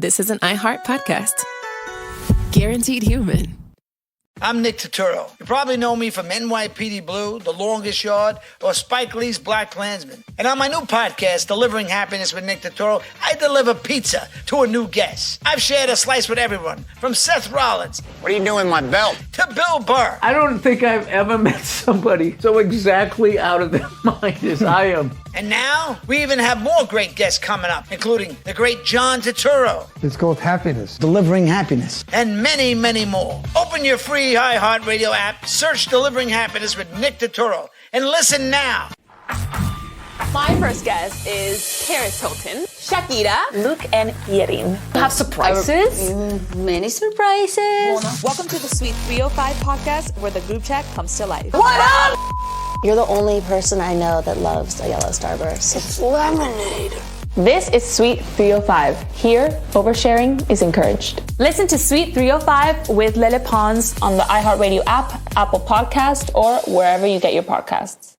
this is an iHeart podcast. Guaranteed human. I'm Nick Turturro. You probably know me from NYPD Blue, The Longest Yard, or Spike Lee's Black Klansman. And on my new podcast, Delivering Happiness with Nick Turturro, I deliver pizza to a new guest. I've shared a slice with everyone, from Seth Rollins. What are you doing with my belt? To Bill Burr. I don't think I've ever met somebody so exactly out of their mind as I am. And now, we even have more great guests coming up, including the great John Turturro. It's called Happiness. Delivering Happiness. And many, many more. Open your free iHeartRadio app, search Delivering Happiness with Nick Turturro, and listen now. My first guest is Paris Hilton, Shakira, Luke, and Yerin. Have surprises? Many surprises. Welcome to the Sweet 305 podcast, where the group chat comes to life. What up? You're the only person I know that loves a yellow Starburst. It's lemonade. This is Sweet 305. Here, oversharing is encouraged. Listen to Sweet 305 with Lele Pons on the iHeartRadio app, Apple Podcast, or wherever you get your podcasts.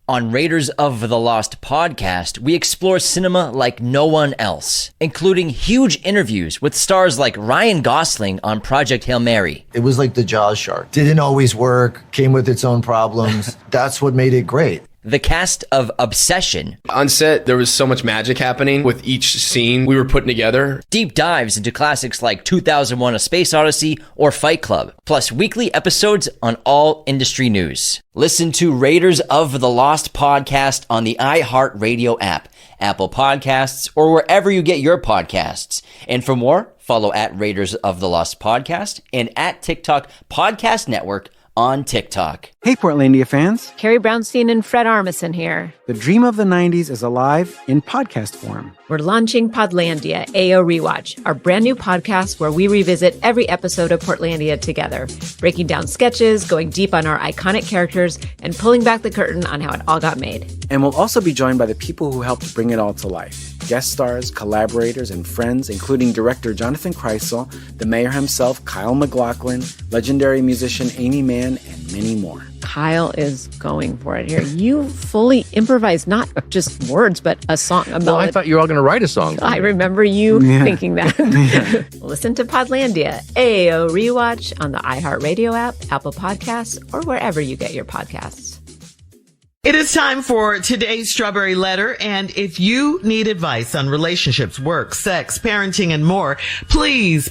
On Raiders of the Lost podcast, we explore cinema like no one else, including huge interviews with stars like Ryan Gosling on Project Hail Mary. It was like the Jaws shark. Didn't always work, came with its own problems. That's what made it great. The cast of Obsession. On set, there was so much magic happening with each scene we were putting together. Deep dives into classics like 2001: A Space Odyssey or Fight Club, plus weekly episodes on all industry news. Listen to Raiders of the Lost podcast on the iHeartRadio app, Apple Podcasts, or wherever you get your podcasts. And for more, follow at Raiders of the Lost podcast and at TikTok Podcast Network on TikTok. Hey, Portlandia fans. Carrie Brownstein and Fred Armisen here. The dream of the 90s is alive in podcast form. We're launching Podlandia, AO Rewatch, our brand new podcast where we revisit every episode of Portlandia together, breaking down sketches, going deep on our iconic characters, and pulling back the curtain on how it all got made. And we'll also be joined by the people who helped bring it all to life. Guest stars, collaborators, and friends, including director Jonathan Kreisel, the mayor himself, Kyle MacLachlan, legendary musician Amy Mann, and many more. Kyle is going for it here. You fully improvised not just words, but a song. Well, I thought you were all going to write a song. I remember you thinking that. Listen to Podlandia, AO Rewatch on the iHeartRadio app, Apple Podcasts, or wherever you get your podcasts. It is time for today's Strawberry Letter, and if you need advice on relationships, work, sex, parenting, and more, please,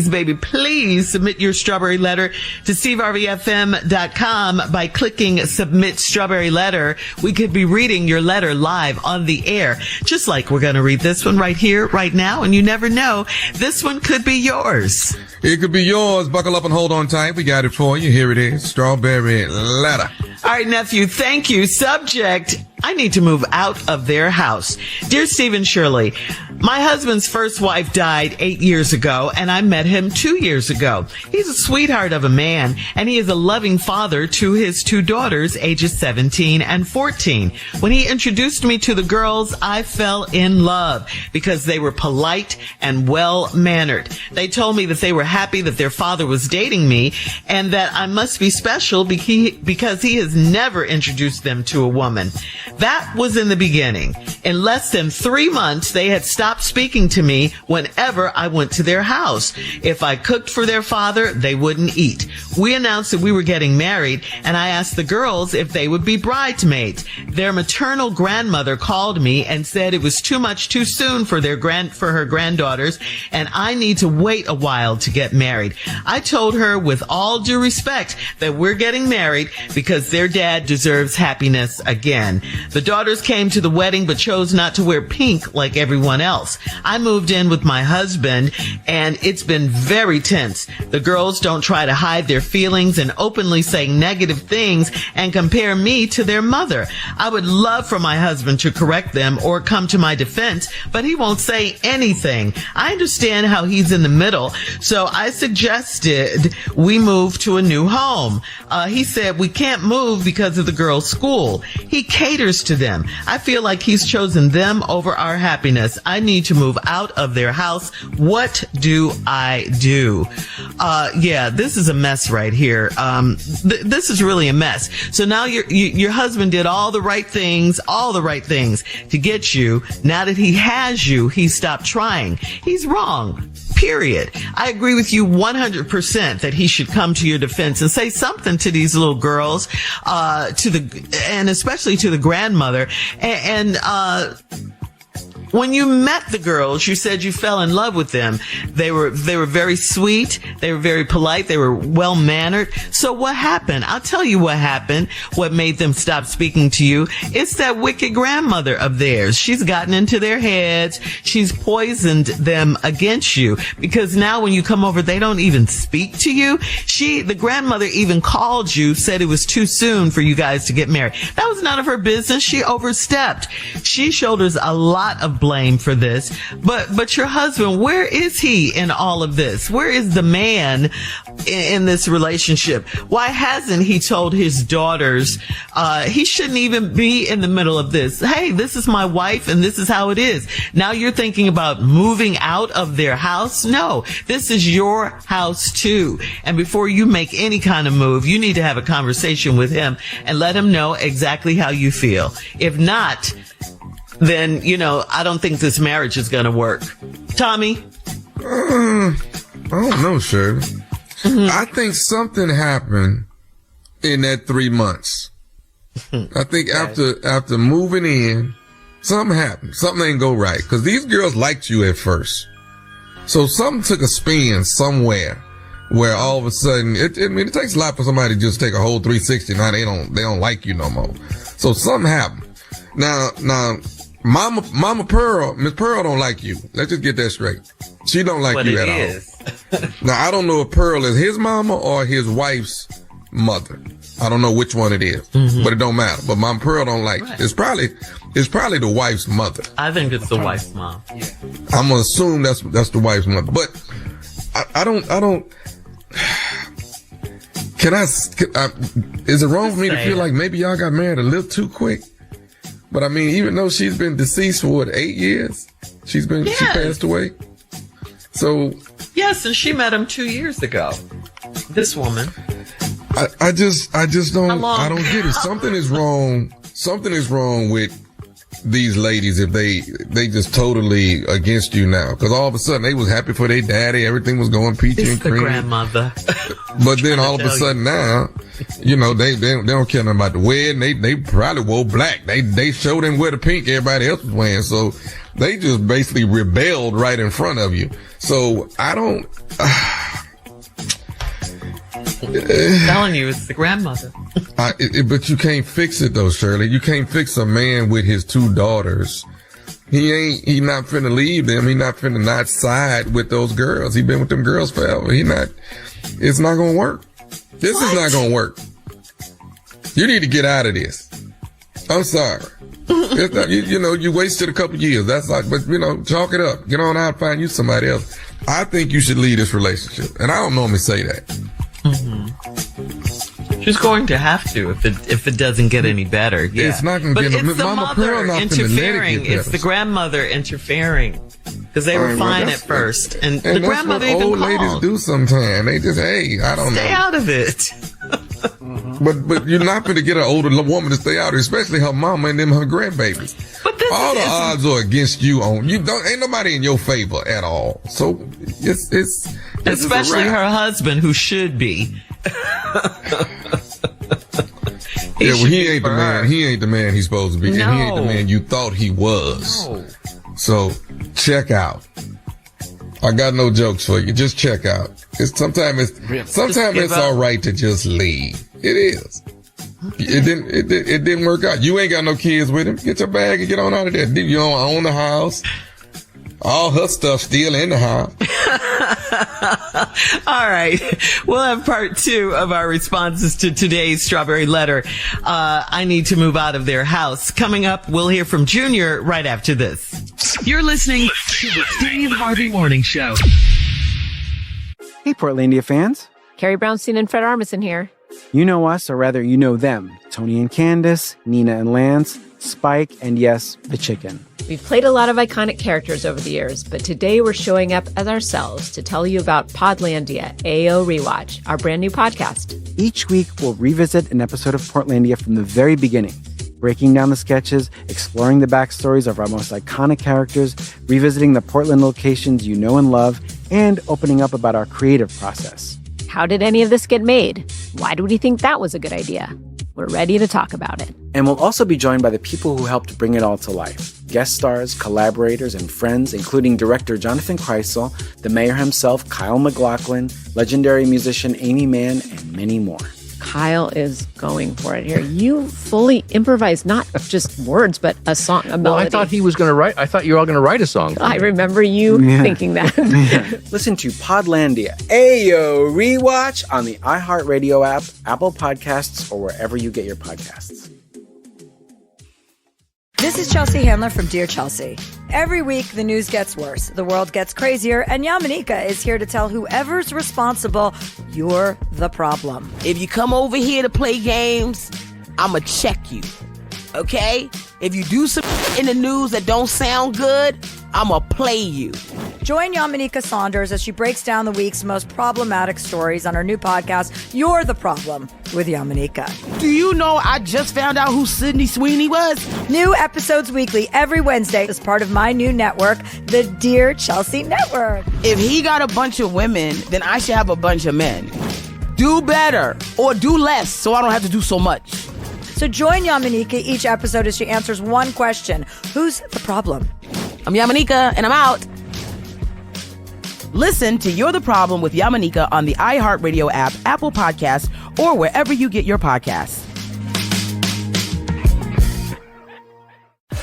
baby, please submit your Strawberry Letter to steveharveyfm.com by clicking Submit Strawberry Letter. We could be reading your letter live on the air, just like we're going to read this one right here, right now, and you never know, this one could be yours. It could be yours. Buckle up and hold on tight. We got it for you. Here it is. Strawberry Letter. All right, nephew, thank you. Subject, I need to move out of their house. Dear Stephen Shirley, my husband's first wife died 8 years ago, and I met him 2 years ago. He's a sweetheart of a man, and he is a loving father to his two daughters, ages 17 and 14. When he introduced me to the girls, I fell in love because they were polite and well-mannered. They told me that they were happy that their father was dating me, and that I must be special because he has never introduced them to a woman. That was in the beginning. In less than 3 months, they had stopped speaking to me whenever I went to their house. If I cooked for their father, they wouldn't eat. We announced that we were getting married, and I asked the girls if they would be bridesmaids. Their maternal grandmother called me and said it was too much too soon for her granddaughters, and I need to wait a while to get married. I told her with all due respect that we're getting married because their dad deserves happiness again. The daughters came to the wedding but chose not to wear pink like everyone else. I moved in with my husband, and it's been very tense. The girls don't try to hide their feelings and openly say negative things and compare me to their mother. I would love for my husband to correct them or come to my defense, but he won't say anything. I understand how he's in the middle, so I suggested we move to a new home. He said we can't move because of the girls' school. He caters matters to them. I feel like he's chosen them over our happiness. I need to move out of their house. What do I do? Yeah, this is a mess right here. This is really a mess. So now your husband did all the right things to get you. Now that he has you, he stopped trying. He's wrong. Period. I agree with you 100% that he should come to your defense and say something to these little girls, and especially to the grandmother. And when you met the girls, you said you fell in love with them. They were very sweet. They were very polite. They were well-mannered. So what happened? I'll tell you what happened. What made them stop speaking to you? It's that wicked grandmother of theirs. She's gotten into their heads. She's poisoned them against you, because now when you come over, they don't even speak to you. The grandmother even called you, said it was too soon for you guys to get married. That was none of her business. She overstepped. She shoulders a lot of blame for this, but your husband, where is he in all of this? Where is the man in this relationship? Why hasn't he told his daughters he shouldn't even be in the middle of this? Hey, this is my wife and this is how it is. Now you're thinking about moving out of their house? No, this is your house too. And before you make any kind of move, you need to have a conversation with him and let him know exactly how you feel. If not, then, I don't think this marriage is going to work. Tommy? I don't know, Shirley. Mm-hmm. I think something happened in that 3 months. I think after moving in, something happened. Something ain't go right. Because these girls liked you at first. So something took a spin somewhere where all of a sudden, it takes a lot for somebody to just take a whole 360. Now they don't like you no more. So something happened. Now, Mama Pearl, Miss Pearl don't like you. Let's just get that straight. She don't like you at all. Now, I don't know if Pearl is his mama or his wife's mother. I don't know which one it is, but it don't matter. But Mama Pearl don't like you. It's probably the wife's mother. I think it's the wife's mom. Yeah. I'm gonna assume that's the wife's mother. But I don't. Is it wrong for me to feel like maybe y'all got married a little too quick? But I mean, even though she's been deceased for 8 years, she passed away. So. Yes, and she met him 2 years ago. This woman. I just don't get it. Something is wrong. Something is wrong with these ladies if they just totally against you now. Cause all of a sudden they was happy for their daddy. Everything was going peachy and cream. It's the grandmother. But then all of a sudden now, they don't care nothing about the wedding. They probably wore black. They showed them where the pink everybody else was wearing. So they just basically rebelled right in front of you. So I don't. I'm telling you, it's the grandmother. But you can't fix it though, Shirley. You can't fix a man with his 2 daughters. He not finna leave them. He not finna not side with those girls. He been with them girls forever. It's not gonna work. This is not gonna work. You need to get out of this. I'm sorry. It's not, you wasted a couple years. That's like, but chalk it up. Get on out and find you somebody else. I think you should leave this relationship. And I don't normally say that. Mm-hmm. She's going to have to if it doesn't get any better. Yeah. It's not going to get any better. It's the mother interfering. It's the grandmother interfering. Because they were fine at first. And the grandmother even called. Old ladies do sometimes. They just, I don't know. Stay out of it. But you're not going to get an older woman to stay out, especially her mama and them her grandbabies. But this all the odds are against you. Ain't nobody in your favor at all. So it's especially her husband, who should be. He ain't the man. He ain't the man he's supposed to be, and he ain't the man you thought he was. No. So check out. I got no jokes for you. Just check out. Sometimes it's all right to just leave. It is. It didn't work out. You ain't got no kids with him. Get your bag and get on out of there. You don't own the house. All her stuff still in the house. All right. We'll have part 2 of our responses to today's Strawberry Letter. I need to move out of their house. Coming up, we'll hear from Junior right after this. You're listening to the Steve Harvey Morning Show. Hey, Portlandia fans. Carrie Brownstein and Fred Armisen here. You know us, or rather you know them. Tony and Candace, Nina and Lance, Spike, and yes, the chicken. We've played a lot of iconic characters over the years, but today we're showing up as ourselves to tell you about Podlandia, AO Rewatch, our brand new podcast. Each week, we'll revisit an episode of Portlandia from the very beginning, breaking down the sketches, exploring the backstories of our most iconic characters, revisiting the Portland locations you know and love, and opening up about our creative process. How did any of this get made? Why do we think that was a good idea? We're ready to talk about it. And we'll also be joined by the people who helped bring it all to life. Guest stars, collaborators, and friends, including director Jonathan Kreisel, the mayor himself, Kyle MacLachlan, legendary musician Amy Mann, and many more. Kyle is going for it here. You fully improvised not just words, but a song, a melody. Well, I thought I thought you were all going to write a song. I remember you thinking that. Listen to Podlandia, Ayo Rewatch on the iHeartRadio app, Apple Podcasts, or wherever you get your podcasts. This is Chelsea Handler from Dear Chelsea. Every week, the news gets worse, the world gets crazier, and Yamanika is here to tell whoever's responsible, you're the problem. If you come over here to play games, I'ma check you, okay? If you do some in the news that don't sound good, I'ma play you. Join Yamanika Saunders as she breaks down the week's most problematic stories on her new podcast, You're the Problem, with Yamanika. Do you know I just found out who Sydney Sweeney was? New episodes weekly every Wednesday as part of my new network, the Dear Chelsea Network. If he got a bunch of women, then I should have a bunch of men. Do better or do less so I don't have to do so much. So join Yamanika each episode as she answers one question. Who's the problem? I'm Yamanika, and I'm out. Listen to You're the Problem with Yamanika on the iHeartRadio app, Apple Podcasts, or wherever you get your podcasts.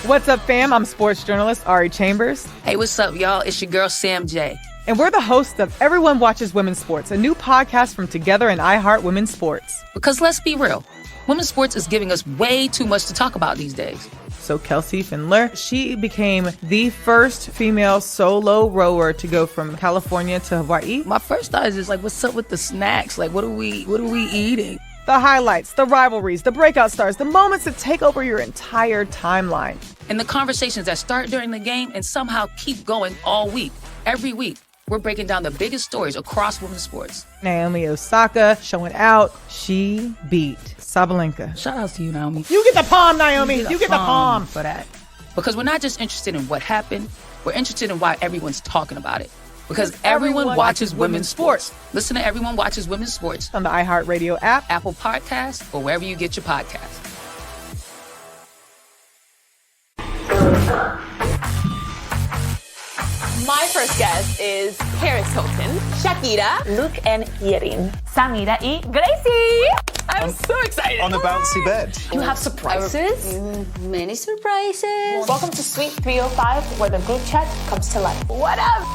What's up, fam? I'm sports journalist Ari Chambers. Hey, what's up, y'all? It's your girl, Sam J. And we're the hosts of Everyone Watches Women's Sports, a new podcast from Together and iHeart Women's Sports. Because let's be real, women's sports is giving us way too much to talk about these days. So Kelsey Findler, she became the first female solo rower to go from California to Hawaii. My first thought is just like, what's up with the snacks? Like, what are we eating? The highlights, the rivalries, the breakout stars, the moments that take over your entire timeline. And the conversations that start during the game and somehow keep going all week, every week. We're breaking down the biggest stories across women's sports. Naomi Osaka showing out. She beat Sabalenka. Shout out to you, Naomi. You get the palm, Naomi. You get the palm for that. Because we're not just interested in what happened. We're interested in why everyone's talking about it. Because everyone watches women's sports. Listen to Everyone Watches Women's Sports on the iHeartRadio app, Apple Podcasts, or wherever you get your podcasts. My first guest is Paris Hilton, Shakira, Luke and Yerin, Samira y Gracie. I'm so excited. On the bouncy bed. You have surprises? Many surprises. Welcome to Suite 305, where the group chat comes to life. What up?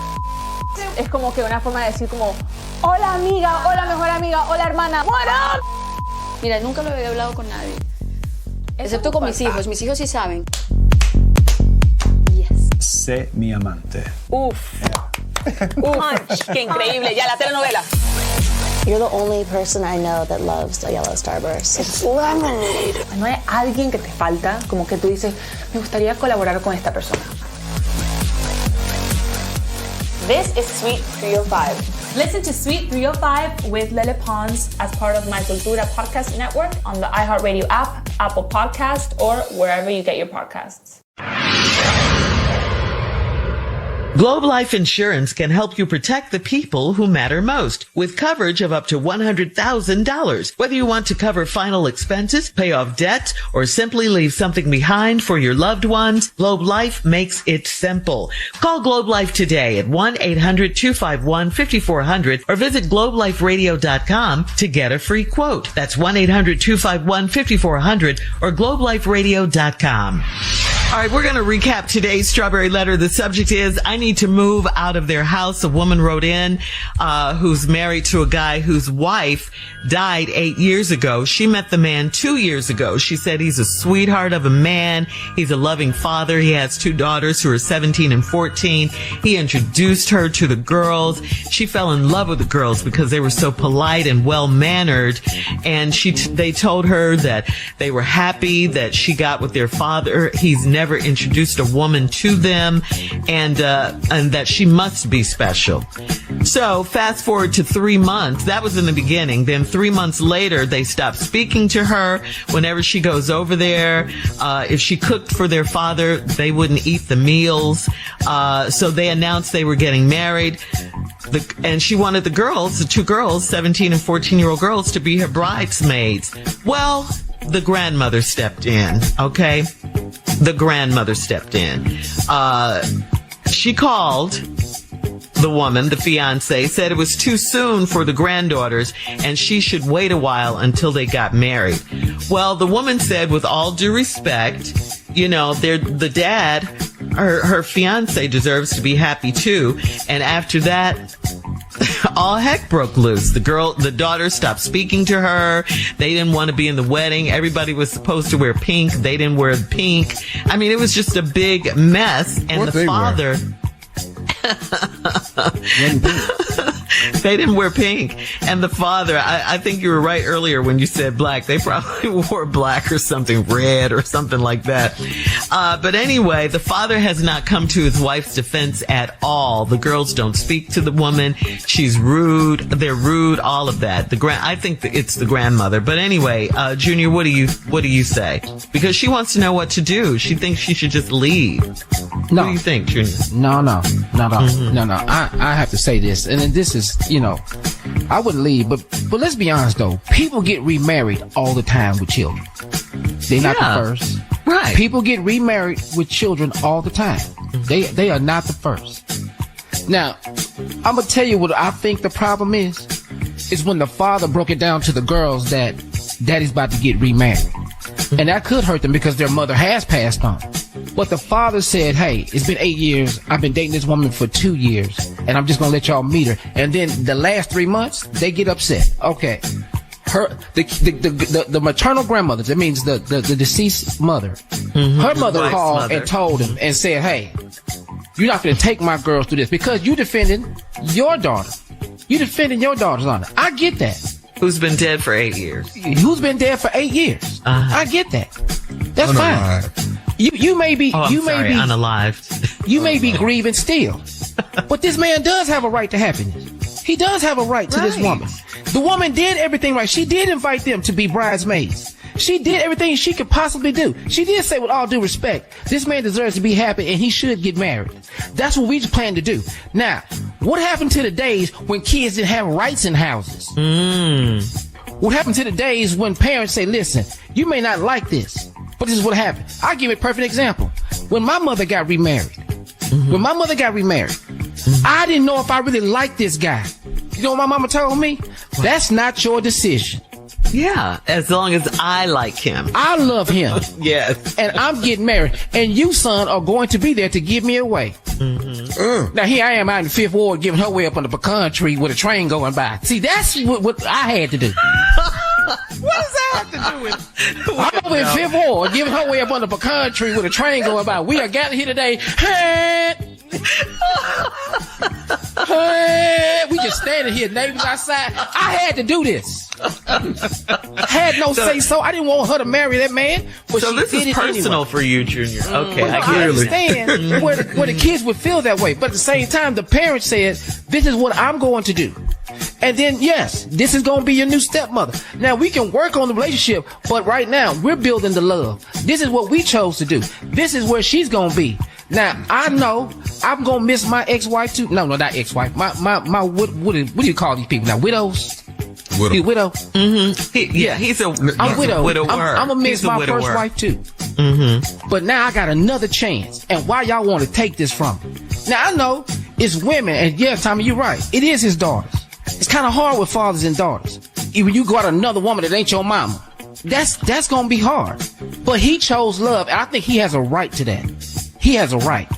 Es como que una forma de decir como, hola amiga, hola mejor amiga, hola hermana. What up? Mira, nunca lo había hablado con nadie. Excepto con mis hijos. Mis hijos sí saben. Sé mi amante. Uf. Punch. Qué increíble. Ya la telenovela. You're the only person I know that loves a yellow starburst. It's lemonade. No hay alguien que te falta, como que tú dices, me gustaría colaborar con esta persona. This is Suite 305. Listen to Suite 305 with Lele Pons as part of My Cultura podcast network on the iHeartRadio app, Apple Podcast, or wherever you get your podcasts. Globe Life Insurance can help you protect the people who matter most with coverage of up to $100,000. Whether you want to cover final expenses, pay off debt, or simply leave something behind for your loved ones, Globe Life makes it simple. Call Globe Life today at 1-800-251-5400 or visit globeliferadio.com to get a free quote. That's 1-800-251-5400 or globeliferadio.com. All right, we're going to recap today's Strawberry Letter. The subject is, I need to move out of their house. A woman wrote in who's married to a guy whose wife died 8 years ago. She met the man 2 years ago. She said he's a sweetheart of a man. He's a loving father. He has 2 daughters who are 17 and 14. He introduced her to the girls. She fell in love with the girls because they were so polite and well-mannered. And they told her that they were happy that she got with their father. He's never introduced a woman to them, and that she must be special. So fast forward to 3 months. That was in the beginning. Then 3 months later, they stopped speaking to her. Whenever she goes over there, if she cooked for their father, they wouldn't eat the meals. So they announced they were getting married. And she wanted the 2 girls, 17 and 14-year-old girls, to be her bridesmaids. Well, the grandmother stepped in, okay? The grandmother stepped in. She called the woman, the fiance, said it was too soon for the granddaughters and she should wait a while until they got married. Well, the woman said, with all due respect, the dad, her fiance, deserves to be happy too. And after that, all heck broke loose. The daughter stopped speaking to her. They didn't want to be in the wedding. Everybody was supposed to wear pink. They didn't wear pink. I mean, it was just a big mess. And the father... They didn't wear pink. And the father, I think you were right earlier when you said black. They probably wore black or something, red or something like that. But anyway, the father has not come to his wife's defense at all. The girls don't speak to the woman. She's rude. They're rude. All of that. I think it's the grandmother. But anyway, Junior, what do you say? Because she wants to know what to do. She thinks she should just leave. No. What do you think, Junior? No. I have to say this, and this is, I wouldn't leave, but let's be honest though. People get remarried all the time with children. They're not the first. Right. People get remarried with children all the time. They are not the first. Now, I'm gonna tell you what I think the problem is when the father broke it down to the girls that daddy's about to get remarried. And that could hurt them because their mother has passed on. But the father said, hey, it's been 8 years. I've been dating this woman for 2 years. And I'm just going to let y'all meet her. And then the last 3 months, they get upset. Okay. The maternal grandmother, that means the deceased mother. Mm-hmm. Her mother called and told him and said, hey, you're not going to take my girls through this because you defending your daughter. You defending your daughter's honor. I get that. Who's been dead for 8 years. Who's been dead for 8 years. I get that. That's fine. You may be unalived. You may be grieving still. But this man does have a right to happiness. He does have a right to this woman. The woman did everything right. She did invite them to be bridesmaids. She did everything she could possibly do. She did say, with all due respect, this man deserves to be happy and he should get married. That's what we plan to do. Now, what happened to the days when kids didn't have rights in houses? What happened to the days when parents say, listen, you may not like this, but this is what happened. I'll give you a perfect example. When my mother got remarried, I didn't know if I really liked this guy. You know what my mama told me? That's not your decision. Yeah, as long as I like him. I love him. Yes. And I'm getting married. And you, son, are going to be there to give me away. Mm-hmm. Now, here I am out in the 5th Ward giving her way up on the pecan tree with a train going by. See, that's what I had to do. What does that have to do with? I'm over in 5th Ward giving her way up on the pecan tree with a train going by. We are gathered here today. Hey, we just standing here, neighbors outside. I had to do this. I had no say so. I didn't want her to marry that man. But so this is personal for you, Junior. Okay, I understand where the kids would feel that way. But at the same time, the parents said, this is what I'm going to do. And then, yes, this is going to be your new stepmother. Now, we can work on the relationship, but right now, we're building the love. This is what we chose to do. This is where she's going to be. Now, I know I'm going to miss my ex-wife too. No, not ex-wife. My what do you call these people now? Widows? Widow. You widow? Mm-hmm. He's a widower. I'm going to miss my first wife too. Mm-hmm. But now I got another chance. And why y'all want to take this from me? Now, I know it's women, and yeah, Tommy, you're right. It is his daughters. It's kind of hard with fathers and daughters. When you got another woman that ain't your mama, that's going to be hard. But he chose love, and I think he has a right to that. He has a right.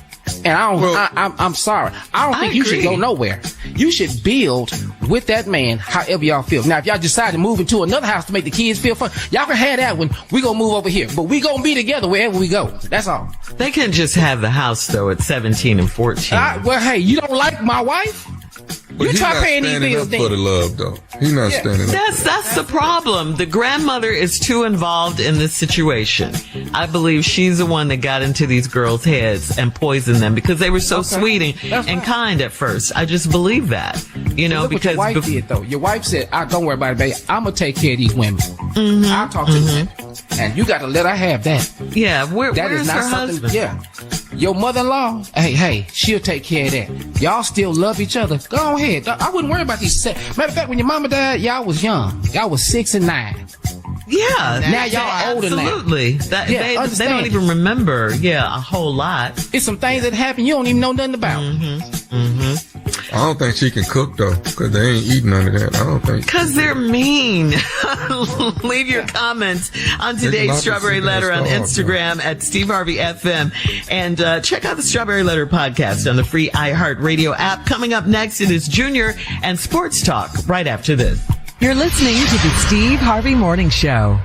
And I'm sorry. I don't think you should go nowhere. You should build with that man however y'all feel. Now, if y'all decide to move into another house to make the kids feel fun, y'all can have that one. We gonna move over here. But we gonna be together wherever we go. That's all. They can just have the house, though, at 17 and 14. Well, hey, you don't like my wife? But you try paying these bills, for the love, though. He's not standing up. That's the problem. The grandmother is too involved in this situation. I believe she's the one that got into these girls' heads and poisoned them because they were so sweet and kind at first. I just believe that, you know, look because what your wife did, though. Your wife said, "Don't worry about it, baby. I'm gonna take care of these women. I'll talk to them." And you got to let her have that. Yeah, that where's is not her something. husband? Yeah, your mother-in-law. Hey, she'll take care of that. Y'all still love each other. Go ahead. I wouldn't worry about these. Matter of fact, when your mama died, y'all was young. Y'all was 6 and 9. Yeah. Now y'all older now. Absolutely. They don't even remember, a whole lot. It's some things that happen you don't even know nothing about. I don't think she can cook, though, because they ain't eating none of that. I don't think. Because they're mean. Leave your comments on today's Strawberry Letter on Instagram at Steve Harvey FM. And check out the Strawberry Letter podcast on the free iHeartRadio app. Coming up next, it is Junior and Sports Talk right after this. You're listening to the Steve Harvey Morning Show.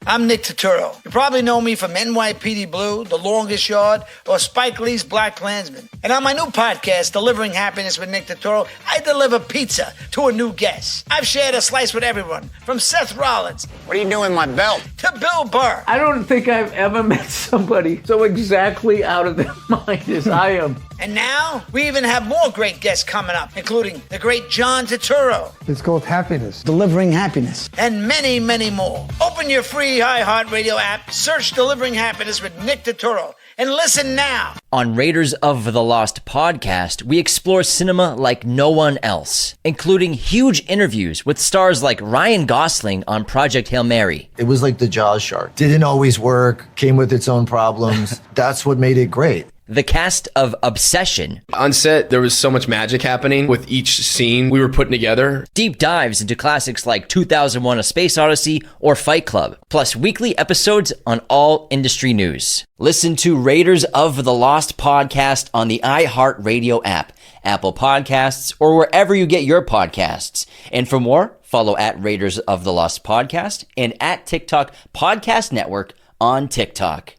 I'm Nick Turturro. You probably know me from NYPD Blue, The Longest Yard, or Spike Lee's Black Klansman. And on my new podcast, Delivering Happiness with Nick Turturro, I deliver pizza to a new guest. I've shared a slice with everyone, from Seth Rollins. What are you doing with my belt? To Bill Burr. I don't think I've ever met somebody so exactly out of their mind as I am. And now, we even have more great guests coming up, including the great John Turturro. It's called happiness, delivering happiness. And many, many more. Open your free iHeartRadio app, search Delivering Happiness with Nick Turturro, and listen now. On Raiders of the Lost podcast, we explore cinema like no one else, including huge interviews with stars like Ryan Gosling on Project Hail Mary. It was like the Jaws shark. Didn't always work, came with its own problems. That's what made it great. The cast of Obsession. On set, there was so much magic happening with each scene we were putting together. Deep dives into classics like 2001: A Space Odyssey or Fight Club, plus weekly episodes on all industry news. Listen to Raiders of the Lost podcast on the iHeartRadio app, Apple Podcasts, or wherever you get your podcasts. And for more, follow at Raiders of the Lost podcast and at TikTok Podcast Network on TikTok.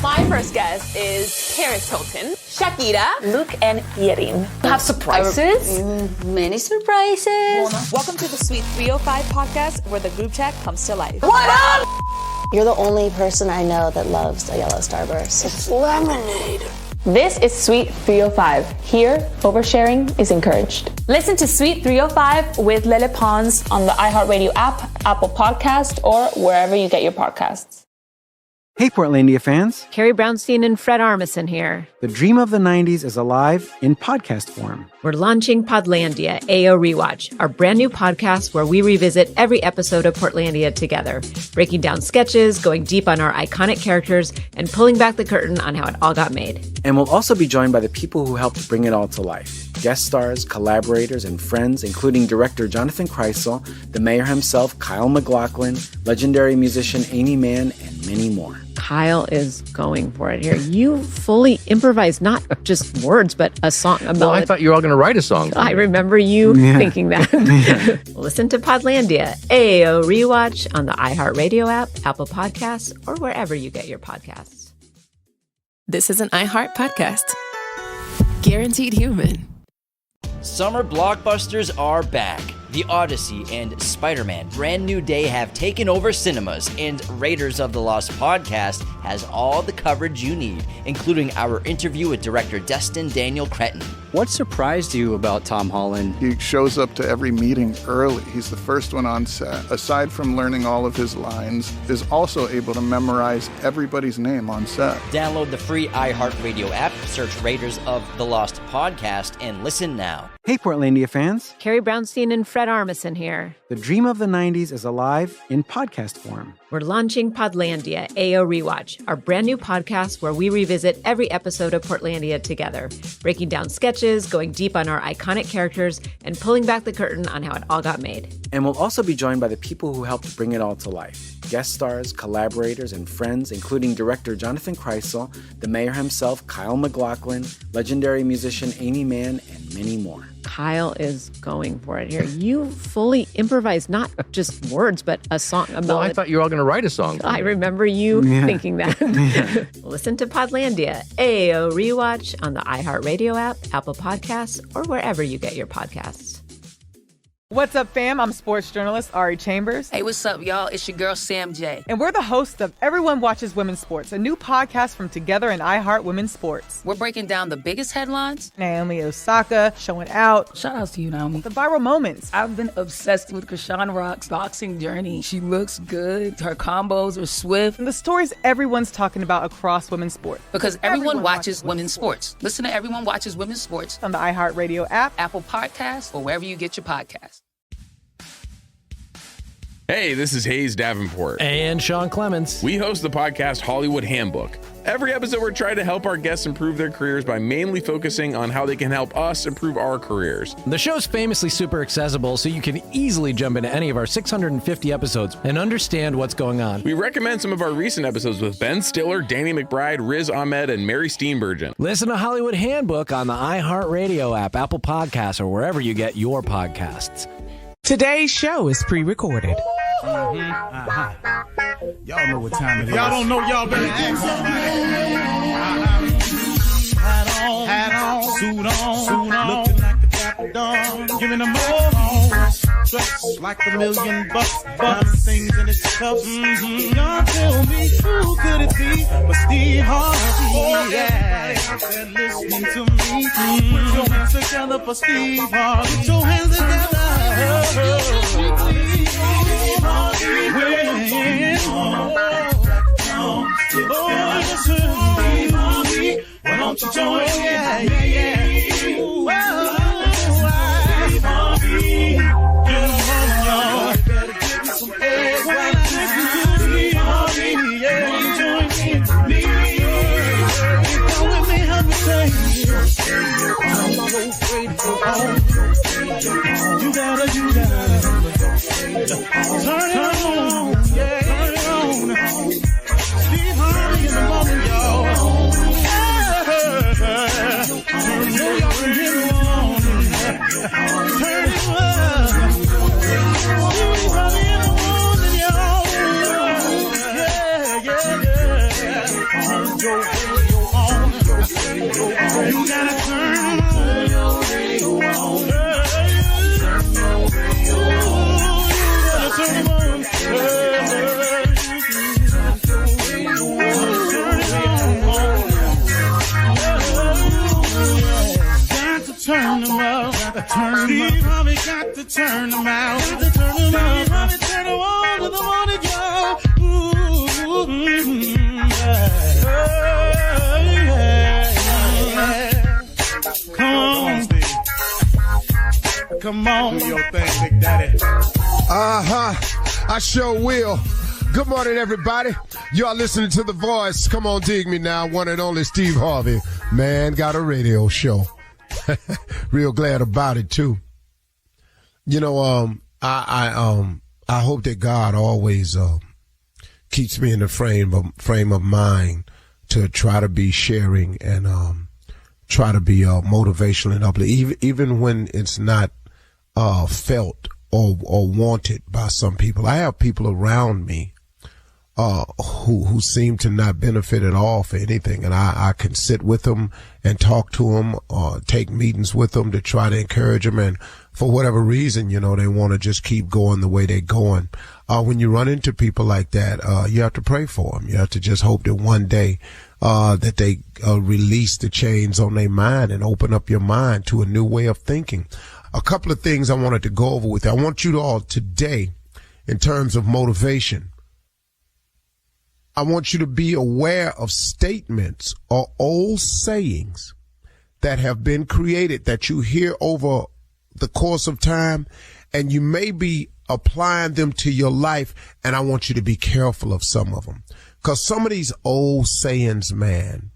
My first guest is Paris Hilton, Shakira, Luke, and Yerin. Have surprises? Many surprises. Welcome to the Sweet 305 podcast, where the group chat comes to life. What up? You're the only person I know that loves a yellow Starburst. It's lemonade. This is Sweet 305. Here, oversharing is encouraged. Listen to Sweet 305 with Lele Pons on the iHeartRadio app, Apple Podcast, or wherever you get your podcasts. Hey, Portlandia fans. Carrie Brownstein and Fred Armisen here. The dream of the 90s is alive in podcast form. We're launching Podlandia, AO Rewatch, our brand new podcast where we revisit every episode of Portlandia together, breaking down sketches, going deep on our iconic characters, and pulling back the curtain on how it all got made. And we'll also be joined by the people who helped bring it all to life. Guest stars, collaborators, and friends, including director Jonathan Kreisel, the mayor himself, Kyle MacLachlan, legendary musician Amy Mann, and many more. Kyle is going for it here. You fully improvised not just words, but a song. Well, I thought you were all going to write a song. I remember you thinking that. Listen to Podlandia, AO Rewatch on the iHeartRadio app, Apple Podcasts, or wherever you get your podcasts. This is an iHeart podcast. Guaranteed human. Summer blockbusters are back. The Odyssey and Spider-Man Brand New Day have taken over cinemas, and Raiders of the Lost podcast has all the coverage you need, including our interview with director Destin Daniel Cretton. What surprised you about Tom Holland? He shows up to every meeting early. He's the first one on set. Aside from learning all of his lines, is also able to memorize everybody's name on set. Download the free iHeartRadio app, search Raiders of the Lost podcast, and listen now. Hey, Hey, Portlandia fans. Carrie Brownstein and Fred Armisen here. The dream of the 90s is alive in podcast form. We're launching Podlandia, AO Rewatch, our brand new podcast where we revisit every episode of Portlandia together, breaking down sketches, going deep on our iconic characters, and pulling back the curtain on how it all got made. And we'll also be joined by the people who helped bring it all to life. Guest stars, collaborators, and friends, including director Jonathan Kreisel, the mayor himself, Kyle MacLachlan, legendary musician Amy Mann, and many more. Kyle is going for it here. You fully improvised not just words, but a song. Well, I thought you were all going to write a song. I remember you thinking that. Listen to Podlandia, AO Rewatch on the iHeartRadio app, Apple Podcasts, or wherever you get your podcasts. What's up, fam? I'm sports journalist Ari Chambers. Hey, what's up, y'all? It's your girl, Sam J. And we're the hosts of Everyone Watches Women's Sports, a new podcast from Together and iHeart Women's Sports. We're breaking down the biggest headlines. Naomi Osaka showing out. Shout outs to you, Naomi. The viral moments. I've been obsessed with Krishan Rock's boxing journey. She looks good. Her combos are swift. And the stories everyone's talking about across women's sports. Because everyone watches women's sports. Listen to Everyone Watches Women's Sports on the iHeartRadio app, Apple Podcasts, or wherever you get your podcasts. Hey, this is Hayes Davenport. And Sean Clements. We host the podcast Hollywood Handbook. Every episode, we're trying to help our guests improve their careers by mainly focusing on how they can help us improve our careers. The show's famously super accessible, so you can easily jump into any of our 650 episodes and understand what's going on. We recommend some of our recent episodes with Ben Stiller, Danny McBride, Riz Ahmed, and Mary Steenburgen. Listen to Hollywood Handbook on the iHeartRadio app, Apple Podcasts, or wherever you get your podcasts. Today's show is pre-recorded. Y'all know what time it is. Y'all don't know, y'all better ask somebody. Hat on, suit on, looking like the Dapper Dawn, giving them all dressed like $1 million bucks, things in his cuffs. Y'all tell me who could it be but Steve Harvey? Oh, yeah, everybody listening to me. Put your hands together for Steve Harvey. Put your hands together. Why don't you join? You gotta turn it on, turn it on. Steve Harvey in the morning, y'all. Turn it on, turn it on. Steve Harvey in the morning, y'all. Turn your radio on. You gotta turn your radio on. Turn them out. Steve Harvey got to turn them out. Steve Harvey turn them on to the morning, y'all. Come on, Steve. Come on. Do your thing, Big Daddy. I sure will. Good morning, everybody. Y'all listening to The Voice. Come on, dig me now. One and only Steve Harvey. Man, got a radio show. Real glad about it, too. You know, I hope that God always keeps me in the frame of mind to try to be sharing and try to be motivational and uplifting, even when it's not felt or wanted by some people. I have people around me who seem to not benefit at all for anything, and I can sit with them and talk to them or take meetings with them to try to encourage them, and for whatever reason, you know, they want to just keep going the way they're going. When you run into people like that, you have to pray for them. You have to just hope that one day that they release the chains on their mind and open up your mind to a new way of thinking. A couple of things I wanted to go over with you. I want you to all today, in terms of motivation, I want you to be aware of statements or old sayings that have been created that you hear over the course of time, and you may be applying them to your life, and I want you to be careful of some of them. Because some of these old sayings, man,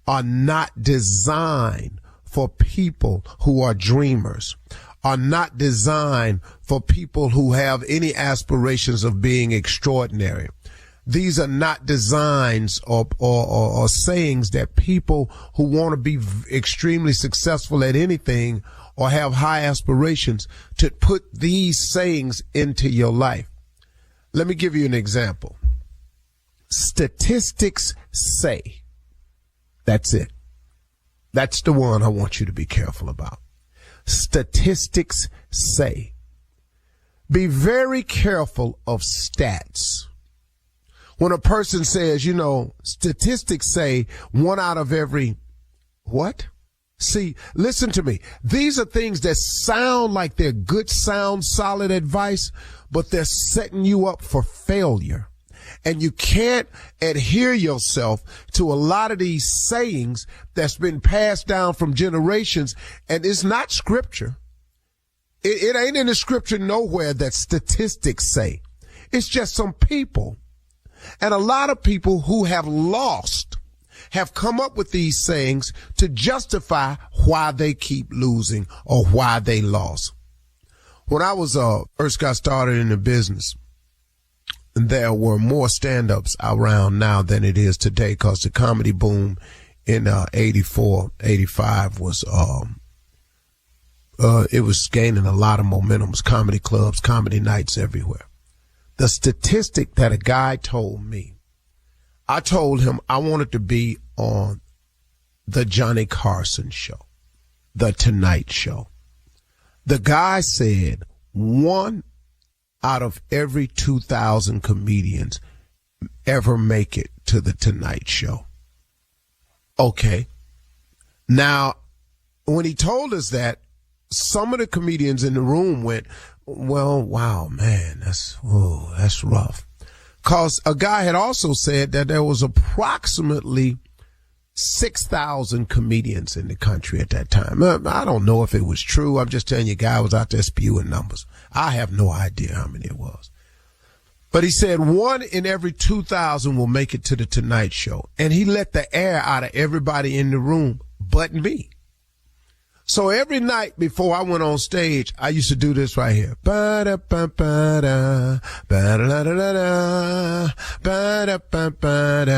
are not designed for people who are dreamers, are not designed for people who have any aspirations of being extraordinary. These are not designs or sayings that people who want to be extremely successful at anything or have high aspirations to put these sayings into your life. Let me give you an example. Statistics say. That's it. That's the one I want you to be careful about. Statistics say. Be very careful of stats. When a person says, you know, statistics say 1 out of every, what? See, listen to me. These are things that sound like they're good, sound, solid advice, but they're setting you up for failure. And you can't adhere yourself to a lot of these sayings that's been passed down from generations, and it's not scripture. It ain't in the scripture nowhere that statistics say. It's just some people. And a lot of people who have lost have come up with these sayings to justify why they keep losing or why they lost. When I was first got started in the business, there were more stand-ups around now than it is today, because the comedy boom in 84, 85 was it was gaining a lot of momentum. Comedy clubs, comedy nights everywhere. The statistic that a guy told me, I told him I wanted to be on the Johnny Carson show, the Tonight Show. The guy said 1 out of every 2,000 comedians ever make it to the Tonight Show. Okay. Now, when he told us that, some of the comedians in the room went, well, wow, man, that's rough. Cause a guy had also said that there was approximately 6,000 comedians in the country at that time. I don't know if it was true. I'm just telling you, guy was out there spewing numbers. I have no idea how many it was. But he said 1 in every 2,000 will make it to the Tonight Show. And he let the air out of everybody in the room but me. So every night before I went on stage, I used to do this right here. Ba-da-ba-ba-da, ba-da-da-da-da, ba-da-ba-ba-da,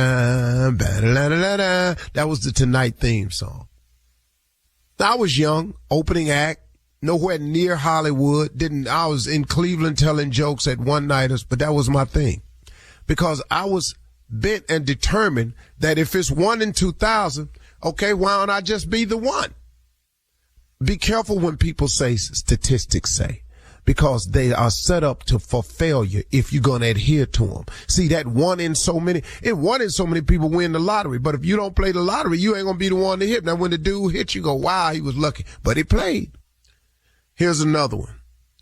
ba-da-da-da-da. That was the Tonight theme song. I was young, opening act, nowhere near Hollywood. I was in Cleveland telling jokes at one-nighters, but that was my thing. Because I was bent and determined that if it's 1 in 2,000, okay, why don't I just be the one? Be careful when people say statistics say, because they are set up for failure if you're going to adhere to them. See, that 1 in so many people win the lottery. But if you don't play the lottery, you ain't going to be the one to hit. Now, when the dude hits, you go, wow, he was lucky, but he played. Here's another one.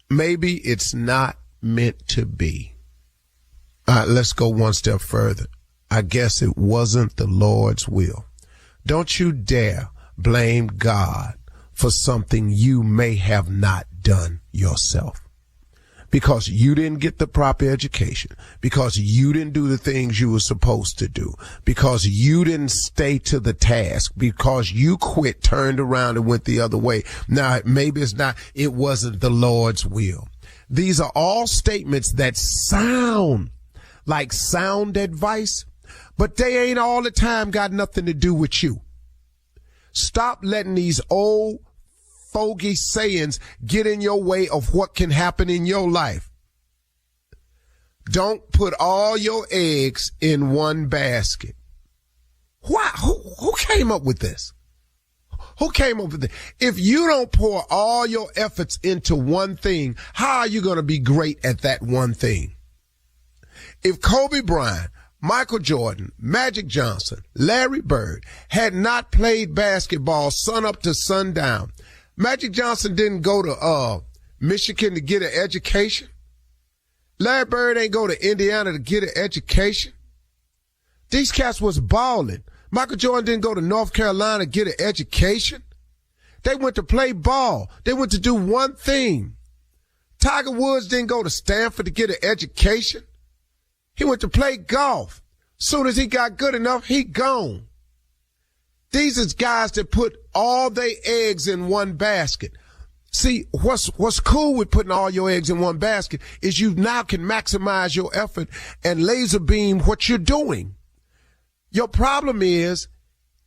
Maybe it's not meant to be. All right, let's go one step further. I guess it wasn't the Lord's will. Don't you dare blame God for something you may have not done yourself. Because you didn't get the proper education, because you didn't do the things you were supposed to do, because you didn't stay to the task, because you quit, turned around and went the other way. Now, maybe it wasn't the Lord's will. These are all statements that sound like sound advice, but they ain't all the time got nothing to do with you. Stop letting these old fogey sayings get in your way of what can happen in your life. Don't put all your eggs in one basket. Why? Who came up with this? Who came up with this? If you don't pour all your efforts into one thing, how are you going to be great at that one thing? If Kobe Bryant, Michael Jordan, Magic Johnson, Larry Bird had not played basketball sun up to sundown, Magic Johnson didn't go to Michigan to get an education. Larry Bird ain't go to Indiana to get an education. These cats was balling. Michael Jordan didn't go to North Carolina to get an education. They went to play ball. They went to do one thing. Tiger Woods didn't go to Stanford to get an education. He went to play golf. Soon as he got good enough, he gone. These is guys that put all their eggs in one basket. See, what's cool with putting all your eggs in one basket is you now can maximize your effort and laser beam what you're doing. Your problem is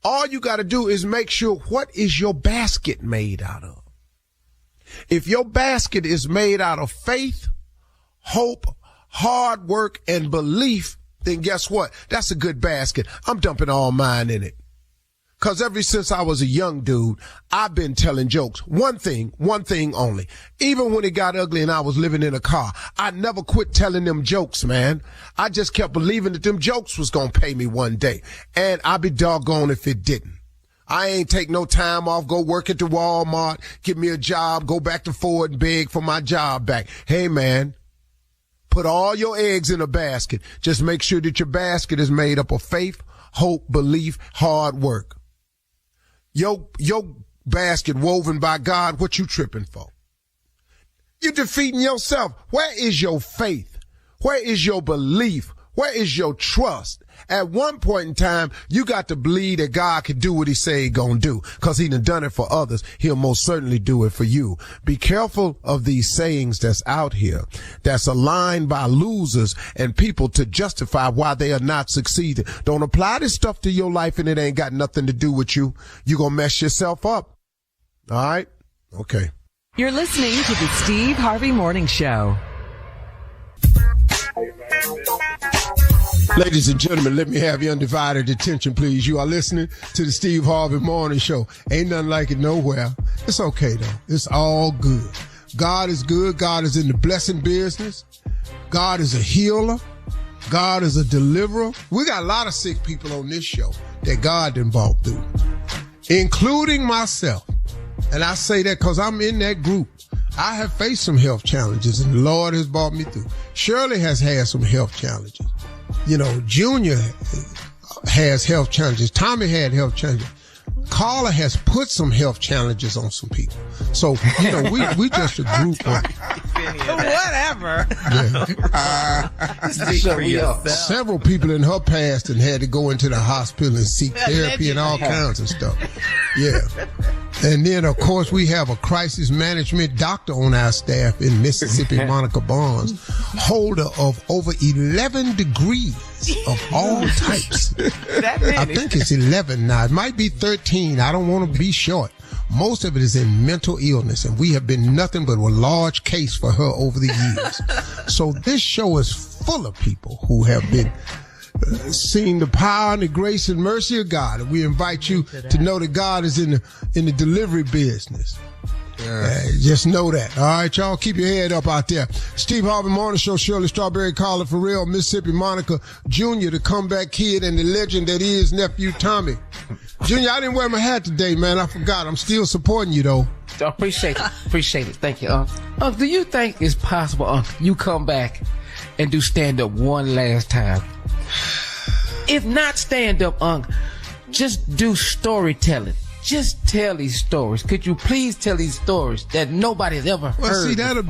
all you got to do is make sure what is your basket made out of. If your basket is made out of faith, hope, hard work, and belief, then guess what? That's a good basket. I'm dumping all mine in it. Because ever since I was a young dude, I've been telling jokes. One thing only. Even when it got ugly and I was living in a car, I never quit telling them jokes, man. I just kept believing that them jokes was going to pay me one day. And I'd be doggone if it didn't. I ain't take no time off, go work at the Walmart, get me a job, go back to Ford and beg for my job back. Hey, man, put all your eggs in a basket. Just make sure that your basket is made up of faith, hope, belief, hard work. Your basket woven by God, what you tripping for? You're defeating yourself. Where is your faith? Where is your belief? Where is your trust? At one point in time, you got to believe that God can do what he say he gonna do. Cause he done it for others. He'll most certainly do it for you. Be careful of these sayings that's out here, that's aligned by losers and people to justify why they are not succeeding. Don't apply this stuff to your life and it ain't got nothing to do with you. You gonna mess yourself up. All right? Okay. You're listening to the Steve Harvey Morning Show. Ladies and gentlemen, let me have your undivided attention, please. You are listening to the Steve Harvey Morning Show. Ain't nothing like it nowhere. It's okay, though. It's all good. God is good. God is in the blessing business. God is a healer. God is a deliverer. We got a lot of sick people on this show that God done brought through, including myself. And I say that because I'm in that group. I have faced some health challenges, and the Lord has brought me through. Shirley has had some health challenges. You know, Junior has health challenges. Tommy had health challenges. Carla has put some health challenges on some people. So, you know, we just a group of... Whatever. Yeah. Several people in her past and had to go into the hospital and seek therapy and all kinds of stuff. Yeah. And then, of course, we have a crisis management doctor on our staff in Mississippi, Monica Barnes, holder of over 11 degrees of all types. I think it's 11 now. It might be 13. I don't want to be short. Most of it is in mental illness, and we have been nothing but a large case for her over the years. So this show is full of people who have been seeing the power and the grace and mercy of God. And we invite you to know that God is in the delivery business. Just know that. All right, y'all, keep your head up out there. Steve Harvey Morning Show, Shirley Strawberry, Carla Farrell, Mississippi Monica Jr., the comeback kid, and the legend that is nephew Tommy. Junior, I didn't wear my hat today, man. I forgot. I'm still supporting you, though. I appreciate it. Appreciate it. Thank you, Unc, do you think it's possible, Unc, you come back and do stand-up one last time? If not stand-up, Unc, just do storytelling. Just tell these stories. Could you please tell these stories that nobody's ever heard? Well, see, that'll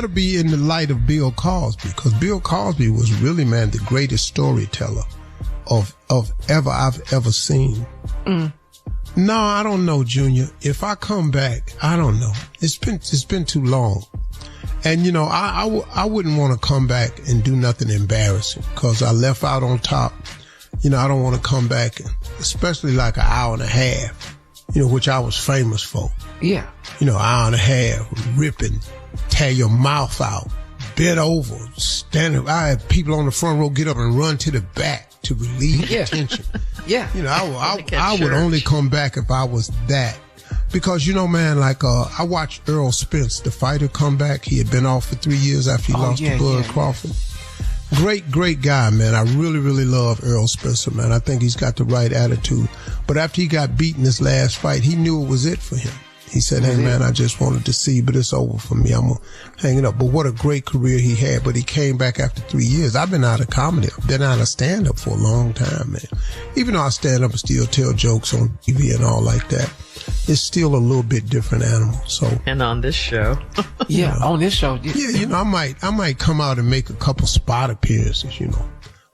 be in the light of Bill Cosby, because Bill Cosby was really, man, the greatest storyteller of I've ever seen. No, I don't know, Junior. If I come back, I don't know. It's been too long. And, you know, I wouldn't want to come back and do nothing embarrassing because I left out on top. You know, I don't want to come back, especially like an hour and a half, you know, which I was famous for. Yeah. You know, hour and a half, ripping, tear your mouth out, bent over, standing. I had people on the front row get up and run to the back to relieve the tension. Yeah. You know, I would only come back if I was that. Because, you know, man, like, I watched Earl Spence, the fighter, come back. He had been off for 3 years after he lost to Bud Crawford. Great guy, man. I really, really love Earl Spencer, man. I think he's got the right attitude. But after he got beaten this last fight, he knew it was it for him. He said, hey, man, I just wanted to see you, but it's over for me. I'm going to hang it up. But what a great career he had. But he came back after 3 years. I've been out of comedy. I've been out of stand-up for a long time, man. Even though I stand up and still tell jokes on TV and all like that, it's still a little bit different animal. So, and on this show. Yeah, on this show. Yeah, I might come out and make a couple spot appearances,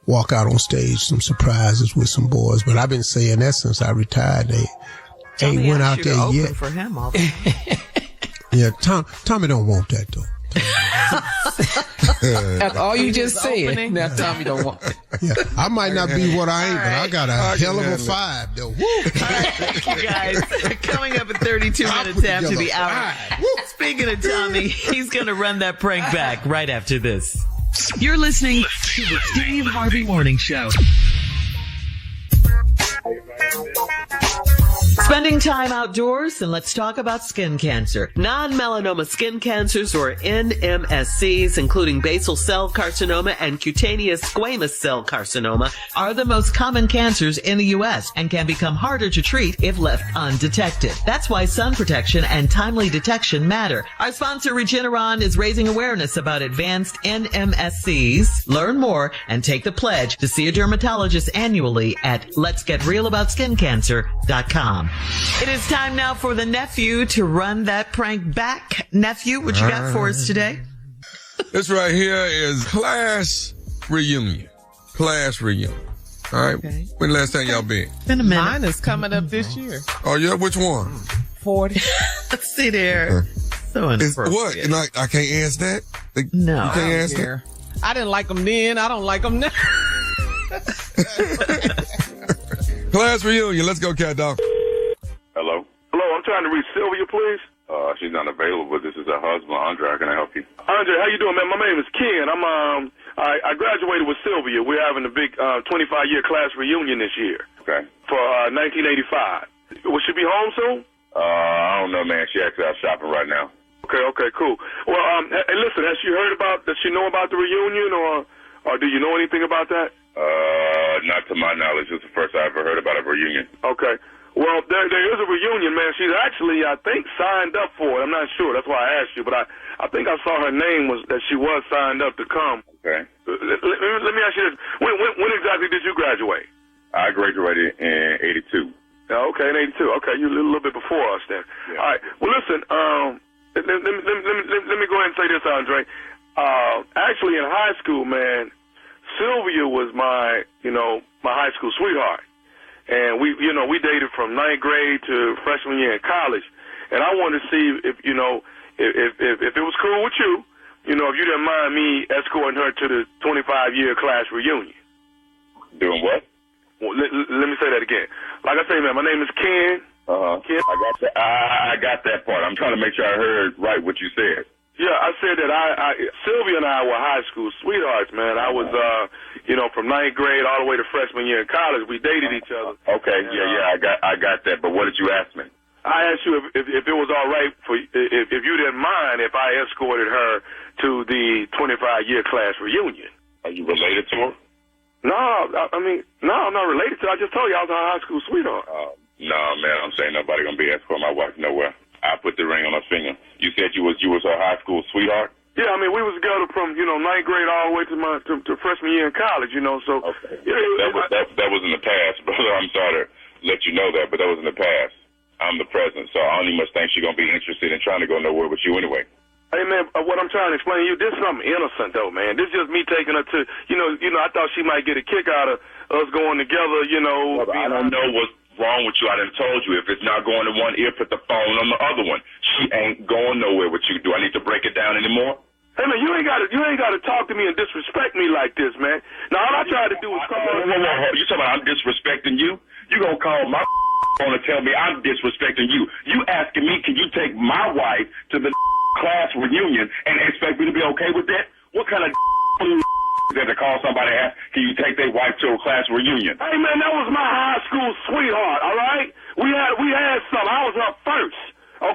walk out on stage, some surprises with some boys. But I've been saying that since I retired. They ain't went out there yet. For him all yeah, Tommy don't want that though. That's all you just said. Now Tommy don't want it. Yeah, I might not be what I ain't, but I got a hell of a vibe though. Woo. All right, thank you guys. Coming up at 32 minutes after the hour. Speaking of Tommy, he's going to run that prank back right after this. You're listening to the Steve Harvey Morning Show. Spending time outdoors, and let's talk about skin cancer. Non-melanoma skin cancers, or NMSCs, including basal cell carcinoma and cutaneous squamous cell carcinoma, are the most common cancers in the U.S. and can become harder to treat if left undetected. That's why sun protection and timely detection matter. Our sponsor, Regeneron, is raising awareness about advanced NMSCs. Learn more and take the pledge to see a dermatologist annually at letsgetrealaboutSkinCancer.com. It is time now for the nephew to run that prank back. Nephew, what you got for us today? This right here is class reunion. Class reunion. All right. Okay. When the last time y'all been? Been a minute. Mine is coming up this year. Oh, yeah? Which one? 40. Let's see there. So inappropriate. What? And I can't ask that? No. You can't ask that? I didn't like them then. I don't like them now. Class reunion. Let's go, cat dog. Hello? Hello, I'm trying to reach Sylvia, please. She's not available. This is her husband, Andre. How can I help you? Andre, how you doing, man? My name is Ken. I graduated with Sylvia. We're having a big 25-year class reunion this year. Okay. For 1985. Will she be home soon? I don't know, man. She actually out shopping right now. Okay, cool. Well, hey, listen, does she know about the reunion, or do you know anything about that? Not to my knowledge. It's the first I ever heard about a reunion. Okay. Well, there is a reunion, man. She's actually, I think, signed up for it. I'm not sure. That's why I asked you. But I think I saw her name was that she was signed up to come. Okay. Let me ask you this. When exactly did you graduate? I graduated in 82. Okay, in 82. Okay, you a little bit before us then. Yeah. All right. Well, listen, let me go ahead and say this, Andre. Actually, in high school, man, Sylvia was my high school sweetheart. And we dated from 9th grade to freshman year in college. And I wanted to see if it was cool with you, if you didn't mind me escorting her to the 25-year class reunion. Doing what? Well, let me say that again. Like I say, man, my name is Ken. Ken. I got that part. I'm trying to make sure I heard right what you said. Yeah, I said that Sylvia and I were high school sweethearts, man. I was, from 9th grade all the way to freshman year in college. We dated each other. Okay, and, I got that. But what did you ask me? I asked you if it was all right if you didn't mind if I escorted her to the 25-year class reunion. Are you related to her? No, no, I'm not related to her. I just told you I was her high school sweetheart. No, man, I'm saying nobody gonna be escorting my wife nowhere. I put the ring on her finger. You said you was her high school sweetheart? Yeah, we was together from 9th grade all the way to freshman year in college. So okay. That was in the past, brother. I'm sorry to let you know that, but that was in the past. I'm the present, so I only must think she's gonna be interested in trying to go nowhere with you anyway. Hey man, what I'm trying to explain to you, this is something innocent though, man. This is just me taking her to, I thought she might get a kick out of us going together. Well, I don't know what's wrong with you. I done told you if it's not going to one ear, put the phone on the other one. She ain't going nowhere with you. Do I need to break it down anymore? Hey man, you ain't got to talk to me and disrespect me like this, man. Now all I tried to do was call. Whoa. You talking about I'm disrespecting you? You gonna call my phone and tell me I'm disrespecting you? You asking me, can you take my wife to the class reunion and expect me to be okay with that? What kind of is that to call somebody and ask, can you take their wife to a class reunion? Hey man, that was my high school sweetheart, all right? We had something. I was her first,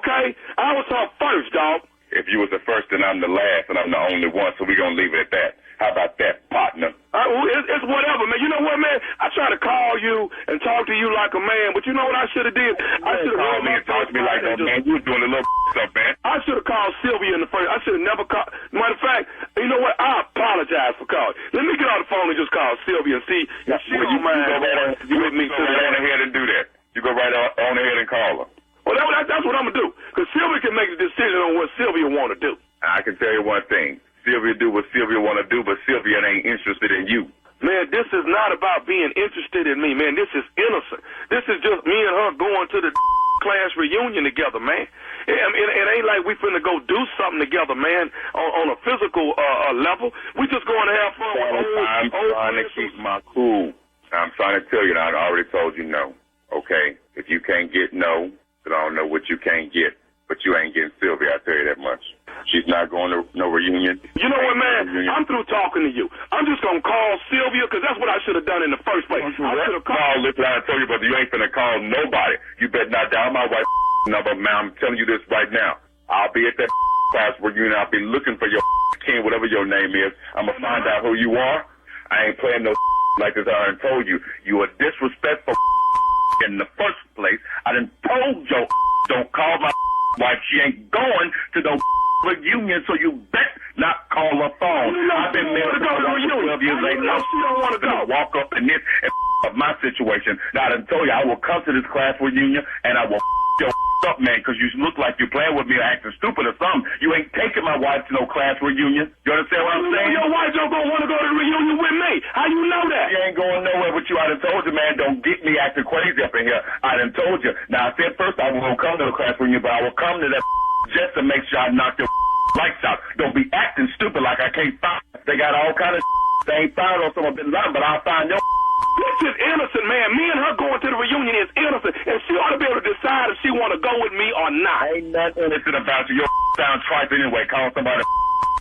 okay? I was her first, dog. If you was the first, then I'm the last, and I'm the only one, so we're going to leave it at that. How about that, partner? It's whatever, man. You know what, man? I try to call you and talk to you like a man, but you know what I should have did? I should have called me and talked to me like that, man. You were doing a little stuff, man. I should have called Sylvia in the first. I should have never called. Matter of fact, you know what? I apologize for calling. Let me get on the phone and just call Sylvia and see if she don't mind. You with me? Go right ahead and do that. You go right on ahead and call her. Well, that's what I'm gonna do. Because Sylvia can make the decision on what Sylvia want to do. I can tell you one thing. Sylvia do what Sylvia want to do, but Sylvia ain't interested in you. Man, this is not about being interested in me, man. This is innocent. This is just me and her going to the class reunion together, man. It ain't like we finna go do something together, man, on a physical level. We just going to have fun with I'm trying to keep my cool. I'm trying to tell you, I already told you no, okay? If you can't get no, then I don't know what you can't get. But you ain't getting Sylvia, I tell you that much. She's not going to no reunion. You know what, man? I'm through talking to you. I'm just going to call Sylvia, because that's what I should have done in the first place. I should have called. Listen, I told you, but you ain't finna call nobody. You better not dial my wife's number, man. I'm telling you this right now. I'll be at that class reunion. I'll be looking for your king, whatever your name is. I'm going to find out who you are. I ain't playing no like this. I done told you. You are disrespectful in the first place. I done told your don't call my wife. She ain't going to the reunion, so you bet not call her phone. I've been married for 12 years. Ain't no she don't want to go. Walk up in this and up my situation. Now, I done told you, I will come to this class reunion, and I will your up, man, because you look like you're playing with me or acting stupid or something. You ain't taking my wife to no class reunion. You understand what I'm saying? Your wife don't want to go to the reunion with me. How you know that? She ain't going nowhere with you. I done told you, man, don't get me acting crazy up in here. I done told you. Now, I said first I won't come to the class reunion, but I will come to that just to make sure I knock your lights out. Don't be acting stupid like I can't find. They got all kind of they ain't found on some of Bin Laden, but I'll find your. This is innocent, man. Me and her going to the reunion is innocent, and she ought to be able to decide if she want to go with me or not. Ain't nothing innocent about you. Your sound trite anyway. Calling somebody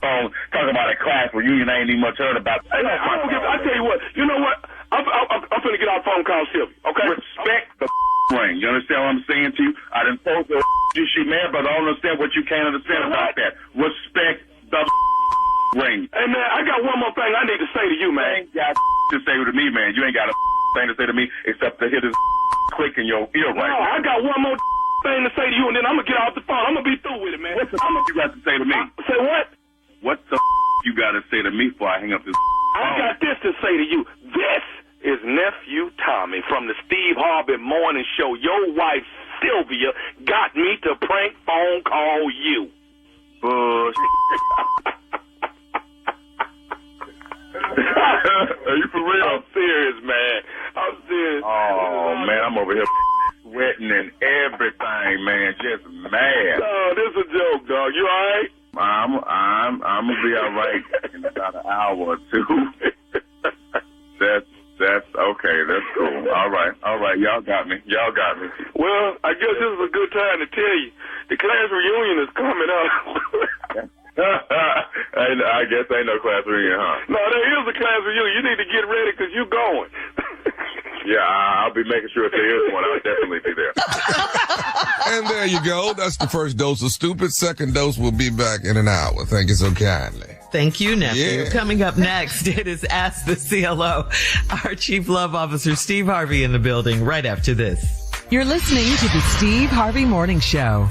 phone, talking about a class reunion I ain't even much heard about. Hey, I tell you what. You know what? I'm finna get our phone call Sylvia. Okay. Respect the ring. You understand what I'm saying to you? I done told her she mad, but I don't understand what you can't understand about that. Respect the ring. Hey man, I got one more thing I need to say to you, man. You ain't got to say to me, man. You ain't got a thing to say to me except to hear this click in your ear right now. I got one more thing to say to you, and then I'm gonna get off the phone. I'm gonna be through with it, man. What the you got to say to me? Say what? What the you got to say to me before I hang up this phone? I got this to say to you. This is Nephew Tommy from the Steve Harvey Morning Show. Your wife Sylvia got me to prank phone call you. Are you for real? I'm serious, man. I'm serious. Oh, man, I'm over here sweating and everything, man. Just mad. Oh, this is a joke, dog. You all right? I'm gonna be all right in about an hour or two. That's okay. That's cool. All right. Y'all got me. Well, I guess this is a good time to tell you the class reunion is coming up. I guess ain't no class reunion, huh? No, there is a class reunion. You need to get ready because you going. Yeah, I'll be making sure if there is one, I'll definitely be there. And there you go. That's the first dose of stupid. Second dose will be back in an hour. Thank you so kindly. Thank you, nephew. Yeah. Coming up next, it is Ask the CLO. Our Chief Love Officer, Steve Harvey, in the building right after this. You're listening to the Steve Harvey Morning Show.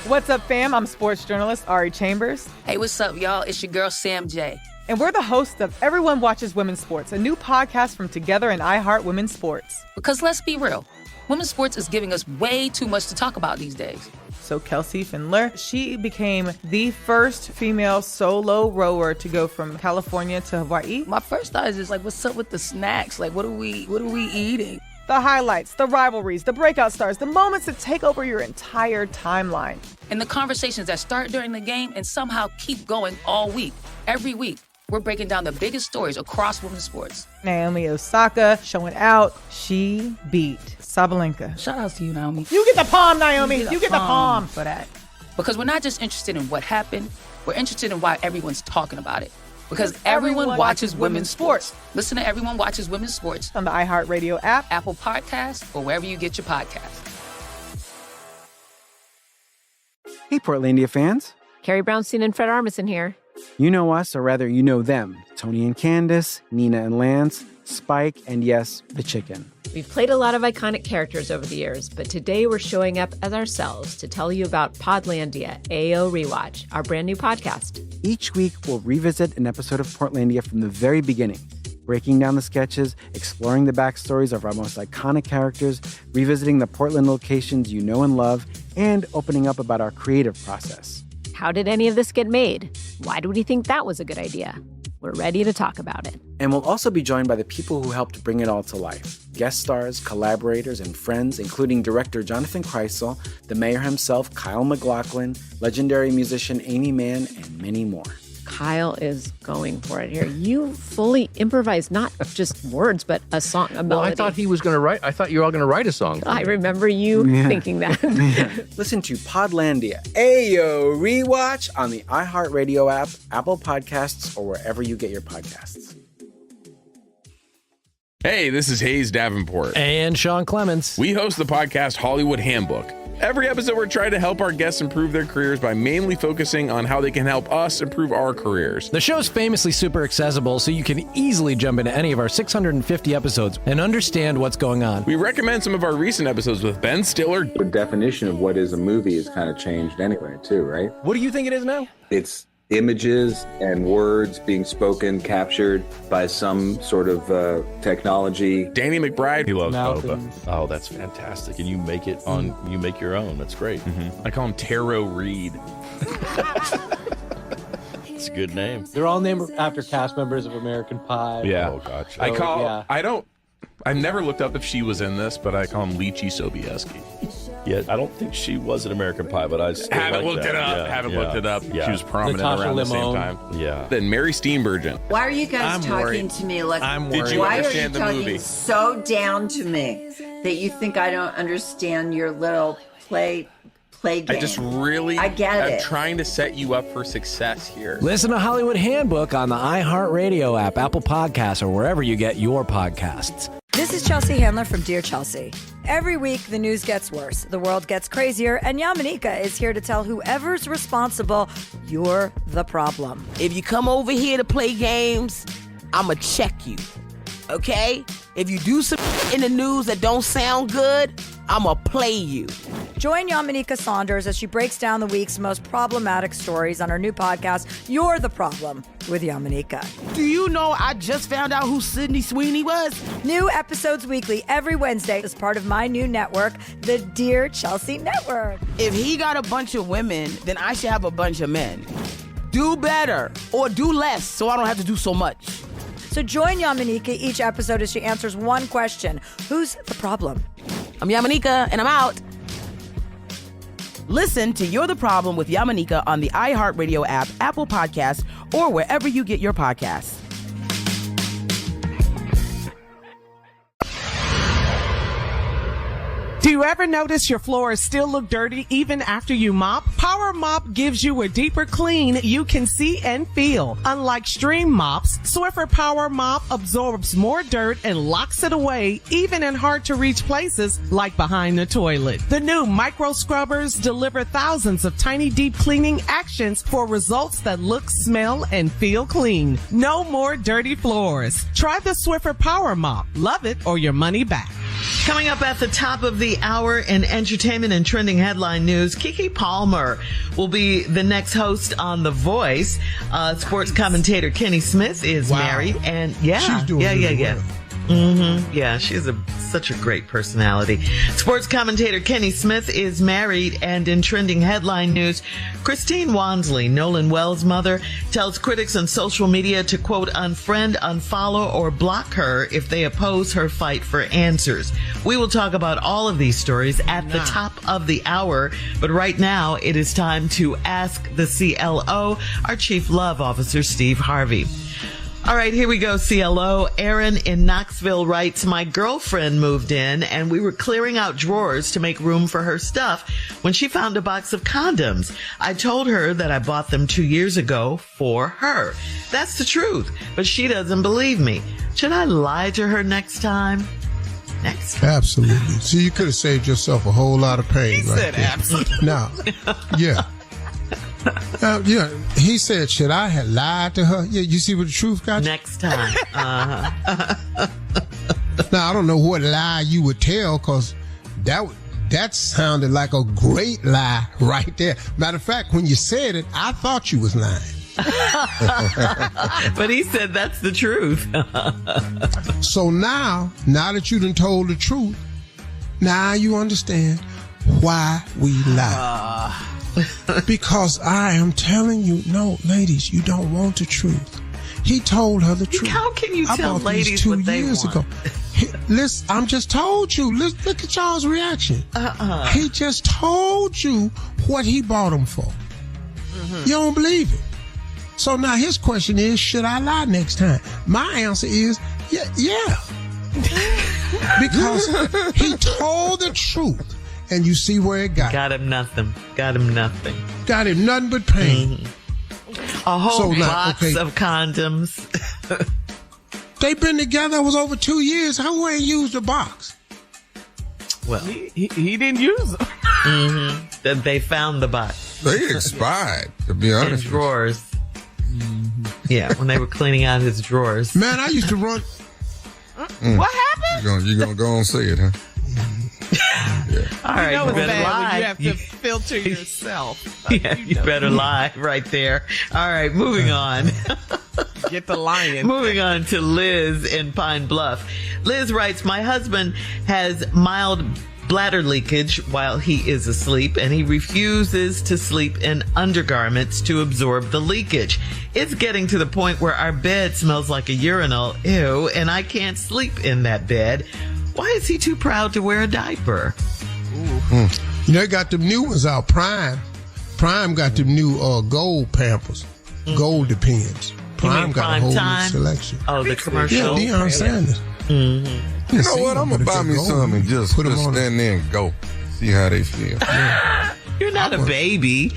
What's up, fam? I'm sports journalist Ari Chambers. Hey, what's up, y'all? It's your girl, Sam J. And we're the hosts of Everyone Watches Women's Sports, a new podcast from Together and iHeart Women's Sports. Because let's be real, women's sports is giving us way too much to talk about these days. So Kelsey Findler, she became the first female solo rower to go from California to Hawaii. My first thought is just like, what's up with the snacks? Like, what are we eating? The highlights, the rivalries, the breakout stars, the moments that take over your entire timeline. And the conversations that start during the game and somehow keep going all week, every week. We're breaking down the biggest stories across women's sports. Naomi Osaka showing out. She beat Sabalenka. Shout out to you, Naomi. You get the palm, Naomi. You get the palm for that. Because we're not just interested in what happened. We're interested in why everyone's talking about it. Because everyone watches women's sports. Listen to Everyone Watches Women's Sports on the iHeartRadio app, Apple Podcasts, or wherever you get your podcasts. Hey, Portlandia fans. Carrie Brownstein and Fred Armisen here. You know us, or rather, you know them. Tony and Candace, Nina and Lance, Spike, and yes, the chicken. We've played a lot of iconic characters over the years, but today we're showing up as ourselves to tell you about Podlandia, AO Rewatch, our brand new podcast. Each week, we'll revisit an episode of Portlandia from the very beginning, breaking down the sketches, exploring the backstories of our most iconic characters, revisiting the Portland locations you know and love, and opening up about our creative process. How did any of this get made? Why do we think that was a good idea? We're ready to talk about it. And we'll also be joined by the people who helped bring it all to life. Guest stars, collaborators, and friends, including director Jonathan Kreisel, the mayor himself, Kyle MacLachlan, legendary musician Amy Mann, and many more. Kyle is going for it here. You fully improvised not just words, but a song, a melody. Well, I thought he was going to write. I thought you were all going to write a song. I remember you thinking that. Listen to Podlandia, Ayo Rewatch on the iHeartRadio app, Apple Podcasts, or wherever you get your podcasts. Hey, this is Hayes Davenport. And Sean Clements. We host the podcast Hollywood Handbook. Every episode, we're trying to help our guests improve their careers by mainly focusing on how they can help us improve our careers. The show's famously super accessible, so you can easily jump into any of our 650 episodes and understand what's going on. We recommend some of our recent episodes with Ben Stiller. The definition of what is a movie has kind of changed anyway, too, right? What do you think it is now? It's images and words being spoken, captured by some sort of technology. Danny McBride. He loves boba. Oh, that's fantastic. And you make it on, you make your own. That's great. I call him Taro Reed. It's a good name. They're all named after cast members of American Pie. Yeah. Oh, gotcha. I've never looked up if she was in this, but I call him Lychee Sobieski. Yeah, I don't think she was an American Pie, but I still haven't looked it up. Looked it up. Yeah. She was prominent Natasha around the Limon. same time. Yeah. Then Mary Steenburgen. Why are you guys I'm talking worried. to me like? I'm worried. Did you why understand are the you talking movie? so down to me that you think I don't understand your little play game? I just really I get am it. trying to set you up for success here. Listen to Hollywood Handbook on the iHeartRadio app, Apple Podcasts, or wherever you get your podcasts. This is Chelsea Handler from Dear Chelsea. Every week, the news gets worse, the world gets crazier, and Yamanika is here to tell whoever's responsible, you're the problem. If you come over here to play games, I'ma check you, okay? If you do some in the news that don't sound good, I'ma play you. Join Yamanika Saunders as she breaks down the week's most problematic stories on her new podcast, You're the Problem, with Yamanika. Do you know I just found out who Sydney Sweeney was? New episodes weekly every Wednesday as part of my new network, the Dear Chelsea Network. If he got a bunch of women, then I should have a bunch of men. Do better or do less so I don't have to do so much. So join Yamanika each episode as she answers one question. Who's the problem? I'm Yamanika, and I'm out. Listen to You're the Problem with Yamanika on the iHeartRadio app, Apple Podcasts, or wherever you get your podcasts. Do you ever notice your floors still look dirty even after you mop? Power Mop gives you a deeper clean you can see and feel. Unlike stream mops, Swiffer Power Mop absorbs more dirt and locks it away even in hard-to-reach places like behind the toilet. The new micro scrubbers deliver thousands of tiny deep cleaning actions for results that look, smell, and feel clean. No more dirty floors. Try the Swiffer Power Mop. Love it or your money back. Coming up at the top of the hour in entertainment and trending headline news, Keke Palmer will be the next host on The Voice. Sports commentator Kenny Smith is married, and She's doing really well. Yeah, she's such a great personality. Sports commentator Kenny Smith is married, and in trending headline news, Christine Wansley, Nolan Wells' mother, tells critics on social media to, quote, unfriend, unfollow, or block her if they oppose her fight for answers. We will talk about all of these stories at the top of the hour, but right now it is time to ask the CLO, our Chief Love Officer, Steve Harvey. All right, here we go, CLO. Aaron in Knoxville writes, my girlfriend moved in and we were clearing out drawers to make room for her stuff when she found a box of condoms. I told her that I bought them 2 years ago for her. That's the truth, but she doesn't believe me. Should I lie to her next time? Absolutely. See, you could have saved yourself a whole lot of pain. He said absolutely. Now, yeah. Yeah, he said, should I have lied to her? Yeah, you see what the truth got you? Next time. Now, I don't know what lie you would tell, because that sounded like a great lie right there. Matter of fact, when you said it, I thought you was lying. But he said that's the truth. So now that you done told the truth, now you understand why we lie. Because I am telling you, no, ladies, you don't want the truth. He told her the truth. How can you tell ladies 2 what they years want? ago. Listen, I'm just told you. Look at y'all's reaction. He just told you what he bought them for. You don't believe it. So now his question is, should I lie next time? My answer is, yeah. Because he told the truth, and you see where it got him. Got him nothing. Got him nothing but pain. A whole box of condoms. They've been together, it was over 2 years. How ain't used a box? Well, he didn't use them. Then they found the box. They expired, to be honest. In drawers. Yeah, when they were cleaning out his drawers. Man, I used to run. What happened? You're gonna go and say it, huh? Yeah. All right, you know you it's better bad lie. when you have to filter yourself. Yeah, you better lie right there. All right, moving on. Get the lion. Moving on to Liz in Pine Bluff. Liz writes, my husband has mild bladder leakage while he is asleep, and he refuses to sleep in undergarments to absorb the leakage. It's getting to the point where our bed smells like a urinal. Ew, and I can't sleep in that bed. Why is he too proud to wear a diaper? You know, they got them new ones out. Prime got them new gold Pampers. Gold Depends. Prime got a whole new selection. Oh, the commercial. Yeah, Deion Sanders. You know what? I'm gonna buy me some and just stand there and go. See how they feel. Yeah. You're not a baby.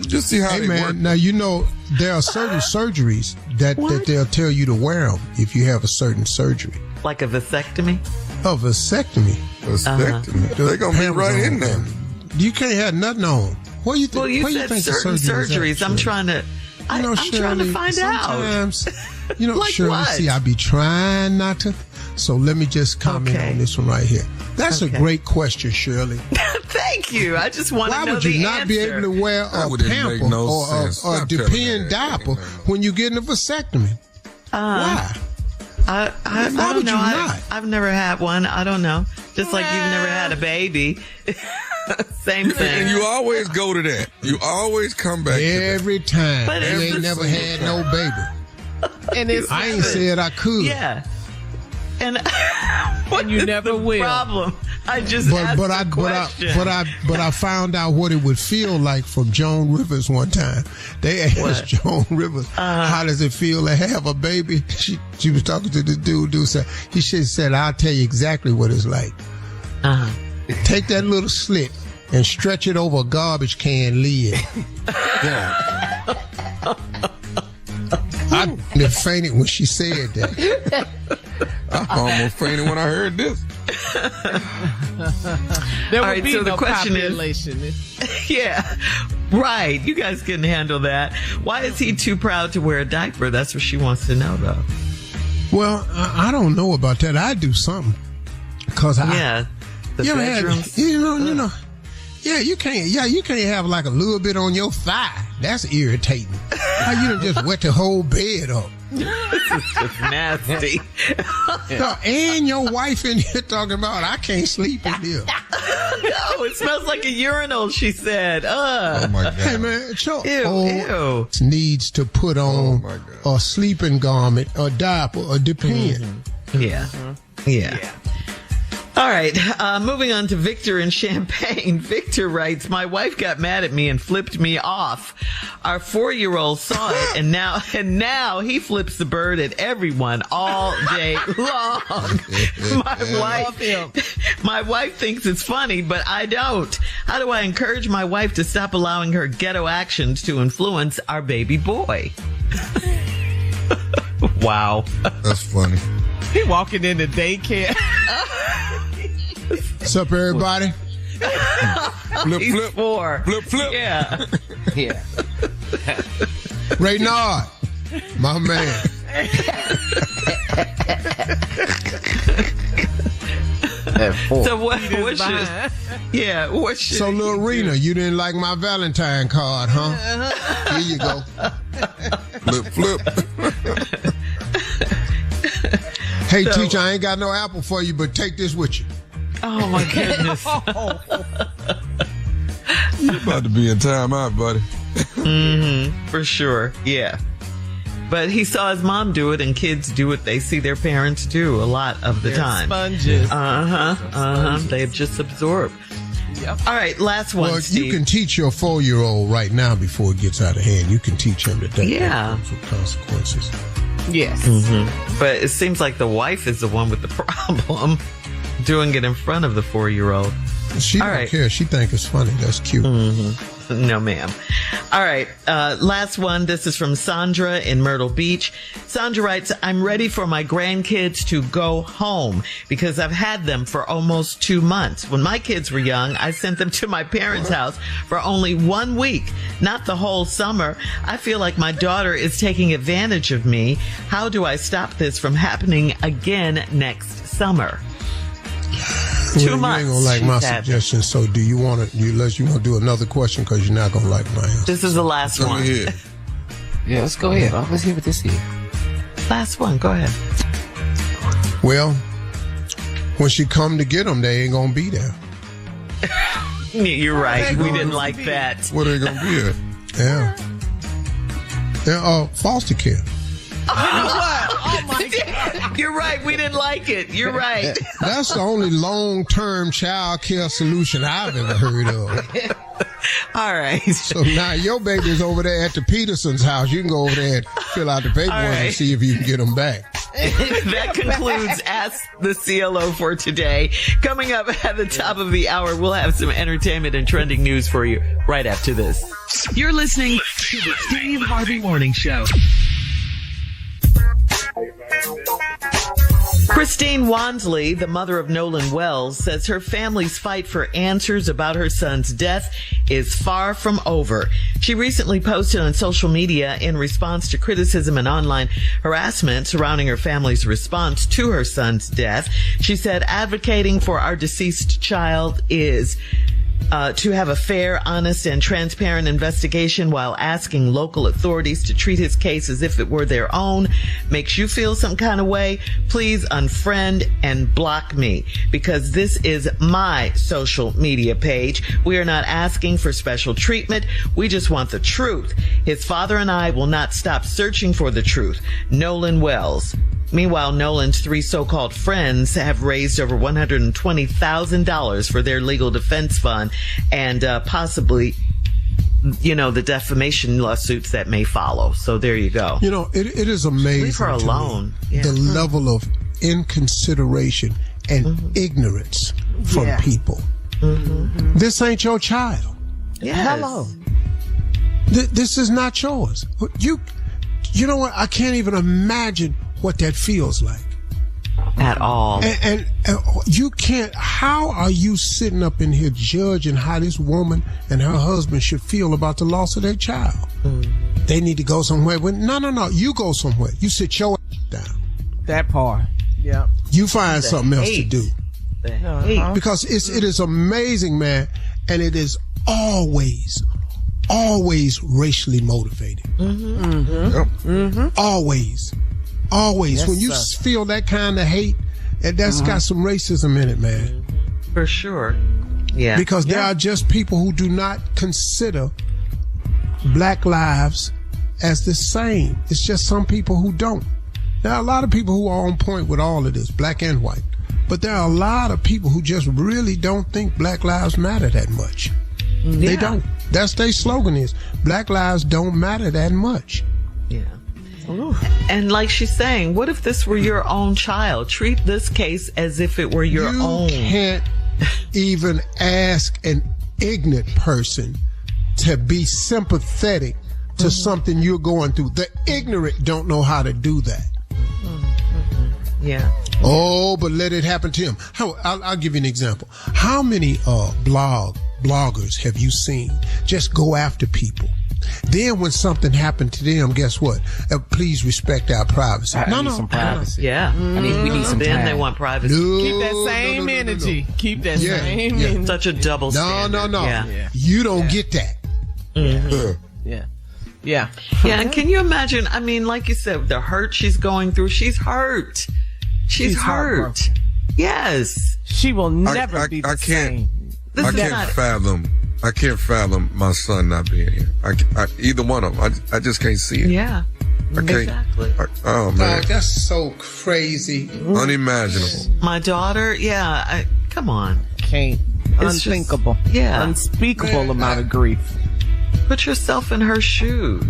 Just see how hey, they man, work. now, you know, there are certain surgeries that they'll tell you to wear them if you have a certain surgery. Like a vasectomy? A vasectomy. Vasectomy. They're going to be right in there. You can't have nothing on. What do you think? Well, you what said think certain surgeries. I'm trying to... I'm trying to find sometimes, out. You know, like Shirley, what? see, I be trying not to. So let me just comment on this one right here. That's a great question, Shirley. Thank you. I just want to know Why would the you not answer. be able to wear a pamper or a Depend diaper when you get a vasectomy? Why? I Why don't would know. you not? I've never had one. I don't know. Just like you've never had a baby. Same thing. And you always go to that. You always come back every time. But you it's ain't never had no baby. And it's I ain't said I could. Yeah. And what you is never the will. problem? I just asked the question. But I found out what it would feel like from Joan Rivers one time. They asked Joan Rivers, how does it feel to have a baby? She was talking to the dude said, he said, I'll tell you exactly what it's like. Take that little slit and stretch it over a garbage can lid. I fainted when she said that. I almost fainted when I heard this. There All would right, be so the no question population. Yeah, right. You guys can handle that. Why is he too proud to wear a diaper? That's what she wants to know, though. Well, I don't know about that. I do something. Cause the you ever bedrooms. had, you know. Yeah, you can't have like a little bit on your thigh. That's irritating. How you done just wet the whole bed up? This is just nasty. No, and your wife in here talking about I can't sleep in here. No, it smells like a urinal, she said. Oh my God. Hey man, Ew. needs to put on a sleeping garment, a diaper, a Depend. Yeah. All right, moving on to Victor in Champaign. Victor writes, my wife got mad at me and flipped me off. Our 4-year-old saw it, and now he flips the bird at everyone all day long. My wife thinks it's funny, but I don't. How do I encourage my wife to stop allowing her ghetto actions to influence our baby boy? Wow. That's funny. He walking into daycare. What's up, everybody? Flip, He's flip. 4. Flip, flip. Yeah. Yeah. Ray Nard, my man. So what should? Yeah. What should? So, little Rena, you didn't like my Valentine card, huh? Here you go. Flip, flip. Hey, teacher, I ain't got no apple for you, but take this with you. Oh my goodness. You about to be in timeout, buddy. For sure. Yeah. But he saw his mom do it, and kids do what they see their parents do a lot of the They're time. sponges. They've just absorbed. Yep. All right, last one, Well, Steve. you can teach your 4-year-old right now before it gets out of hand. You can teach him that. Yeah. That comes with consequences. Yes. But it seems like the wife is the one with the problem, doing it in front of the 4-year-old. She All don't right. care. She think it's funny. That's cute. No, ma'am. All right. Last one. This is from Sandra in Myrtle Beach. Sandra writes, I'm ready for my grandkids to go home because I've had them for almost 2 months. When my kids were young, I sent them to my parents' house for only 1 week, not the whole summer. I feel like my daughter is taking advantage of me. How do I stop this from happening again next summer? 2 months. You ain't gonna like my she's had. suggestion. So, do you want to? Unless you want to do another question, because you're not gonna like my answer. This is the last Go one. ahead. Yeah, let's go ahead. Let's hear what this is. Last one. Go ahead. Well, when she come to get them, they ain't gonna be there. You're right. We didn't like that. Where they gonna be at? Yeah. They're foster care. Oh my God. You're right. We didn't like it. You're right. That's the only long-term child care solution I've ever heard of. All right. So now your baby's over there at the Peterson's house. You can go over there and fill out the paperwork and see if you can get them back. That concludes Ask the CLO for today. Coming up at the top of the hour, we'll have some entertainment and trending news for you right after this. You're listening to the Steve Harvey Morning Show. Christine Wansley, the mother of Nolan Wells, says her family's fight for answers about her son's death is far from over. She recently posted on social media in response to criticism and online harassment surrounding her family's response to her son's death. She said, advocating for our deceased child is to have a fair, honest, and transparent investigation while asking local authorities to treat his case as if it were their own. Makes you feel some kind of way? Please unfriend and block me, because this is my social media page. We are not asking for special treatment. We just want the truth. His father and I will not stop searching for the truth. Nolan Wells. Meanwhile, Nolan's 3 so-called friends have raised over $120,000 for their legal defense fund and possibly, the defamation lawsuits that may follow. So there you go. It is amazing. Leave her alone. Yeah. The level of inconsideration and ignorance from people. This ain't your child. Yes. Hello. This is not yours. You know what? I can't even imagine what that feels like. At all. And you can't, how are you sitting up in here judging how this woman and her husband should feel about the loss of their child? They need to go somewhere. No. You go somewhere. You sit your down. That part. Yeah. You find something else to do. Because it is amazing, man. And it is always racially motivated. Always. Yes, when you feel that kind of hate, and that's got some racism in it, man. For sure. Yeah. Because there are just people who do not consider black lives as the same. It's just some people who don't. There are a lot of people who are on point with all of this, black and white. But there are a lot of people who just really don't think black lives matter that much. Yeah. They don't. That's their slogan is, black lives don't matter that much. Yeah. And like she's saying, what if this were your own child? Treat this case as if it were your own. You can't even ask an ignorant person to be sympathetic to something you're going through. The ignorant don't know how to do that. Yeah. Oh, but let it happen to him. I'll give you an example. How many bloggers have you seen just go after people? Then when something happened to them, guess what? Please respect our privacy. I need some privacy. Yeah. We need some Then time. they want privacy. No, Keep that same energy. Keep that Yeah, same yeah. energy. Such a double standard. No. Yeah. You don't get that. Yeah. Yeah. Yeah, and can you imagine? I mean, like you said, the hurt she's going through. She's hurt. She's hurt. heartbroken. Yes. She will never be the same. This I is can't not- fathom. I can't fathom my son not being here. Either one of them. I just can't see it. Yeah. I can't. Exactly. Oh man, That's so crazy. unimaginable. My daughter, come on. Can't. It's just- Unthinkable. yeah. Unspeakable amount of grief. Put yourself in her shoes.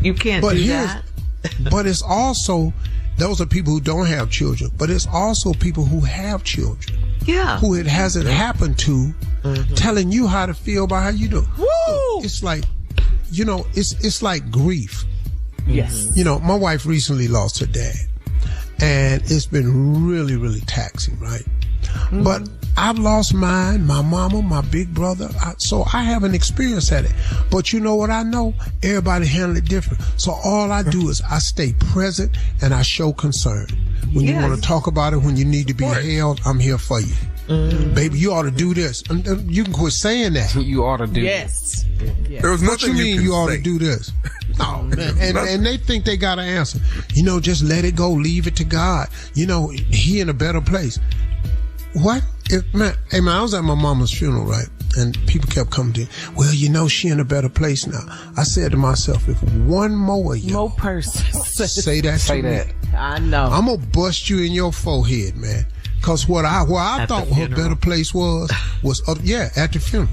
You can't But do here's- that. But it's also, those are people who don't have children, but it's also people who have children. Yeah. Who it hasn't happened to, telling you how to feel about how you do. Woo! It's like, it's like grief. Yes. My wife recently lost her dad, and it's been really, really taxing, right? But I've lost mine, my mama, my big brother, so I haven't experienced that. But you know what I know? Everybody handle it different. So all I do is I stay present and I show concern. When you want to talk about it, when you need to be held, I'm here for you. Baby, you ought to do this. And you can quit saying that. You ought to do Yes. There was What you nothing mean can you ought say. to do this? No, man. And they think they got an answer. Just let it go. Leave it to God. He in a better place. What? Hey, man, I was at my mama's funeral, right? And people kept coming to, well, she in a better place now. I said to myself, if one more of you More person say that to me, I know. I'm going to bust you in your forehead, man. Because where I thought her better place was up, at the funeral.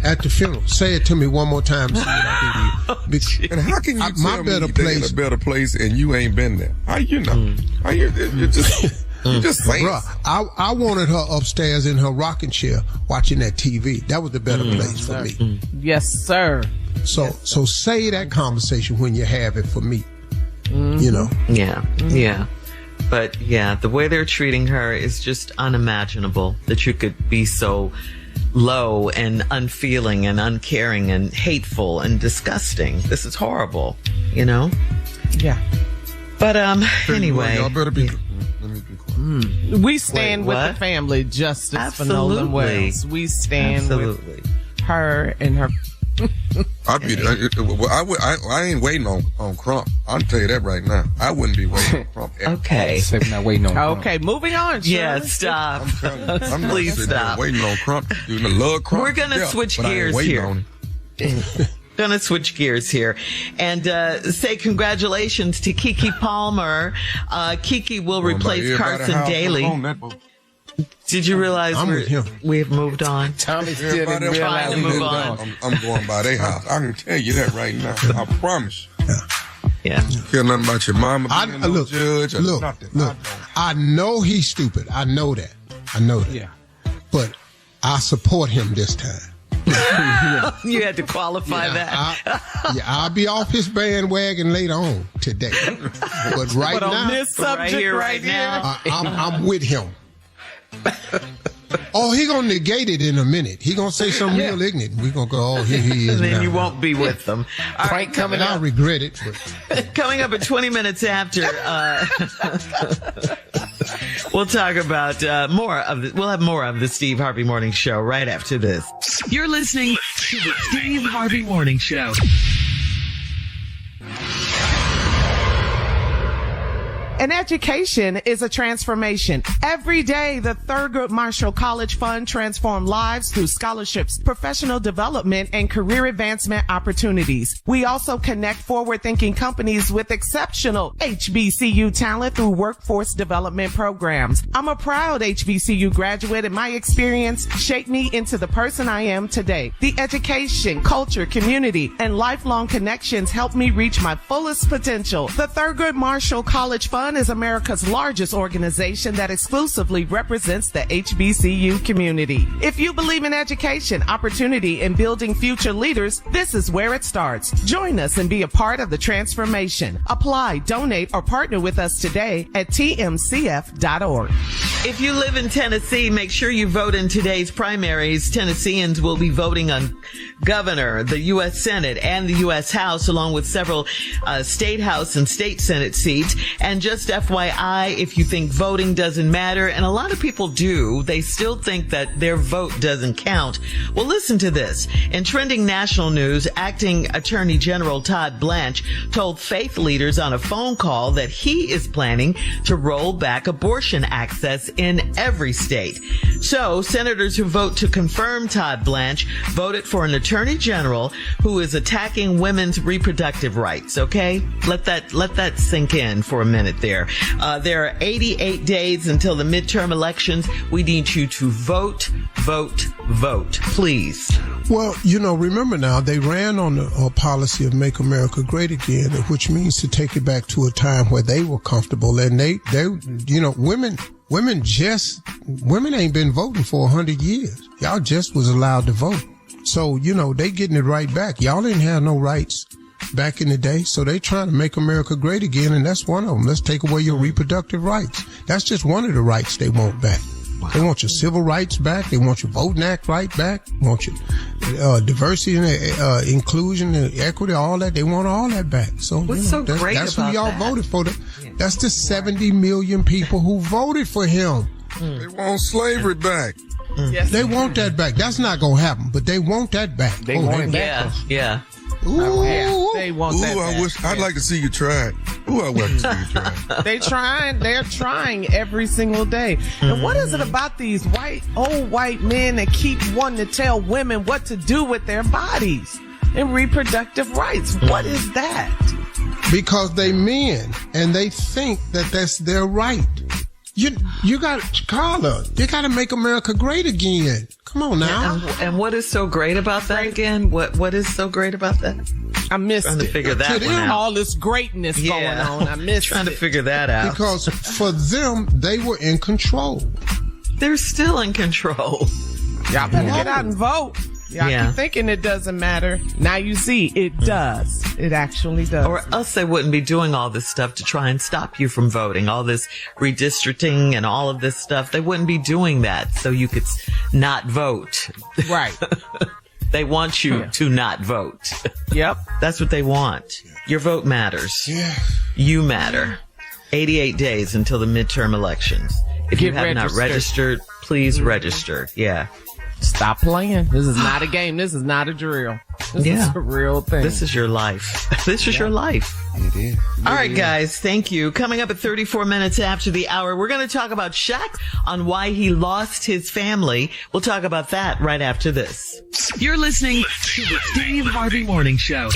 At the funeral. Say it to me one more time. See what I do to you. And how can you my tell better me they in place- a better place and you ain't been there? How you know? How you just you just saying? Bruh, I wanted her upstairs in her rocking chair watching that TV. That was the better place for me. Yes, sir. So say that conversation when you have it for me. Yeah. But the way they're treating her is just unimaginable, that you could be so low and unfeeling and uncaring and hateful and disgusting. This is horrible, Yeah. But anyway. Y'all better be. Let me be quiet. We stand Wait, with what? the family justice Absolutely. for Nolan Wells. We stand with her and her. I'd be. I ain't waiting on Crump. I'll tell you that right now. I wouldn't be waiting on Crump. Okay. Say we're not waiting on Okay, moving on. Yeah, Shirley. stop. I'm not Please sitting there stop. waiting on Crump. I love Crump. We're gonna switch but I ain't gears waiting here. on him. Gonna switch gears here and say congratulations to Keke Palmer. Keke will replace Carson Daly. Did you realize we've moved on? Tommy still didn't Everybody else realize trying to we move moved on. I'm going by their house. I can tell you that right now. I promise. Yeah. Care nothing about your mama being no Look, judge or look. nothing. I know he's stupid. I know that. Yeah. But I support him this time. You had to qualify that. I'll be off his bandwagon later on today. But right But on now, this subject right now, I'm with him. Oh, he gonna negate it in a minute. He gonna say something real ignorant. We gonna go, oh, here he is. And then now. you won't be with them. All right, And I'll regret it. But coming up at 20 minutes after, we'll talk about we'll have more of the Steve Harvey Morning Show right after this. You're listening to the Steve Harvey Morning Show. An education is a transformation. Every day, the Thurgood Marshall College Fund transforms lives through scholarships, professional development, and career advancement opportunities. We also connect forward-thinking companies with exceptional HBCU talent through workforce development programs. I'm a proud HBCU graduate, and my experience shaped me into the person I am today. The education, culture, community, and lifelong connections helped me reach my fullest potential. The Thurgood Marshall College Fund Fund is America's largest organization that exclusively represents the HBCU community. If you believe in education, opportunity, and building future leaders, this is where it starts. Join us and be a part of the transformation. Apply, donate, or partner with us today at tmcf.org. If you live in Tennessee, make sure you vote in today's primaries. Tennesseans will be voting on governor, the U.S. Senate, and the U.S. House, along with several state House and state Senate seats. And just FYI, if you think voting doesn't matter, and a lot of people do, they still think that their vote doesn't count. Well, listen to this. In trending national news, Acting Attorney General Todd Blanche told faith leaders on a phone call that he is planning to roll back abortion access in every state. So, senators who vote to confirm Todd Blanche voted for an attorney general who is attacking women's reproductive rights. Okay? Let that sink in for a minute there. There are 88 days until the midterm elections. We need you to vote, please. Well, remember now, they ran on a policy of Make America Great Again, which means to take it back to a time where they were comfortable. And they women ain't been voting for 100 years. Y'all just was allowed to vote. So, they getting it right back. Y'all didn't have no rights back in the day. So they trying to make America great again. And that's one of them. Let's take away your reproductive rights. That's just one of the rights they want back. Wow. They want your civil rights back. They want your Voting Act right back. They want your diversity and inclusion and equity, all that. They want all that back. So what's so great that's about who y'all that? voted for. That's the 70 million people who voted for him. They want slavery back. Yes. They want that back. That's not going to happen, but they want that back. They want it back. Yeah. Ooh, they want that back. I'd like to see you try it. I'd like to see you try it. They're trying every single day. And what is it about these old white men that keep wanting to tell women what to do with their bodies and reproductive rights? What is that? Because they men and they think that that's their right. You got Carla. You got to make America great again. Come on now. And what is so great about that again? What is so great about that? I missed trying to figure that one out. All this greatness going on. I missed trying to figure that out. Because for them, they were in control. They're still in control. Y'all better get out and vote. Y'all keep thinking it doesn't matter. Now you see, it does. It actually does. Or else they wouldn't be doing all this stuff to try and stop you from voting. All this redistricting and all of this stuff. They wouldn't be doing that so you could not vote. Right. They want you to not vote. Yep. That's what they want. Your vote matters. Yeah. You matter. 88 days until the midterm elections. If you have not registered, please register. Yeah. Stop playing. This is not a game. This is not a drill. This is a real thing. This is your life. This is your life. It is. All right, guys. Thank you. Coming up at 34 minutes after the hour, we're going to talk about Shaq on why he lost his family. We'll talk about that right after this. You're listening to the Steve Harvey Morning Show.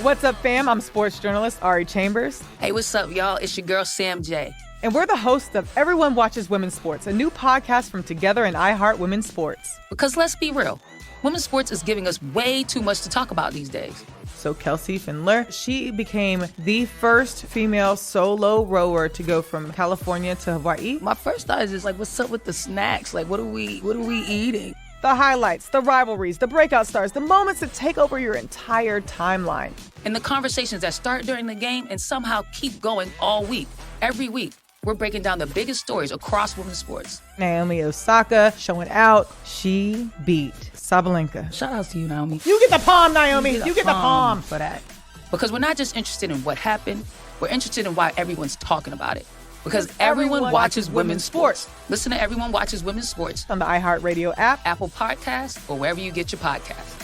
What's up, fam? I'm sports journalist Ari Chambers. Hey, what's up, y'all? It's your girl, Sam J. And we're the hosts of Everyone Watches Women's Sports, a new podcast from Together and iHeart Women's Sports. Because let's be real, women's sports is giving us way too much to talk about these days. So Kelsey Findler, she became the first female solo rower to go from California to Hawaii. My first thought is just like, what's up with the snacks? Like, what are we eating? The highlights, the rivalries, the breakout stars, the moments that take over your entire timeline. And the conversations that start during the game and somehow keep going all week, every week. We're breaking down the biggest stories across women's sports. Naomi Osaka showing out. She beat Sabalenka. Shout out to you, Naomi. You get the palm, Naomi. You get the palm for that. Because we're not just interested in what happened. We're interested in why everyone's talking about it. Because everyone watches women's sports. Listen to Everyone Watches Women's Sports on the iHeartRadio app, Apple Podcasts, or wherever you get your podcasts.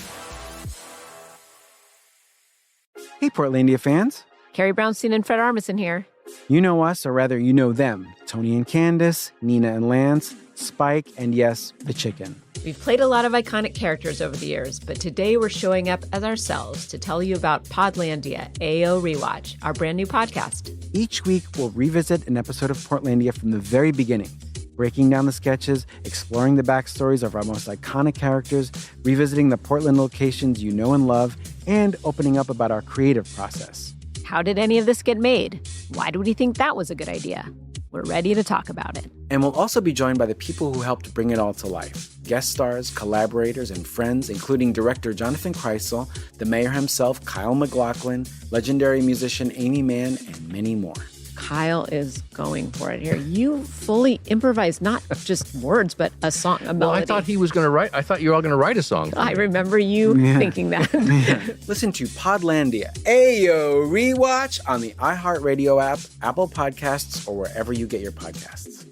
Hey, Portlandia fans. Carrie Brownstein and Fred Armisen here. You know us, or rather, you know them. Tony and Candace, Nina and Lance, Spike, and yes, the chicken. We've played a lot of iconic characters over the years, but today we're showing up as ourselves to tell you about Podlandia, AO Rewatch, our brand new podcast. Each week, we'll revisit an episode of Portlandia from the very beginning, breaking down the sketches, exploring the backstories of our most iconic characters, revisiting the Portland locations you know and love, and opening up about our creative process. How did any of this get made? Why do we think that was a good idea? We're ready to talk about it. And we'll also be joined by the people who helped bring it all to life. Guest stars, collaborators, and friends, including director Jonathan Kreisel, the mayor himself, Kyle MacLachlan, legendary musician Amy Mann, and many more. Kyle is going for it here. You fully improvised not just words, but a song, a melody. Well, I thought he was going to write. I thought you were all going to write a song. I remember you thinking that. Listen to Podlandia, Ayo Rewatch on the iHeartRadio app, Apple Podcasts, or wherever you get your podcasts.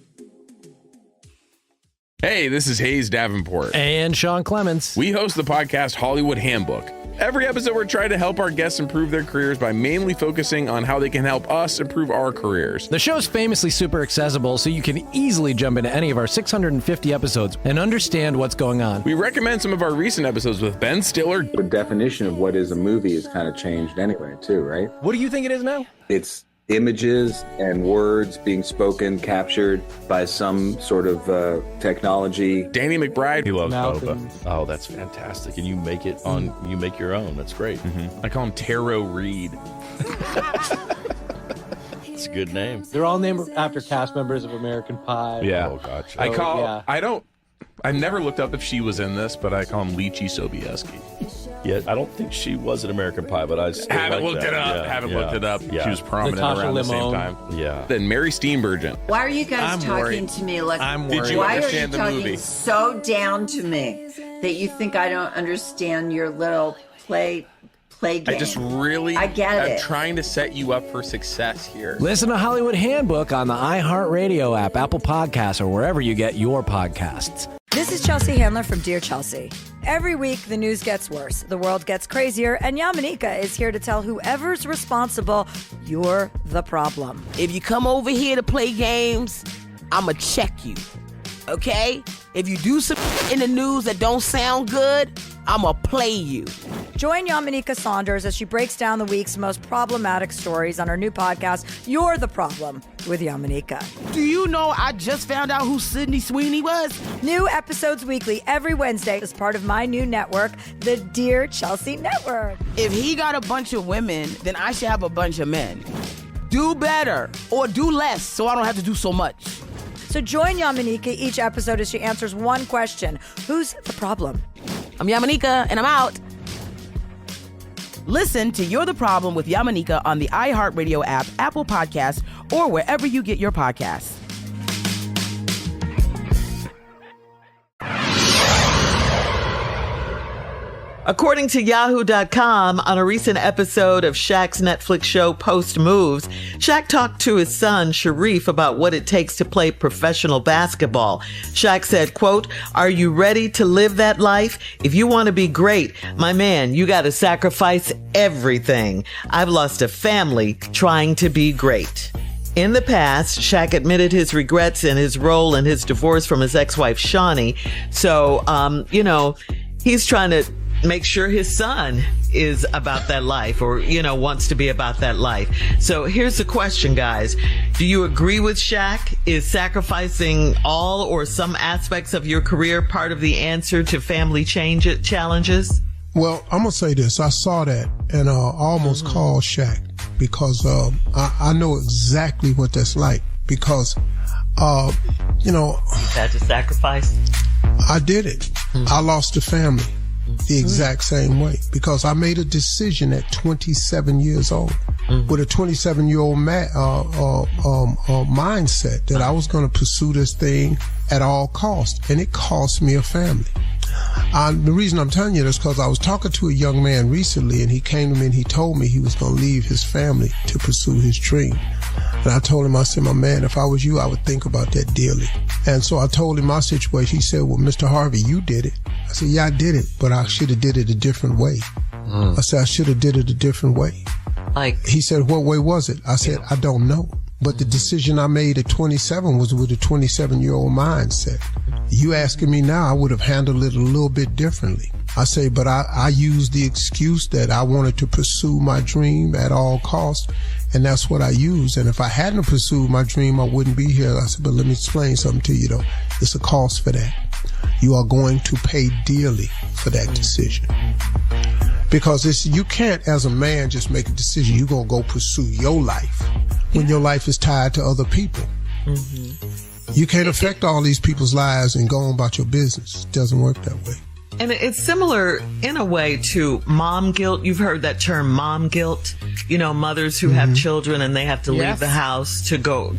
Hey, this is Hayes Davenport. And Sean Clements. We host the podcast Hollywood Handbook. Every episode, we're trying to help our guests improve their careers by mainly focusing on how they can help us improve our careers. The show's famously super accessible, so you can easily jump into any of our 650 episodes and understand what's going on. We recommend some of our recent episodes with Ben Stiller. The definition of what is a movie has kind of changed anyway, too, right? What do you think it is now? It's images and words being spoken, captured by some sort of technology. Danny McBride. He loves Malcolm. boba. Oh, that's fantastic. And you make it on, you make your own. That's great. I call him Taro Reed. It's a good name. They're all named after cast members of American Pie. Yeah. Oh, gotcha. I never looked up if she was in this, but I call him Lychee Sobieski. Yeah, I don't think she was in American Pie, but I still Haven't like looked that. it up. Yeah, Haven't yeah, looked it up. Yeah. She was prominent Natasha around the same Limon. time. Yeah. Then Mary Steenburgen. Why are you guys I'm talking worried. to me like? I'm Did worried. you Why are you understand the talking movie? so down to me that you think I don't understand your little play game? I just really, I get I'm it. trying to set you up for success here. Listen to Hollywood Handbook on the iHeartRadio app, Apple Podcasts, or wherever you get your podcasts. This is Chelsea Handler from Dear Chelsea. Every week, the news gets worse, the world gets crazier, and Yamanika is here to tell whoever's responsible, you're the problem. If you come over here to play games, I'ma check you. Okay? If you do some in the news that don't sound good, I'ma play you. Join Yamanika Saunders as she breaks down the week's most problematic stories on her new podcast, You're the Problem, with Yamanika. Do you know I just found out who Sydney Sweeney was? New episodes weekly every Wednesday as part of my new network, the Dear Chelsea Network. If he got a bunch of women, then I should have a bunch of men. Do better or do less so I don't have to do so much. So join Yamanika each episode as she answers one question. Who's the problem? I'm Yamanika, and I'm out. Listen to You're the Problem with Yamanika on the iHeartRadio app, Apple Podcasts, or wherever you get your podcasts. According to Yahoo.com, on a recent episode of Shaq's Netflix show Post Moves, Shaq talked to his son, Sharif, about what it takes to play professional basketball. Shaq said, quote, "Are you ready to live that life? If you want to be great, my man, you got to sacrifice everything. I've lost a family trying to be great." In the past, Shaq admitted his regrets and his role in his divorce from his ex-wife, Shawnee. So, he's trying to make sure his son is about that life or, wants to be about that life. So here's the question, guys. Do you agree with Shaq? Is sacrificing all or some aspects of your career part of the answer to family challenges? Well, I'm going to say this. I saw that and I almost called Shaq because I know exactly what that's like because, You had to sacrifice? I did it. I lost a family the exact same way because I made a decision at 27 years old with a 27-year-old mindset that I was going to pursue this thing at all costs, and it cost me a family. The reason I'm telling you this is because I was talking to a young man recently, and he came to me and he told me he was going to leave his family to pursue his dream. And I told him, I said, my man, if I was you, I would think about that dearly. And so I told him my situation. He said, well, Mr. Harvey, you did it. I said, yeah, I did it, but I should have did it a different way. I said, I should have did it a different way. He said, what way was it? I said, I don't know. But the decision I made at 27 was with a 27-year-old mindset. You asking me now, I would have handled it a little bit differently. I say, but I used the excuse that I wanted to pursue my dream at all costs, and that's what I used. And if I hadn't pursued my dream, I wouldn't be here. I said, but let me explain something to you, though. It's a cost for that. You are going to pay dearly for that decision. Because you can't, as a man, just make a decision. You're going to go pursue your life when your life is tied to other people. Mm-hmm. You can't affect all these people's lives and go on about your business. It doesn't work that way. And it's similar in a way to mom guilt. You've heard that term, mom guilt. You know, mothers who have children and they have to leave the house to go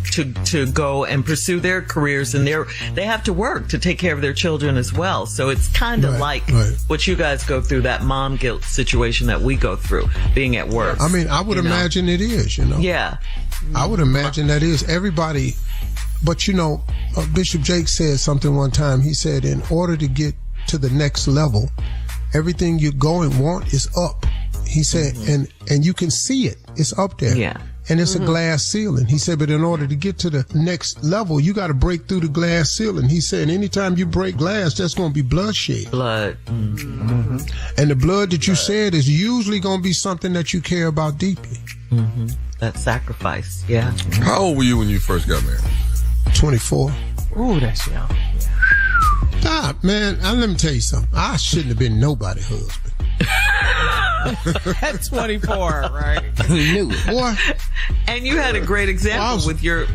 and pursue their careers, and they have to work to take care of their children as well. So it's kind of like what you guys go through, that mom guilt situation that we go through, being at work. I mean, I would imagine it is, you know. Yeah. I would imagine that is everybody. But, you know, Bishop Jake said something one time. He said, in order to get to the next level, everything you go and want is up. He said, and you can see it. It's up there. Yeah. And it's a glass ceiling. He said, but in order to get to the next level, you got to break through the glass ceiling. He said, anytime you break glass, that's going to be bloodshed. Blood. Mm-hmm. And the blood that you said is usually going to be something that you care about deeply. Mm-hmm. That sacrifice. Yeah. How old were you when you first got married? 24. Ooh, that's young. Ah, man, let me tell you something. I shouldn't have been nobody's husband. At 24, right? Who knew it? Boy. And you had a great example with your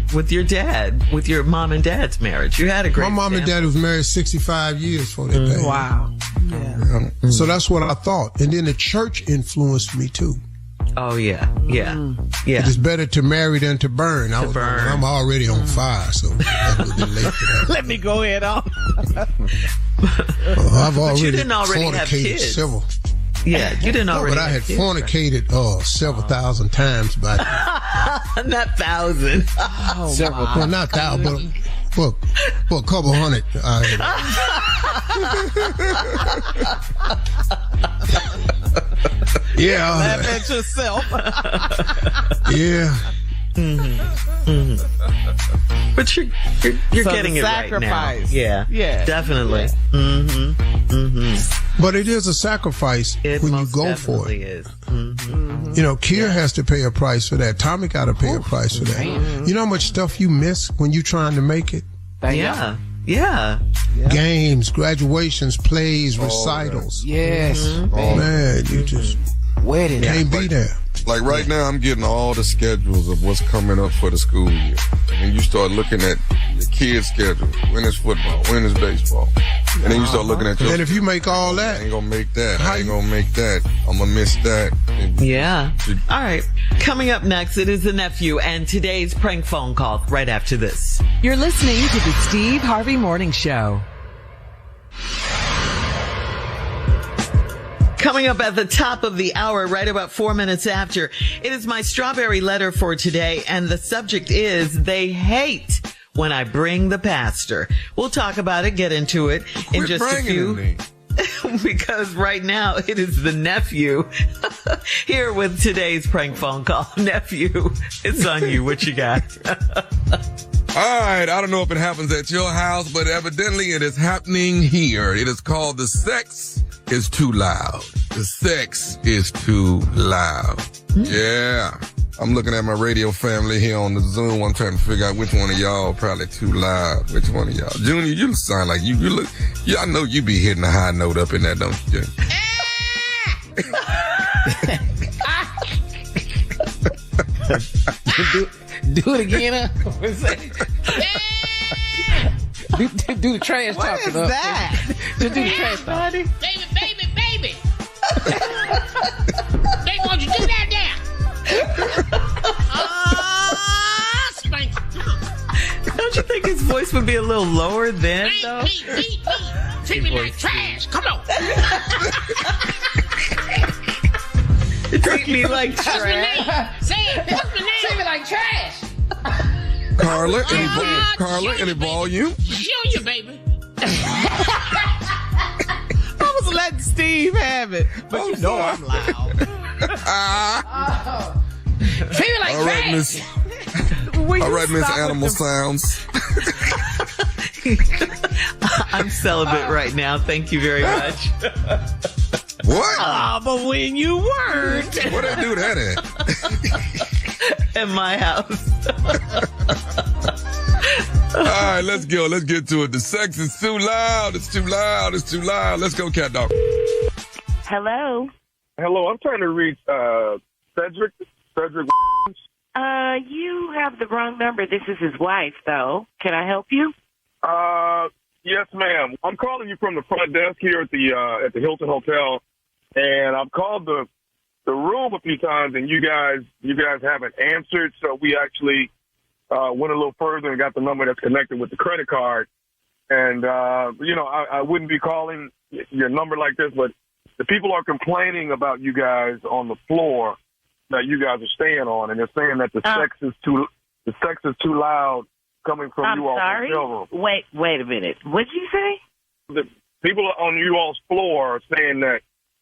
dad, with your mom and dad's marriage. You had a great My mom and dad was married 65 years before they passed. Wow. Yeah. So that's what I thought. And then the church influenced me too. Oh, yeah. Yeah. Yeah. It is better to marry than to burn. I'm already on fire, so that would be late for that. Let me go ahead on. I've already, you didn't already have kids. Several. Yeah, you didn't already. But I had fornicated several thousand times by then. Not thousand. Several. Well, not thousand, but a couple hundred. Yeah. Laugh at yourself. Yeah. Mm-hmm. Mm-hmm. But you're so getting it sacrifice. Right now. Yeah. Yeah. Definitely. Yeah. Mm-hmm. Mm-hmm. But it is a sacrifice when you go for it. Is. Mm-hmm. You know, Kier has to pay a price for that. Tommy got to pay a price for that. Man. You know how much stuff you miss when you're trying to make it? Yeah. Yeah. Games, graduations, plays, recitals. Yes. Mm-hmm. Man, you just can't be there. Like right now, I'm getting all the schedules of what's coming up for the school year. And you start looking at your kids' schedule. When is football? When is baseball? And then you start looking at your... And if you make all that... I ain't gonna make that. I ain't gonna make that. I'm gonna miss that. Yeah. All right. Coming up next, it is the nephew and today's prank phone call right after this. You're listening to the Steve Harvey Morning Show. Coming up at the top of the hour, right about 4 minutes after, it is my strawberry letter for today, and the subject is, they hate when I bring the pastor. We'll talk about it, get into it in just a few. Because right now it is the nephew here with today's prank phone call. Nephew, it's on you. What you got? All right, I don't know if it happens at your house, but evidently it is happening here. It is called The Sex is Too Loud. The sex is too loud. Yeah. I'm looking at my radio family here on the Zoom. I'm trying to figure out which one of y'all probably too loud. Which one of y'all? Junior, you sound like you look. Yeah, I know you be hitting a high note up in there, don't you, Junior? Do it again, do the trash what talking. What is that? Just do the trash talking. Baby. They want you to do that now. Spank. Don't you think his voice would be a little lower then, though? Me. Treat me like trash. Come on. Treat me like trash. Say it. What's my name? Treat me like trash. Carla, any volume? Junior, baby. I was letting Steve have it, but you know I'm loud. Treat me like trash. All right, Miss Animal Sounds. I'm celibate right now. Thank you very much. What? But when you weren't. Where they do that at? In my house. All right, let's go. Let's get to it. The sex is too loud. It's too loud. Let's go, cat dog. Hello. Hello, I'm trying to reach Cedric. Cedric. You have the wrong number. This is his wife, though. Can I help you? Yes, ma'am. I'm calling you from the front desk here at the Hilton Hotel, and I've called the room a few times, and you guys haven't answered. So we actually went a little further and got the number that's connected with the credit card. And I wouldn't be calling your number like this, but the people are complaining about you guys on the floor that you guys are staying on, and they're saying that the sex is too loud coming from you all hotel room. Wait a minute. What'd you say? The people on you all's floor are saying that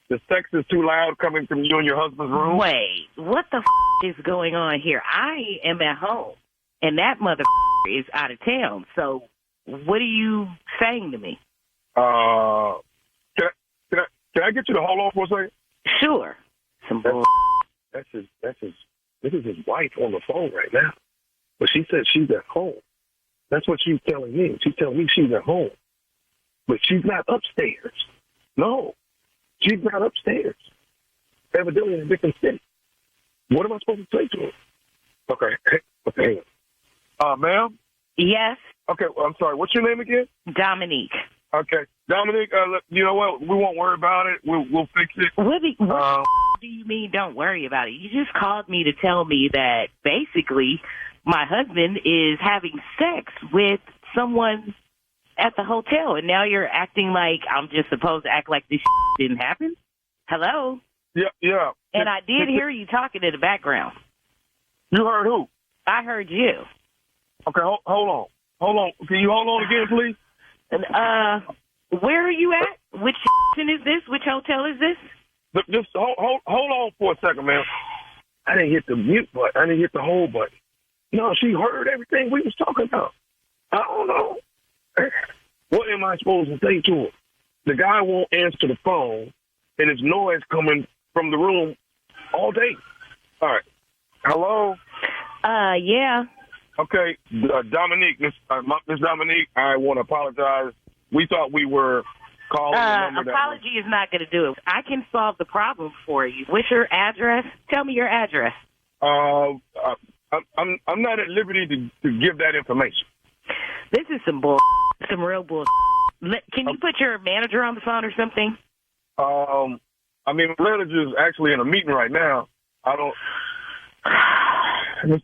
the sex is too loud coming from you and your husband's room. Wait, what the is going on here? I am at home, and that mother is out of town. So, what are you saying to me? Can I get you to hold on for a second? Sure. Some bull. This is his wife on the phone right now. But she said she's at home. That's what she's telling me. She's telling me she's at home. But she's not upstairs. No. She's not upstairs. Evidently in a different city. What am I supposed to say to her? Okay. Ma'am? Yes? Okay, well, I'm sorry. What's your name again? Dominique. Okay. Dominique, you know what? We won't worry about it. We'll fix it. What do you mean don't worry about it? You just called me to tell me that basically my husband is having sex with someone at the hotel, and now you're acting like I'm just supposed to act like this didn't happen? Hello? Yeah. And I did hear you talking in the background. You heard who? I heard you. Okay, hold on. Can you hold on again, please? Where are you at? Which is this? Which hotel is this? Just hold on for a second, man. I didn't hit the mute button. I didn't hit the hold button. No, she heard everything we was talking about. I don't know. What am I supposed to say to her? The guy won't answer the phone, and there's noise coming from the room all day. All right. Hello? Yeah. Okay, Dominique, Miss Dominique, I want to apologize. We thought we were calling the number. Apology is not going to do it. I can solve the problem for you. What's your address? Tell me your address. I'm not at liberty to give that information. This is some real bull. Can you put your manager on the phone or something? My manager's actually in a meeting right now. I don't. Ms.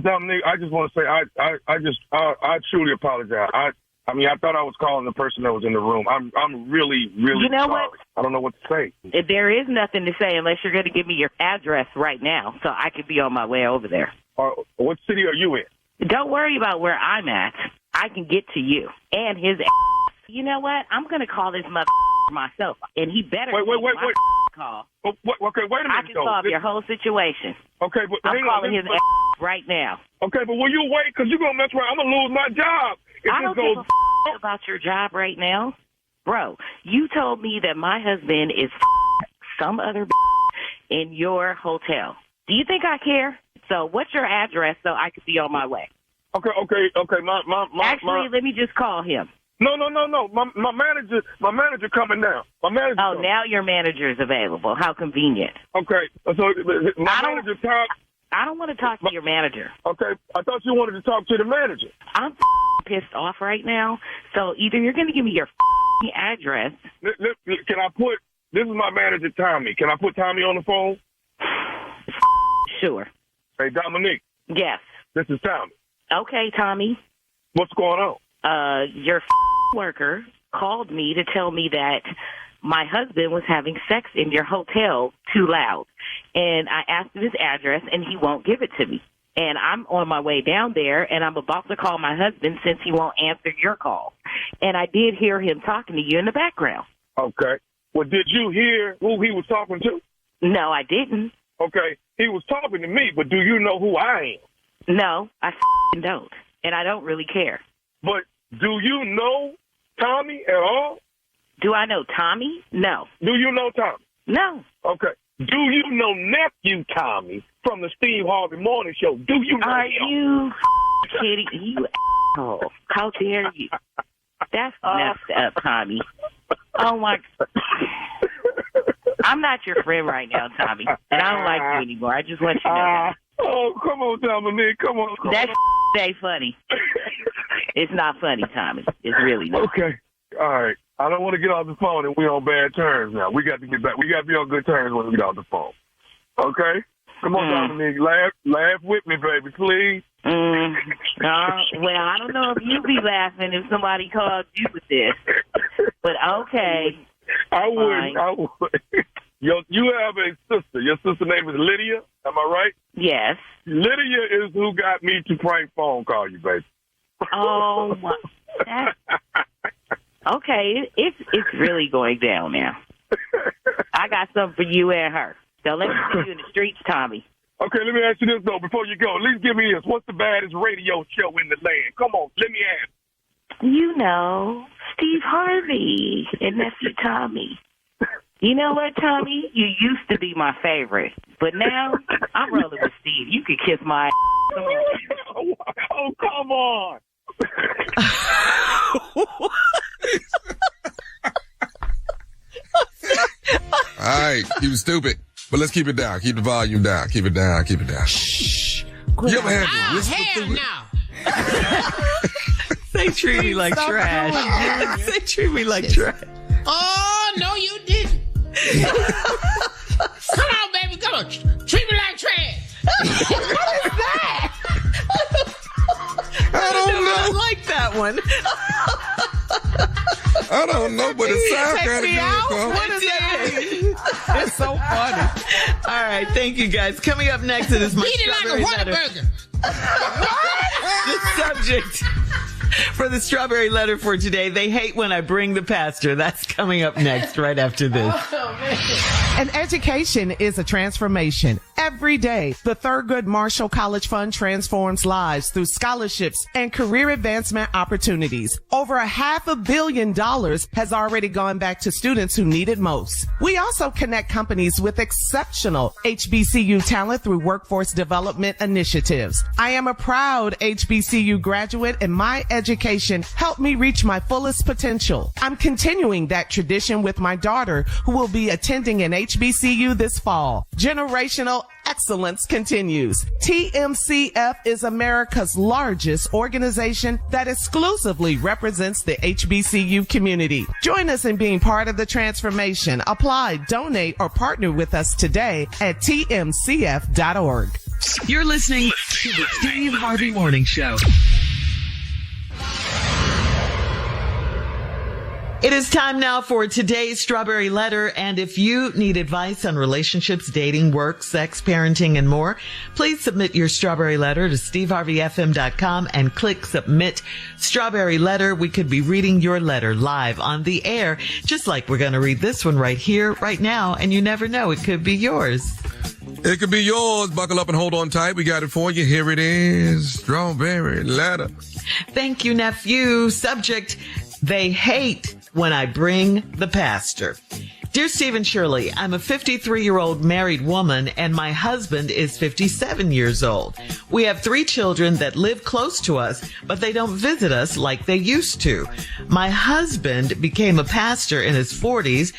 Dominique, I just want to say I truly apologize. I thought I was calling the person that was in the room. I'm really you know sorry. What? I don't know what to say. There is nothing to say unless you're going to give me your address right now, so I could be on my way over there. What city are you in? Don't worry about where I'm at. I can get to you and his. You know what? I'm going to call this mother myself, and he better wait. Call. Okay, wait a minute. I can solve your whole situation. Okay, but I'm calling his right now. Okay, but will you wait? Because you're going to mess around. I'm going to lose my job. I don't give a about your job right now. Bro, you told me that my husband is some other in your hotel. Do you think I care? So what's your address so I could be on my way? Okay. Actually, let me just call him. No. My manager coming now. My manager. Oh, now your manager is available. How convenient. Okay. So my manager talk. I don't want to talk to your manager. Okay. I thought you wanted to talk to the manager. I'm pissed off right now. So either you're going to give me your address. Can I put? This is my manager, Tommy. Can I put Tommy on the phone? Sure. Hey, Dominique. Yes. This is Tommy. Okay, Tommy. What's going on? Your worker called me to tell me that my husband was having sex in your hotel too loud. And I asked him his address, and he won't give it to me. And I'm on my way down there, and I'm about to call my husband since he won't answer your call. And I did hear him talking to you in the background. Okay. Well, did you hear who he was talking to? No, I didn't. Okay. He was talking to me, but do you know who I am? No, I don't. And I don't really care. But do you know Tommy at all? Do I know Tommy? No. Do you know Tommy? No. Okay. Do you know nephew Tommy from the Steve Harvey Morning Show? Do you know Are him? you kidding? You asshole. How dare you? That's messed up, Tommy. Oh, my. I'm not your friend right now, Tommy. And I don't like you anymore. I just want you to know that. Oh, come on, Dominique. Come on. That ain't funny. It's not funny, Tommy. It's really not. Okay. All right. I don't want to get off the phone and we're on bad terms now. We got to get back. We got to be on good terms when we get off the phone. Okay? Come on, Dominique. Laugh with me, baby, please. Well, I don't know if you be laughing if somebody called you with this. But okay. I would. You have a sister. Your sister's name is Lydia. Am I right? Yes. Lydia is who got me to prank phone call you, baby. Oh, okay. It's really going down now. I got something for you and her. So let me see you in the streets, Tommy. Okay, let me ask you this, though, before you go. At least give me this. What's the baddest radio show in the land? Come on, let me ask. You know, Steve Harvey and nephew Tommy. You know what, Tommy? You used to be my favorite, but now I'm rolling with Steve. You could kiss my ass. Oh, come on. All right, you was stupid. But let's keep it down. Keep the volume down. Keep it down. Keep it down. Shh. You ever had to whisper through They treat me like trash. They treat me like trash. Oh, no, you didn't. Come on, baby. Come on. Treat me like trash. What is that? I don't know. I like that one. I don't know, but it sounds kind of good. What is that? It's so funny. All right, thank you guys. Coming up next, it is my Eat it like a Whataburger. The subject for the strawberry letter for today: they hate when I bring the pastor. That's coming up next, right after this. An education is a transformation. Every day, the Thurgood Marshall College Fund transforms lives through scholarships and career advancement opportunities. Over $500 million has already gone back to students who need it most. We also connect companies with exceptional HBCU talent through workforce development initiatives. I am a proud HBCU graduate, and my education helped me reach my fullest potential. I'm continuing that tradition with my daughter, who will be attending an HBCU this fall. Generational excellence continues. TMCF is America's largest organization that exclusively represents the HBCU community. Join us in being part of the transformation. Apply, donate, or partner with us today at tmcf.org. You're listening to the Steve Harvey Morning Show. It is time now for today's Strawberry Letter, and if you need advice on relationships, dating, work, sex, parenting, and more, please submit your Strawberry Letter to steveharveyfm.com and click Submit Strawberry Letter. We could be reading your letter live on the air, just like we're going to read this one right here, right now, and you never know, it could be yours. It could be yours. Buckle up and hold on tight. We got it for you. Here it is. Strawberry Letter. Thank you, nephew. Subject: they hate when I bring the pastor. Dear Steve and Shirley, I'm a 53-year-old married woman, and my husband is 57 years old. We have 3 children that live close to us, but they don't visit us like they used to. My husband became a pastor in his 40s,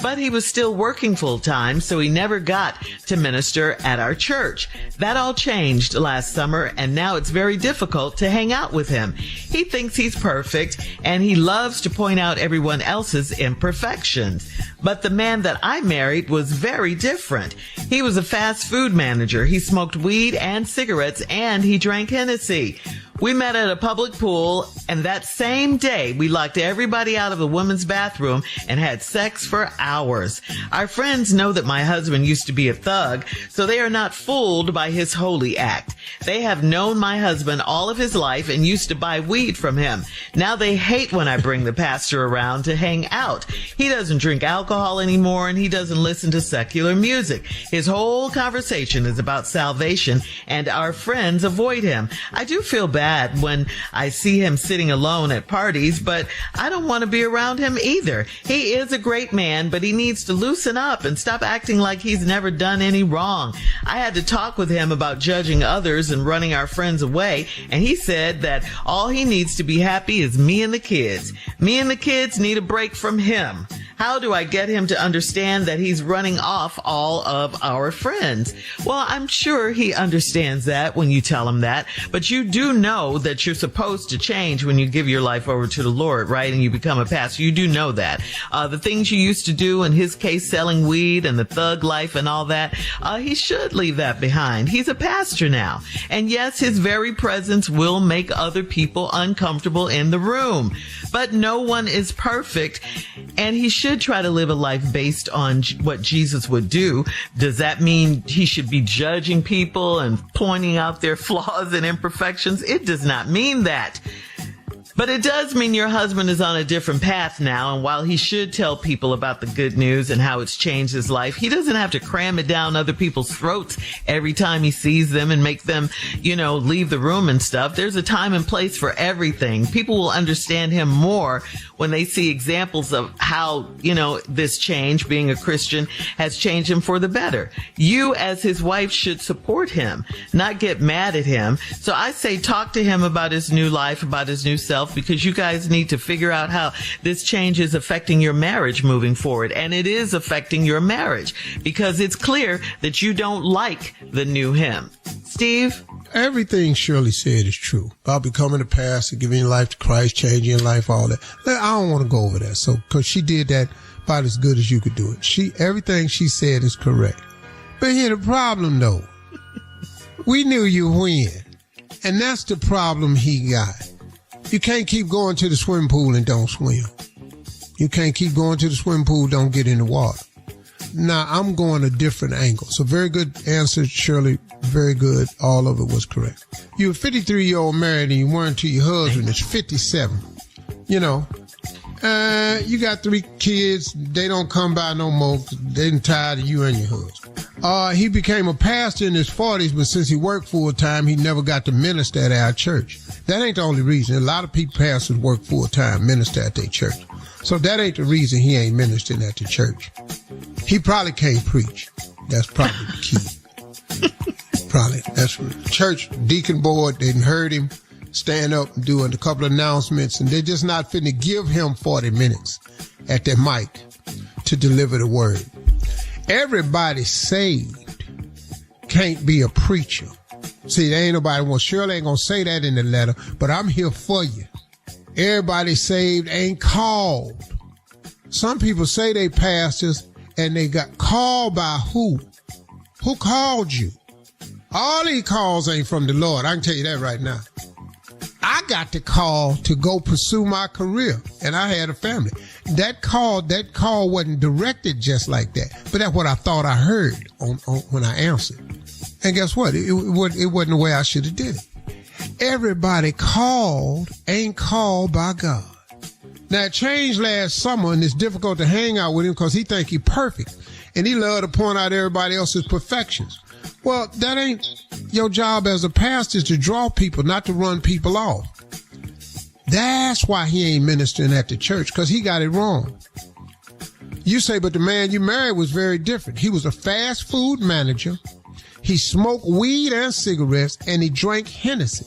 but he was still working full time, so he never got to minister at our church. That all changed last summer, and now it's very difficult to hang out with him. He thinks he's perfect, and he loves to point out everyone else's imperfections. But the man that I married was very different. He was a fast food manager. He smoked weed and cigarettes, and he drank Hennessy. We met at a public pool, and that same day, we locked everybody out of the women's bathroom and had sex for hours. Our friends know that my husband used to be a thug, so they are not fooled by his holy act. They have known my husband all of his life and used to buy weed from him. Now they hate when I bring the pastor around to hang out. He doesn't drink alcohol anymore, and he doesn't listen to secular music. His whole conversation is about salvation, and our friends avoid him. I do feel bad when I see him sitting alone at parties, but I don't want to be around him either. He is a great man, but he needs to loosen up and stop acting like he's never done any wrong. I had to talk with him about judging others and running our friends away, and he said that all he needs to be happy is me and the kids. Me and the kids need a break from him. How do I get him to understand that he's running off all of our friends? Well, I'm sure he understands that when you tell him that, but you do know that you're supposed to change when you give your life over to the Lord, right? And you become a pastor. You do know that. The things you used to do, in his case, selling weed and the thug life and all that, he should leave that behind. He's a pastor now. And yes, his very presence will make other people uncomfortable in the room. But no one is perfect, and he should try to live a life based on what Jesus would do. Does that mean he should be judging people and pointing out their flaws and imperfections? It does not mean that. But it does mean your husband is on a different path now, and while he should tell people about the good news and how it's changed his life, he doesn't have to cram it down other people's throats every time he sees them and make them, leave the room and stuff. There's a time and place for everything. People will understand him more when they see examples of how, this change, being a Christian, has changed him for the better. You, as his wife, should support him, not get mad at him. So I say talk to him about his new life, about his new self, because you guys need to figure out how this change is affecting your marriage moving forward. And it is affecting your marriage because it's clear that you don't like the new him. Steve? Everything Shirley said is true about becoming a pastor, giving your life to Christ, changing your life, all that. I don't want to go over that. So, cause she did that about as good as you could do it. Everything she said is correct. But here the problem though, we knew you win. And that's the problem he got. You can't keep going to the swimming pool and don't swim. You can't keep going to the swimming pool, don't get in the water. Now, I'm going a different angle. So very good answer, Shirley. Very good. All of it was correct. You're a 53-year-old married and you weren't to your husband. It's 57. You got 3 kids. They don't come by no more. They're tired of you and your husband. He became a pastor in his 40s, but since he worked full time, he never got to minister at our church. That ain't the only reason. A lot of people, pastors, work full time, minister at their church. So that ain't the reason he ain't ministering at the church. He probably can't preach. That's probably the key. Probably. That's what church deacon board didn't heard him stand up and doing a couple of announcements, and they're just not finna give him 40 minutes at their mic to deliver the word. Everybody saved can't be a preacher. See, there ain't nobody, Shirley ain't gonna say that in the letter, but I'm here for you. Everybody saved ain't called. Some people say they pastors and they got called by who? Who called you? All these calls ain't from the Lord. I can tell you that right now. I got the call to go pursue my career, and I had a family. That call wasn't directed just like that, but that's what I thought I heard on when I answered. And guess what? It wasn't the way I should have did it. Everybody called ain't called by God. Now, it changed last summer, and it's difficult to hang out with him because he think he perfect, and he love to point out everybody else's perfections. Well, that ain't your job as a pastor, is to draw people, not to run people off. That's why he ain't ministering at the church, because he got it wrong. You say, but the man you married was very different. He was a fast food manager. He smoked weed and cigarettes, and he drank Hennessy.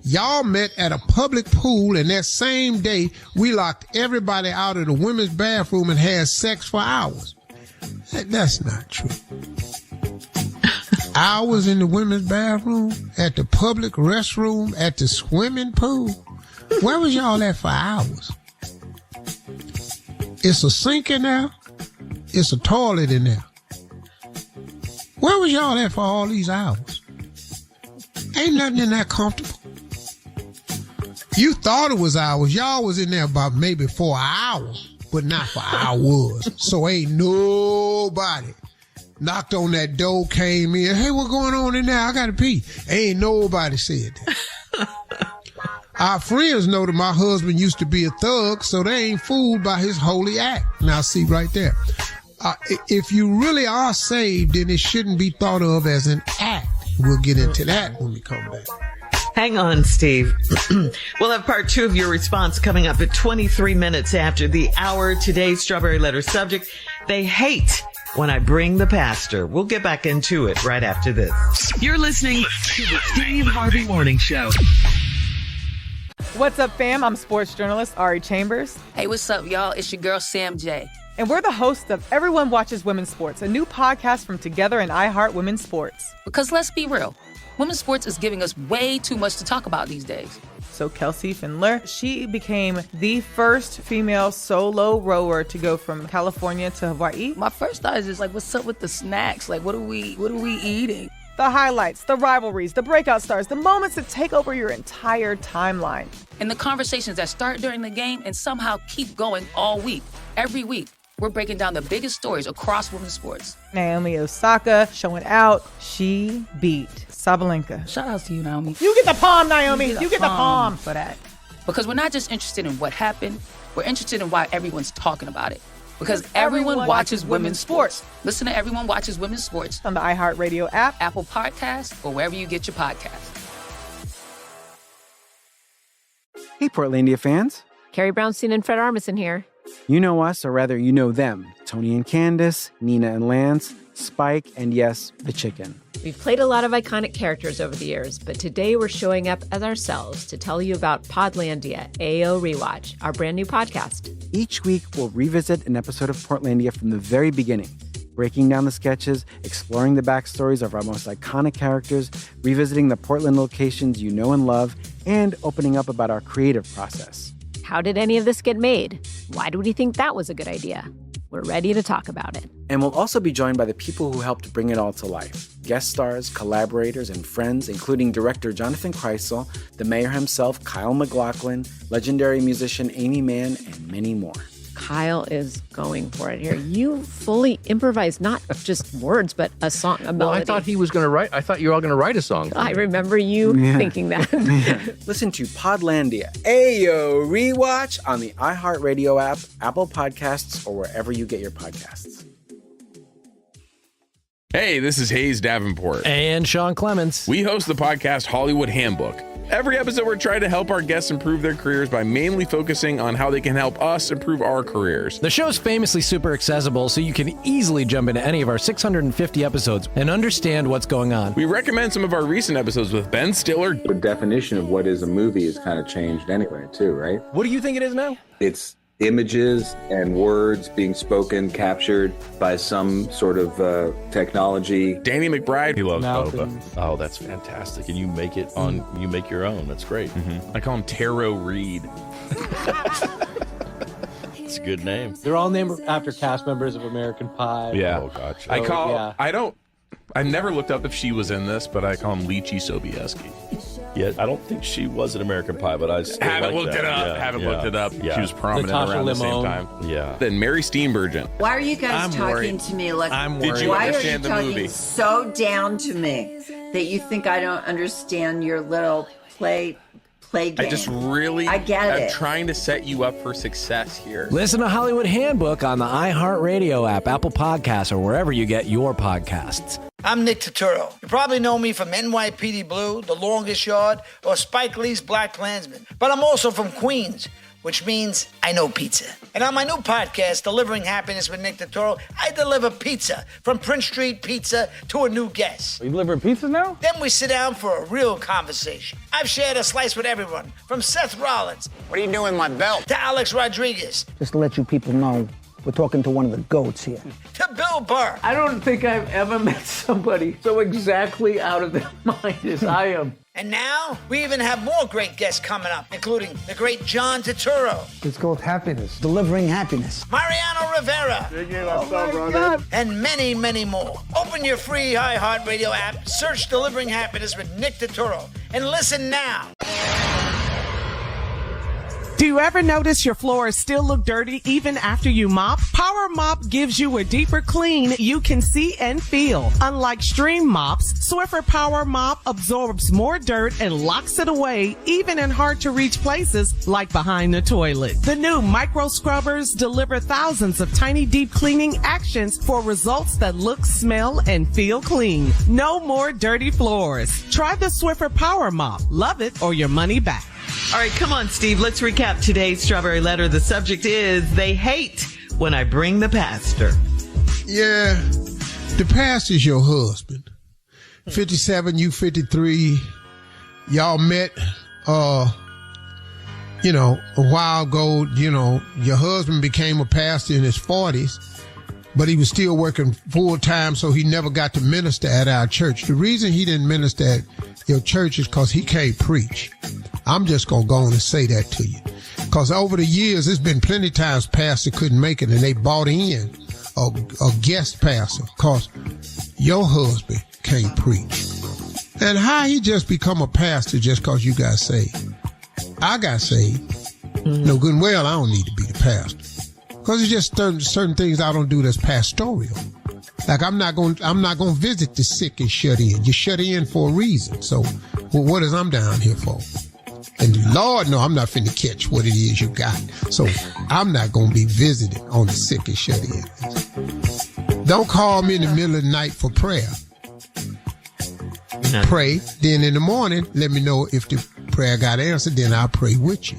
Y'all met at a public pool, and that same day, we locked everybody out of the women's bathroom and had sex for hours. That's not true. Hours in the women's bathroom, at the public restroom, at the swimming pool. Where was y'all at for hours? It's a sink in there. It's a toilet in there. Where was y'all at for all these hours? Ain't nothing in there comfortable. You thought it was hours. Y'all was in there about maybe for an hour, but not for hours. So ain't nobody knocked on that door, came in. Hey, what's going on in there? I got to pee. Ain't nobody said that. Our friends know that my husband used to be a thug, so they ain't fooled by his holy act. Now, see right there. If you really are saved, then it shouldn't be thought of as an act. We'll get into that when we come back. Hang on, Steve. We'll have part 2 of your response coming up at 23 minutes after the hour. Today's Strawberry Letter subject: they hate when I bring the pastor. We'll get back into it right after this. You're listening to the Steve Harvey Morning Show. What's up, fam? I'm sports journalist Ari Chambers. Hey, what's up, y'all? It's your girl, Sam J. And we're the hosts of Everyone Watches Women's Sports, a new podcast from Together and iHeart Women's Sports. Because let's be real, women's sports is giving us way too much to talk about these days. So Kelsey Findler, she became the first female solo rower to go from California to Hawaii. My first thought is just like, what's up with the snacks? Like, what are we eating? The highlights, the rivalries, the breakout stars, the moments that take over your entire timeline. And the conversations that start during the game and somehow keep going all week, every week. We're breaking down the biggest stories across women's sports. Naomi Osaka showing out. She beat Sabalenka. Shout out to you, Naomi. You get the palm, Naomi. You get the palm for that. Because we're not just interested in what happened. We're interested in why everyone's talking about it. Because everyone watches women's sports. Listen to Everyone Watches Women's Sports on the iHeartRadio app, Apple Podcasts, or wherever you get your podcasts. Hey, Portlandia fans. Carrie Brownstein and Fred Armisen here. You know us, or rather, you know them. Tony and Candace, Nina and Lance, Spike, and yes, the chicken. We've played a lot of iconic characters over the years, but today we're showing up as ourselves to tell you about Podlandia, AO Rewatch, our brand new podcast. Each week, we'll revisit an episode of Portlandia from the very beginning, breaking down the sketches, exploring the backstories of our most iconic characters, revisiting the Portland locations you know and love, and opening up about our creative process. How did any of this get made? Why do we think that was a good idea? We're ready to talk about it. And we'll also be joined by the people who helped bring it all to life. Guest stars, collaborators, and friends, including director Jonathan Kreisel, the mayor himself, Kyle MacLachlan, legendary musician Amy Mann, and many more. Kyle is going for it here. You fully improvised not just words, but a song, a melody. Well, I thought he was going to write. I thought you were all going to write a song. I remember you thinking that. Listen to Podlandia, Ayo Rewatch on the iHeartRadio app, Apple Podcasts, or wherever you get your podcasts. Hey, this is Hayes Davenport. And Sean Clements. We host the podcast Hollywood Handbook. Every episode, we're trying to help our guests improve their careers by mainly focusing on how they can help us improve our careers. The show's famously super accessible, so you can easily jump into any of our 650 episodes and understand what's going on. We recommend some of our recent episodes with Ben Stiller. The definition of what is a movie has kind of changed anyway, too, right? What do you think it is now? It's images and words being spoken, captured by some sort of technology. Danny McBride. He loves boba. Oh, that's fantastic. And you make it on, you make your own. That's great. I call him Taro Reed. It's a good name. They're all named after cast members of American Pie. Yeah. Oh, gotcha. I never looked up if she was in this, but I call him Lychee Sobieski. Yeah, I don't think she was an American Pie, but I still haven't looked it up. Looked it up. Yeah. She was prominent Natasha around the Limon. same time. Yeah. Then Mary Steenburgen. Why are you guys talking to me like? I'm worried. Did you why understand are the you talking movie? so down to me that you think I don't understand your little play game? I just really I get am it. trying to set you up for success here. Listen to Hollywood Handbook on the iHeartRadio app, Apple Podcasts, or wherever you get your podcasts. I'm Nick Turturro. You probably know me from NYPD Blue, The Longest Yard, or Spike Lee's Black Klansman. But I'm also from Queens, which means I know pizza. And on my new podcast, Delivering Happiness with Nick Turturro, I deliver pizza from Prince Street Pizza to a new guest. You delivering pizza now? Then we sit down for a real conversation. I've shared a slice with everyone, from Seth Rollins. What are you doing with my belt? To Alex Rodriguez. Just to let you people know, we're talking to one of the goats here. To Bill Burr. I don't think I've ever met somebody so exactly out of their mind as I am. And now, we even have more great guests coming up, including the great John Turturro, It's called happiness. Delivering happiness. Mariano Rivera, and many, many more. Open your free iHeartRadio app, search Delivering Happiness with Nick Turturro, and listen now. Do you ever notice your floors still look dirty even after you mop? Power Mop gives you a deeper clean you can see and feel. Unlike Stream Mops, Swiffer Power Mop absorbs more dirt and locks it away even in hard-to-reach places like behind the toilet. The new micro scrubbers deliver thousands of tiny deep cleaning actions for results that look, smell, and feel clean. No more dirty floors. Try the Swiffer Power Mop. Love it or your money back. All right, come on, Steve. Let's recap today's Strawberry Letter. The subject is, they hate when I bring the pastor. Yeah, the pastor's your husband. 57, you 53. Y'all met a while ago, your husband became a pastor in his 40s, but he was still working full time, so he never got to minister at our church. The reason he didn't minister at your church is because he can't preach. I'm just going to go on and say that to you. Because over the years, there's been plenty of times pastor couldn't make it, and they bought in a guest pastor because your husband can't preach. And how he just become a pastor just because you got saved? I got saved. No good and well, I don't need to be the pastor. Because it's just certain things I don't do that's pastoral. Like I'm not going to visit the sick and shut in. You're shut in for a reason. So what is I'm down here for? And Lord, no, I'm not finna catch what it is you got. So I'm not going to be visiting on the sick and shut in. Don't call me in the middle of the night for prayer. Pray. Then in the morning, let me know if the prayer got answered. Then I'll pray with you.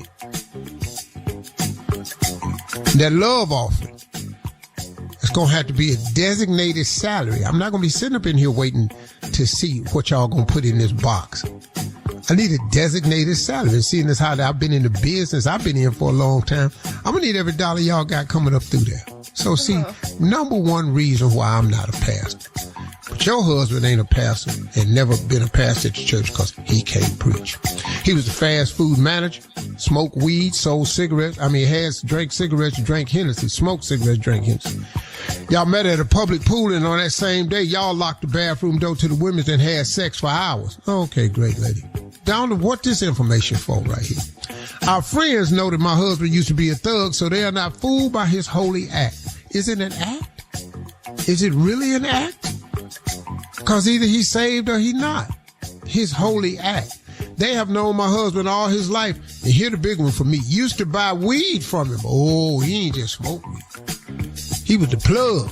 That love offering, it's going to have to be a designated salary. I'm not going to be sitting up in here waiting to see what y'all going to put in this box. I need a designated salary. Seeing as how I've been in the business, I've been in for a long time, I'm going to need every dollar y'all got coming up through there. So see, number one reason why I'm not a pastor. But your husband ain't a pastor and never been a pastor at the church because he can't preach. He was a fast food manager, smoked weed, sold cigarettes. Drank cigarettes, drank Hennessy, smoked cigarettes, drank Hennessy. Y'all met at a public pool, and on that same day, y'all locked the bathroom door to the women's and had sex for hours. Okay, great lady. Down to what this information for right here. Our friends know that my husband used to be a thug, so they are not fooled by his holy act. Is it an act? Is it really an act? Because either he's saved or he's not. His holy act. They have known my husband all his life. And here the big one for me. Used to buy weed from him. Oh, he ain't just smoke weed. He was the plug.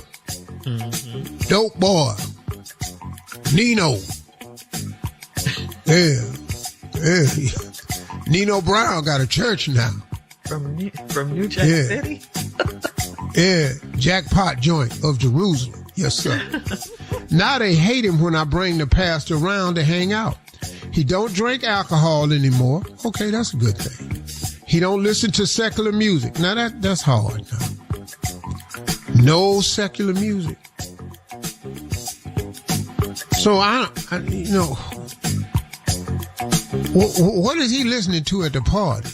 Mm-hmm. Dope boy. Nino. Yeah. Nino Brown got a church now. From New Jack City? Yeah. Jackpot joint of Jerusalem. Yes, sir. Now they hate him when I bring the pastor around to hang out. He don't drink alcohol anymore. Okay, that's a good thing. He don't listen to secular music. Now that's hard now. No secular music. So what is he listening to at the party?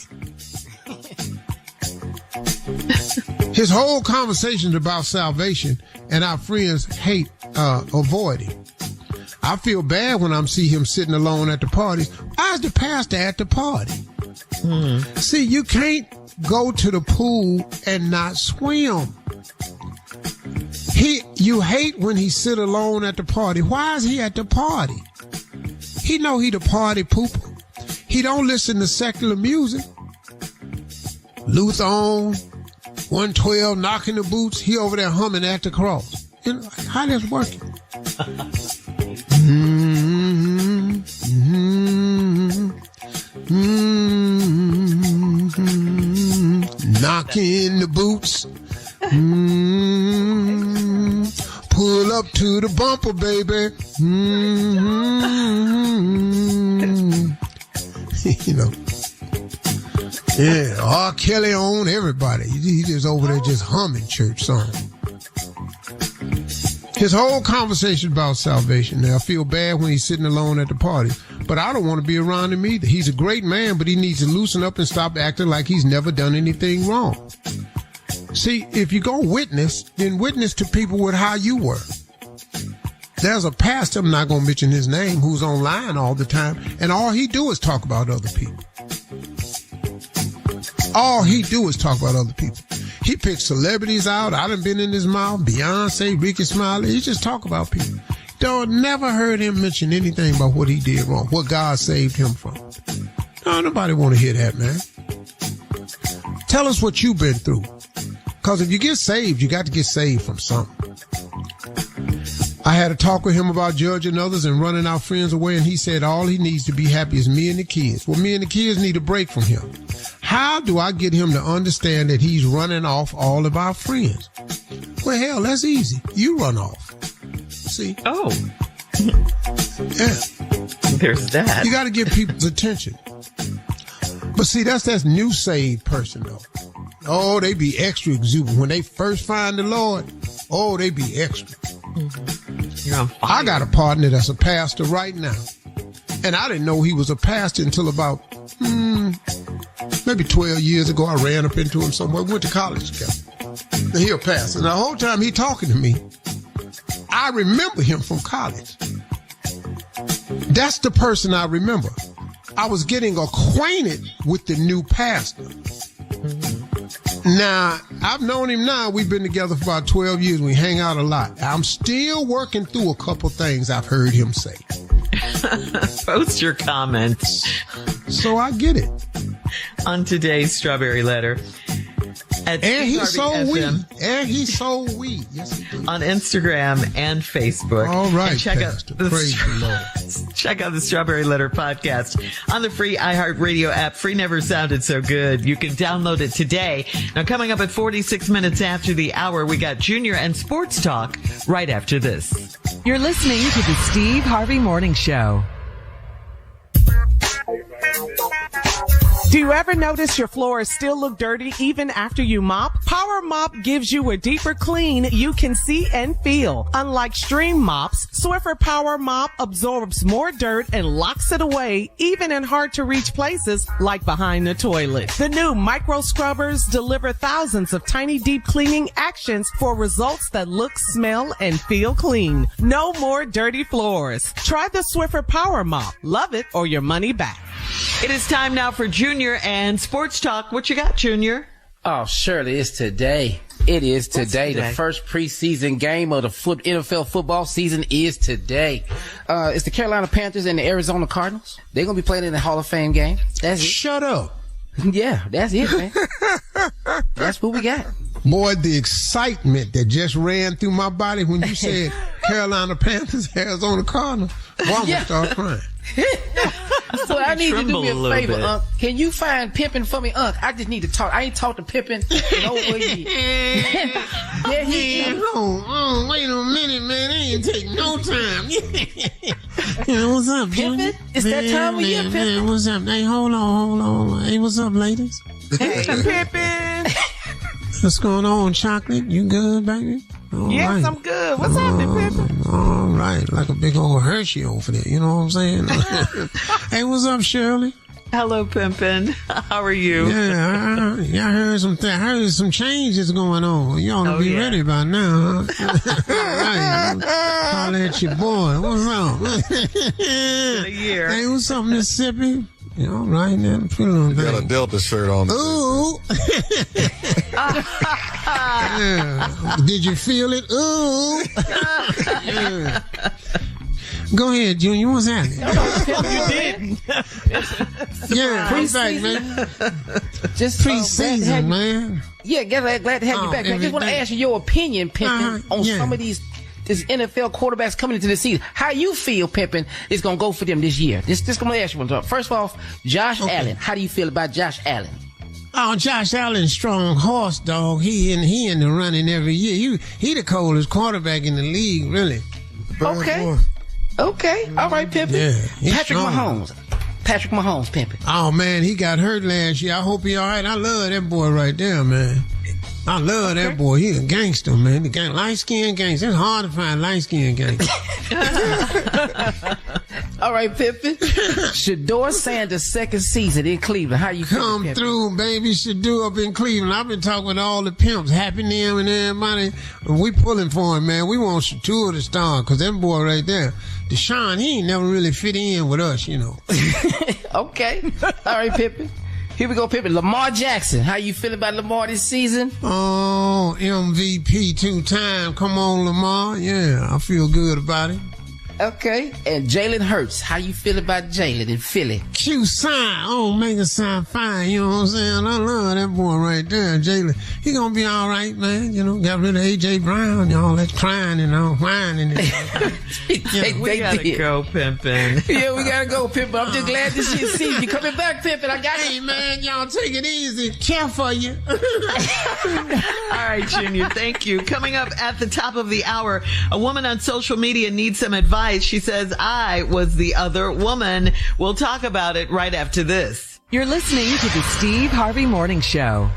His whole conversation is about salvation, and our friends hate, avoid him. I feel bad when I see him sitting alone at the party. Why is the pastor at the party? See, you can't go to the pool and not swim. You hate when he sit alone at the party. Why is he at the party? He know he the party pooper. He don't listen to secular music. Luther on 112, knocking the boots. He over there humming at the cross. How that's working? Knocking the boots. Pull up to the bumper, baby. Yeah, R. Kelly on everybody. He just over there just humming church songs. His whole conversation about salvation. Now, I feel bad when he's sitting alone at the party, but I don't want to be around him either. He's a great man, but he needs to loosen up and stop acting like he's never done anything wrong. See, if you go witness, then witness to people with how you were. There's a pastor, I'm not going to mention his name, who's online all the time, and all he do is talk about other people. All he do is talk about other people. He picks celebrities out. I done been in his mouth. Beyonce, Ricky Smiley. He just talk about people. Never heard him mention anything about what he did wrong, what God saved him from. No, nobody want to hear that, man. Tell us what you've been through. Because if you get saved, you got to get saved from something. I had a talk with him about judging others and running our friends away, and he said all he needs to be happy is me and the kids. Well, me and the kids need a break from him. How do I get him to understand that he's running off all of our friends? Well, hell, that's easy. You run off. See? Oh. Yeah. There's that. You got to get people's attention. But see, that's new saved person though. Oh, they be extra exuberant when they first find the Lord. Oh, they be extra. I got a partner that's a pastor right now, and I didn't know he was a pastor until about maybe 12 years ago. I ran up into him somewhere. We went to college together. And he a pastor. And the whole time he talking to me, I remember him from college. That's the person I remember. I was getting acquainted with the new pastor. Now, I've known him now. We've been together for about 12 years. We hang out a lot. I'm still working through a couple things I've heard him say. Post your comments. So I get it. On today's Strawberry Letter. And he's so weed. And he's so weed. Yes, he did. On Instagram and Facebook. All right, and check Pastor. out Praise the Lord. Check out the Strawberry Letter podcast on the free iHeartRadio app. Free never sounded so good. You can download it today. Now, coming up at 46 minutes after the hour, we got Junior and Sports Talk right after this. You're listening to the Steve Harvey Morning Show. Do you ever notice your floors still look dirty even after you mop? Power Mop gives you a deeper clean you can see and feel. Unlike stream mops, Swiffer Power Mop absorbs more dirt and locks it away even in hard to reach places like behind the toilet. The new micro scrubbers deliver thousands of tiny deep cleaning actions for results that look, smell, and feel clean. No more dirty floors. Try the Swiffer Power Mop. Love it or your money back. It is time now for Junior and Sports Talk. What you got, Junior? Oh, Shirley, it's today. It is today. The first preseason game of the NFL football season is today. It's the Carolina Panthers and the Arizona Cardinals. They're going to be playing in the Hall of Fame game. That's it. Shut up. Yeah, that's it, man. That's what we got. Boy, the excitement that just ran through my body when you said Carolina Panthers, Arizona Cardinals. Boy, I'm going to start crying. So I need you to do me a favor, Unc. Can you find Pimpin for me, Unc? I just need to talk. I ain't talked to Pimpin in over a year. Yeah, wait a minute, man. It ain't take no time. Yeah, what's up, Junior? It's that time of year, Pimpin. Man, what's up? Hey, hold on. Hey, what's up, ladies? Hey, Pimpin. What's going on, Chocolate? You good, baby? All yes, right. I'm good. What's happening, Pimpin? All right, like a big old Hershey over there. You know what I'm saying? Hey, what's up, Shirley? Hello, Pimpin. How are you? Yeah, I heard some changes going on. You ought to be ready by now, huh? All right, holler at your boy. What's up? A year. Hey, what's up, Mississippi? Yeah, all right, then. You got a Delta shirt on. Ooh. Yeah. Did you feel it? Ooh. Yeah. Go ahead, Junior. What's happening? You did. Yeah, I'm back, man. Just preseason, man. Yeah, glad to have you back, man. Just want to ask you your opinion, Pimpin, on some of these NFL quarterbacks coming into the season. How you feel, Pimpin, is going to go for them this year? Just going to ask you one. First off, Josh Allen. How do you feel about Josh Allen? Oh, Josh Allen's strong horse, dog. He in the running every year. He the coldest quarterback in the league, really. Okay. All right, Pimpin. Yeah, Patrick Mahomes, Pimpin. Oh, man, he got hurt last year. I hope he all right. I love that boy right there, man. I love that boy. He a gangster, man. The light-skinned gangster. It's hard to find light-skinned gangsters. All right, Pimpin. Shador Sanders' second season in Cleveland. How you feeling, Come through, baby. Shador up in Cleveland. I've been talking with all the pimps, Happy Nim and everybody. We pulling for him, man. We want Shador to start because that boy right there, Deshaun, he ain't never really fit in with us, you know. Okay. All right, Pimpin. Here we go, Pimpin. Lamar Jackson. How you feeling about Lamar this season? Oh, MVP 2-time. Come on, Lamar. Yeah, I feel good about it. Okay. And Jalen Hurts. How you feel about Jalen in Philly? Q sign. Oh, make a sign fine. You know what I'm saying? I love that boy right there, Jalen. He gonna be all right, man. You know, got rid of A.J. Brown, all that crying and all whining. We gotta go, Pimpin. Yeah, we gotta go, Pimpin. I'm just glad to see you coming back, Pimpin. I got you. Hey, man, y'all take it easy. Care for you. All right, Junior, thank you. Coming up at the top of the hour, a woman on social media needs some advice. She says, I was the other woman. We'll talk about it right after this. You're listening to the Steve Harvey Morning Show.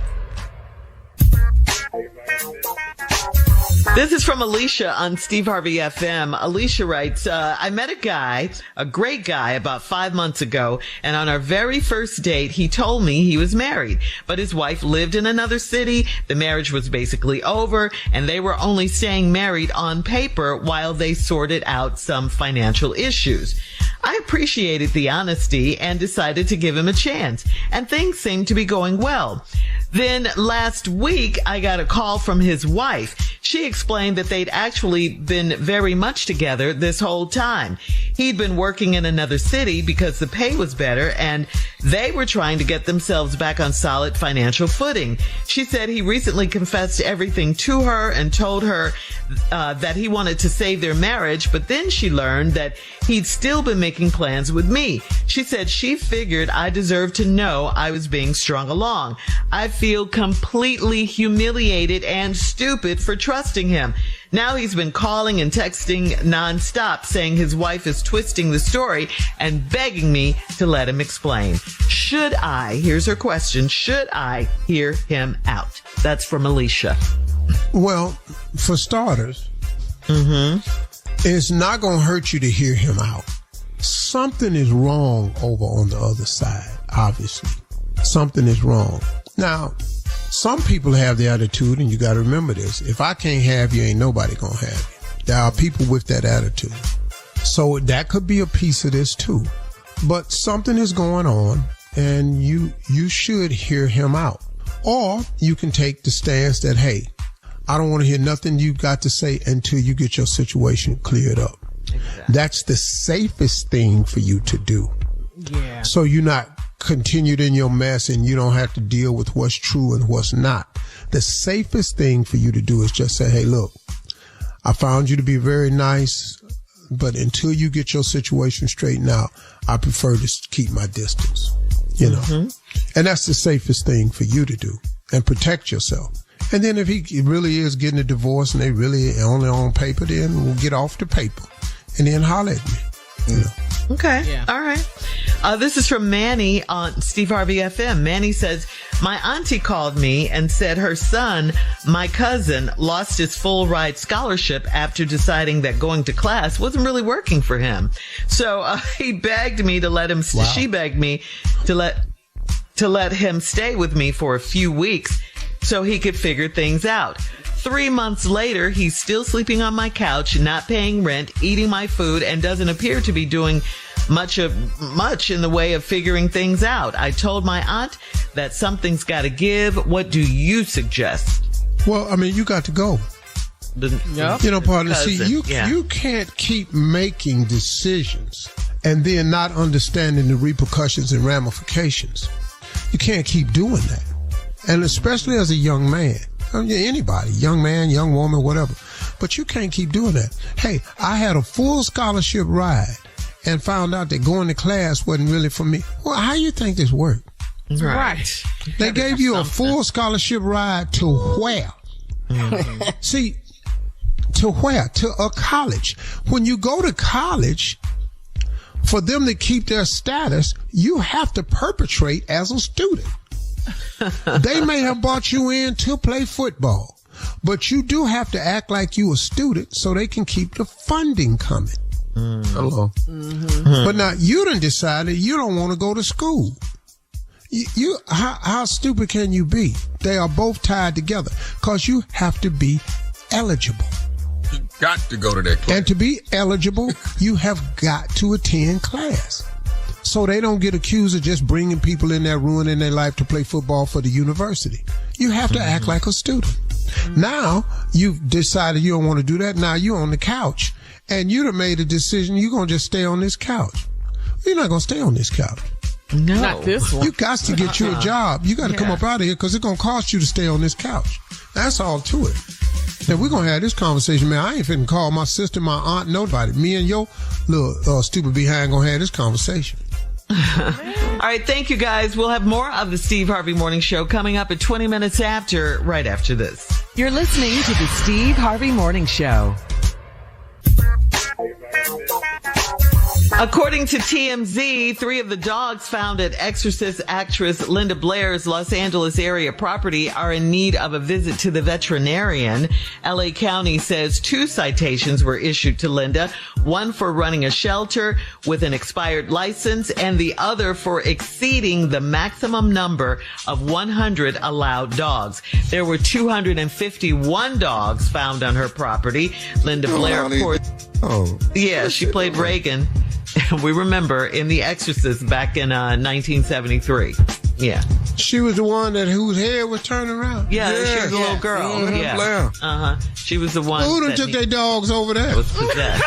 This is from Alicia on Steve Harvey FM. Alicia writes, I met a great guy about 5 months ago, and on our very first date, he told me he was married, but his wife lived in another city. The marriage was basically over, and they were only staying married on paper while they sorted out some financial issues. I appreciated the honesty and decided to give him a chance, and things seemed to be going well. Then last week, I got a call from his wife. She explained that they'd actually been very much together this whole time. He'd been working in another city because the pay was better, and they were trying to get themselves back on solid financial footing. She said he recently confessed everything to her and told her that he wanted to save their marriage, but then she learned that he'd still been making plans with me. She said she figured I deserved to know I was being strung along. I feel completely humiliated and stupid for trusting him. Now he's been calling and texting nonstop, saying his wife is twisting the story and begging me to let him explain. Should I, here's her question, should I hear him out? That's from Alicia. Well, for starters, it's not going to hurt you to hear him out. Something is wrong over on the other side, obviously. Something is wrong. Now, some people have the attitude, and you got to remember this, if I can't have you, ain't nobody going to have you. There are people with that attitude. So that could be a piece of this too. But something is going on, and you should hear him out. Or you can take the stance that, hey, I don't want to hear nothing you got to say until you get your situation cleared up. Exactly. That's the safest thing for you to do. Yeah. So you're not continued in your mess and you don't have to deal with what's true and what's not. The safest thing for you to do is just say, hey, look, I found you to be very nice, but until you get your situation straightened out, I prefer to keep my distance, you know. And that's the safest thing for you to do, and protect yourself. And then if he really is getting a divorce and they really only on paper, then we'll get off the paper and then holler at me, you know. Okay. Yeah. All right. This is from Manny on Steve Harvey FM. Manny says, my auntie called me and said her son, my cousin, lost his full ride scholarship after deciding that going to class wasn't really working for him. So he begged me to let him, she begged me to let him stay with me for a few weeks so he could figure things out. 3 months later, he's still sleeping on my couch, not paying rent, eating my food, and doesn't appear to be doing much in the way of figuring things out. I told my aunt that something's got to give. What do you suggest? Well, I mean, you got to go. You know, partner, see, you can't keep making decisions and then not understanding the repercussions and ramifications. You can't keep doing that. And especially as a young man. Anybody, young man, young woman, whatever. But you can't keep doing that. Hey, I had a full scholarship ride and found out that going to class wasn't really for me. Well, how you think this worked? Right. They gave you a full scholarship ride to where? See, to where? To a college. When you go to college, for them to keep their status, you have to perpetrate as a student. They may have brought you in to play football, but you do have to act like you a student so they can keep the funding coming. Hello. But now you done decided you don't want to go to school. How stupid can you be? They are both tied together because you have to be eligible. You got to go to that class. And to be eligible, you have got to attend class. So they don't get accused of just bringing people in there, ruining their life to play football for the university. You have to act like a student. Now, you've decided you don't want to do that. Now you're on the couch. And you done made a decision you're going to just stay on this couch. You're not going to stay on this couch. No. Not this one. You got to get you a job. You got to come up out of here because it's going to cost you to stay on this couch. That's all to it. And we're going to have this conversation, man. I ain't finna call my sister, my aunt, nobody. Me and your little stupid behind going to have this conversation. All right, thank you guys. We'll have more of the Steve Harvey Morning Show coming up at 20 minutes after, right after this. You're listening to the Steve Harvey Morning Show. According to TMZ, 3 of the dogs found at Exorcist actress Linda Blair's Los Angeles area property are in need of a visit to the veterinarian. LA County says 2 citations were issued to Linda, one for running a shelter with an expired license and the other for exceeding the maximum number of 100 allowed dogs. There were 251 dogs found on her property. Linda Blair, of course. Oh. Yeah, she played Reagan. We remember in The Exorcist back in 1973. Yeah. She was the one whose hair was turning around. Yeah, she was a little girl. Mm-hmm. Yeah. She was the one. Who done took their dogs over there? Was possessed.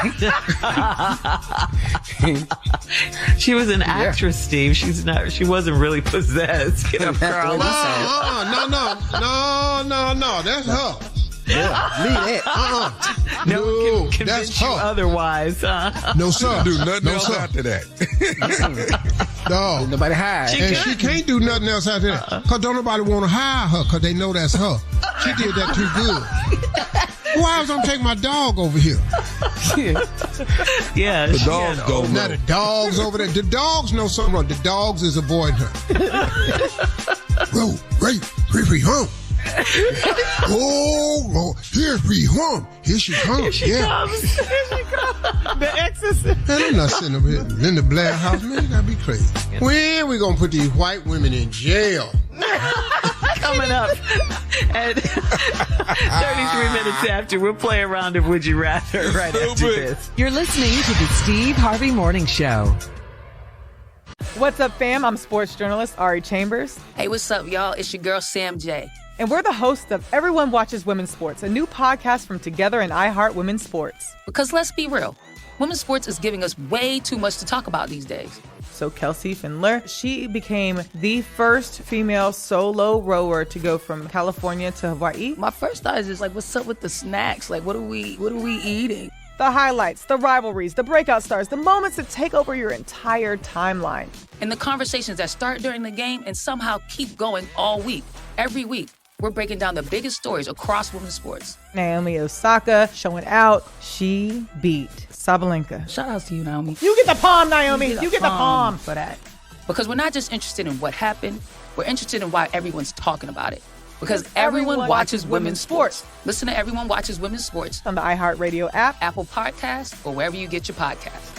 She was an actress, Steve. She wasn't really possessed. Get up, Carl. No. That's her. Yeah, leave that. No one can that's convince you her. otherwise. No, sir. Do nothing else after that. No. Nobody hide. She can't do nothing else after that. Because don't nobody want to hire her because they know that's her. She did that too good. Why was I taking my dog over here? Yeah. The dogs go. Now the dogs over there. The dogs know something wrong. The dogs is avoiding her. Whoa, free home. Oh, here we home. Here she comes. Here she comes. The Exorcist. Man, I'm not sitting up here in Linda Blair house, man. You gotta be crazy. When we gonna put these white women in jail? Coming up at 33 minutes after, we'll play a round of Would You Rather right after this. You're listening to the Steve Harvey Morning Show. What's up, fam? I'm sports journalist Ari Chambers. Hey, what's up, y'all? It's your girl, Sam J. And we're the hosts of Everyone Watches Women's Sports, a new podcast from Together and iHeart Women's Sports. Because let's be real, women's sports is giving us way too much to talk about these days. So Kelsey Findler, she became the first female solo rower to go from California to Hawaii. My first thought is just like, what's up with the snacks? Like, what are we eating? The highlights, the rivalries, the breakout stars, the moments that take over your entire timeline. And the conversations that start during the game and somehow keep going all week, every week. We're breaking down the biggest stories across women's sports. Naomi Osaka showing out. She beat Sabalenka. Shout out to you, Naomi. You get the palm, Naomi. You get the palm for that. Because we're not just interested in what happened. We're interested in why everyone's talking about it. Because everyone watches women's sports. Listen to Everyone Watches Women's Sports on the iHeartRadio app, Apple Podcasts, or wherever you get your podcasts.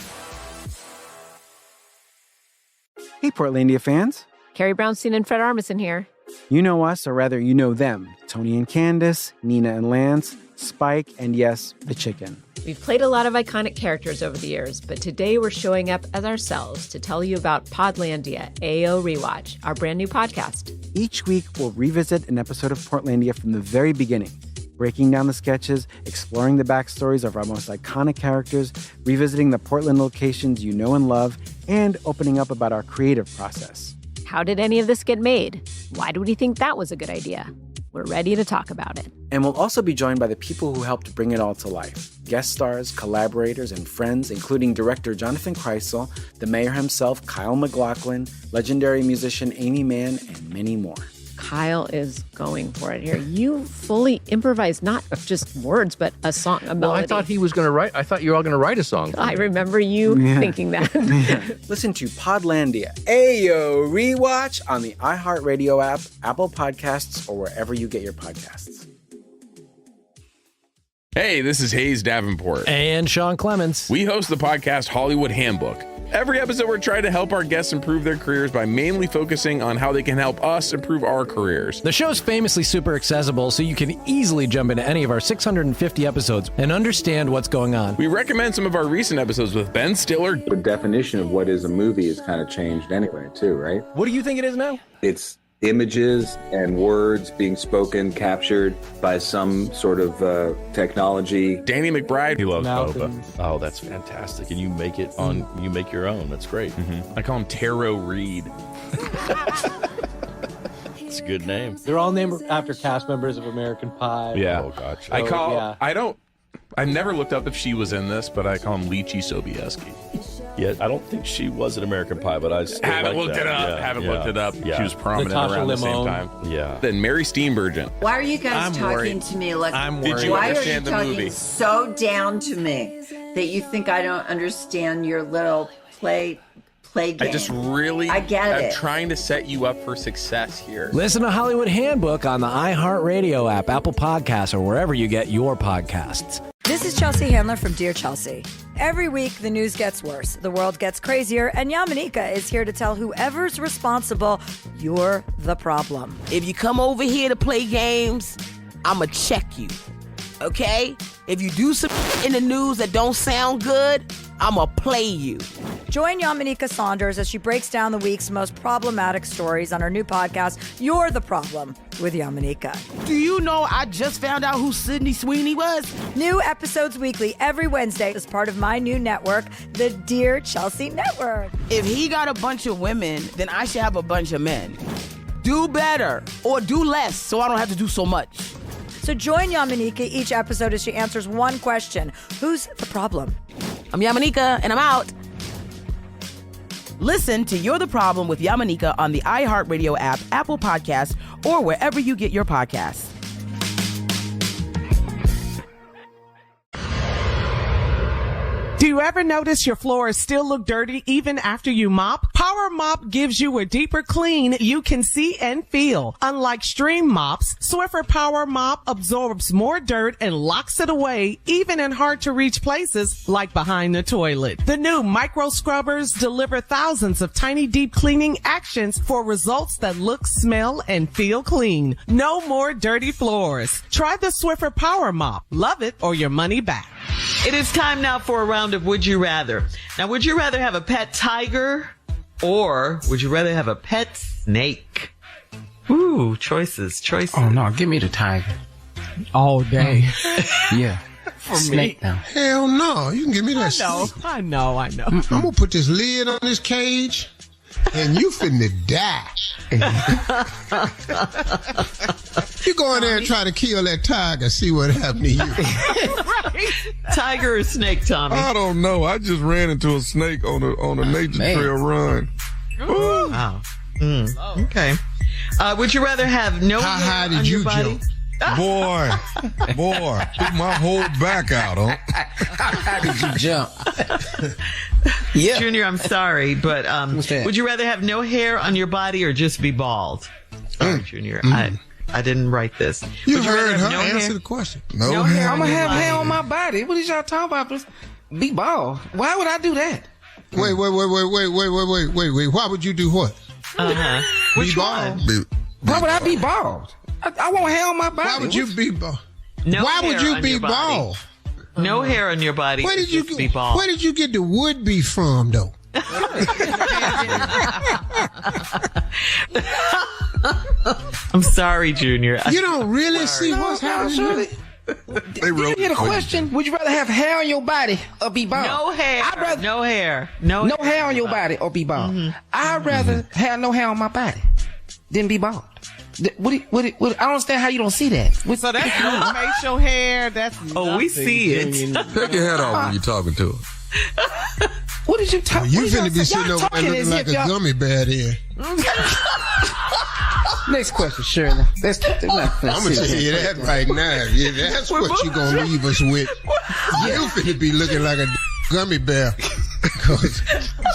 Hey, Portlandia fans. Carrie Brownstein and Fred Armisen here. You know us, or rather, you know them. Tony and Candace, Nina and Lance, Spike, and yes, the chicken. We've played a lot of iconic characters over the years, but today we're showing up as ourselves to tell you about Podlandia, AO Rewatch, our brand new podcast. Each week, we'll revisit an episode of Portlandia from the very beginning, breaking down the sketches, exploring the backstories of our most iconic characters, revisiting the Portland locations you know and love, and opening up about our creative process. How did any of this get made? Why do we think that was a good idea? We're ready to talk about it. And we'll also be joined by the people who helped bring it all to life. Guest stars, collaborators, and friends, including director Jonathan Kreisel, the mayor himself, Kyle MacLachlan, legendary musician Amy Mann, and many more. Kyle is going for it here. You fully improvised not just words, but a song, a melody. Well, I thought he was going to write. I thought you were all going to write a song. I remember you thinking that. Listen to Podlandia, Ayo Rewatch on the iHeartRadio app, Apple Podcasts, or wherever you get your podcasts. Hey, this is Hayes Davenport. And Sean Clements. We host the podcast Hollywood Handbook. Every episode, we're trying to help our guests improve their careers by mainly focusing on how they can help us improve our careers. The show's famously super accessible, so you can easily jump into any of our 650 episodes and understand what's going on. We recommend some of our recent episodes with Ben Stiller. The definition of what is a movie has kind of changed anyway, too, right? What do you think it is now? It's images and words being spoken, captured by some sort of technology. Danny McBride. He loves boba. Oh, that's fantastic. And you make it on, you make your own. That's great. I call him Taro Reed. It's a good name. They're all named after cast members of American Pie. Yeah. Oh, gotcha. I never looked up if she was in this, but I call him Lychee Sobieski. Yeah, I don't think she was an American Pie, but I still haven't looked it up. Looked it up. Yeah. She was prominent Natasha around the Lyonne. same time. Yeah. Then Mary Steenburgen. Why are you guys talking to me like? I'm worried. Did you Why are you understand the talking movie? so down to me? that you think I don't understand your little play game. I just really, I get I'm it. trying to set you up for success here. Listen to Hollywood Handbook on the iHeartRadio app, Apple Podcasts, or wherever you get your podcasts. This is Chelsea Handler from Dear Chelsea. Every week, the news gets worse, the world gets crazier, and Yamanika is here to tell whoever's responsible, you're the problem. If you come over here to play games, I'ma check you, okay? If you do some in the news that don't sound good, I'ma play you. Join Yamanika Saunders as she breaks down the week's most problematic stories on her new podcast, You're the Problem, with Yamanika. Do you know I just found out who Sydney Sweeney was? New episodes weekly every Wednesday as part of my new network, the Dear Chelsea Network. If he got a bunch of women, then I should have a bunch of men. Do better or do less so I don't have to do so much. So join Yamanika each episode as she answers one question. Who's the problem? I'm Yamanika, and I'm out. Listen to You're the Problem with Yamanika on the iHeartRadio app, Apple Podcasts, or wherever you get your podcasts. Do you ever notice your floors still look dirty even after you mop? Power Mop gives you a deeper clean you can see and feel. Unlike stream mops, Swiffer Power Mop absorbs more dirt and locks it away, even in hard-to-reach places like behind the toilet. The new micro scrubbers deliver thousands of tiny deep cleaning actions for results that look, smell, and feel clean. No more dirty floors. Try the Swiffer Power Mop. Love it or your money back. It is time now for a round of Would You Rather. Now, would you rather have a pet tiger or would you rather have a pet snake? Ooh, choices. Oh, no, give me the tiger. All day. Yeah. For Snake me? now. Hell no. You can give me that snake. I know. I'm going to put this lid on this cage and you finna die. You go in there and try to kill that tiger, see what happened to you. Right. Tiger or snake, Tommy? I don't know. I just ran into a snake on a nature trail run. Ooh. Wow. Okay. Would you rather have no How hair high did on your you body? jump? Boy, took my whole back out, huh? How did you jump? Yeah. Junior, I'm sorry, but would you rather have no hair on your body or just be bald? Sorry, Junior. I didn't write this. You Would heard rather her have answer hair? the question. No hair I'm on going to your have body. hair on my body. What is y'all talking about? Just be bald. Why would I do that? Wait. Why would you do what? Which be one? bald? Why would I be bald? I want hair on my body. Why would you be bald? No Why would hair you on be your body. bald? No hair on your body. Where did you just be bald. Where did you get the would be from, though? I'm sorry, Junior. You don't really see what's happening. They wrote Did you hear the question? Would you rather have hair on your body or be bald? No hair. I'd rather, no hair. No hair on your body or be bald. I'd rather have no hair on my body than be bald. I don't understand how you don't see that. So that's no facial hair. That's Oh, we see it. Take your hat off when you're talking to her. What did you talk? You finna be sitting over there looking like a gummy bear there. Next question, Shirley. I'm gonna tell you that right now. Yeah, that's what you gonna leave us with. You finna be looking like a gummy bear.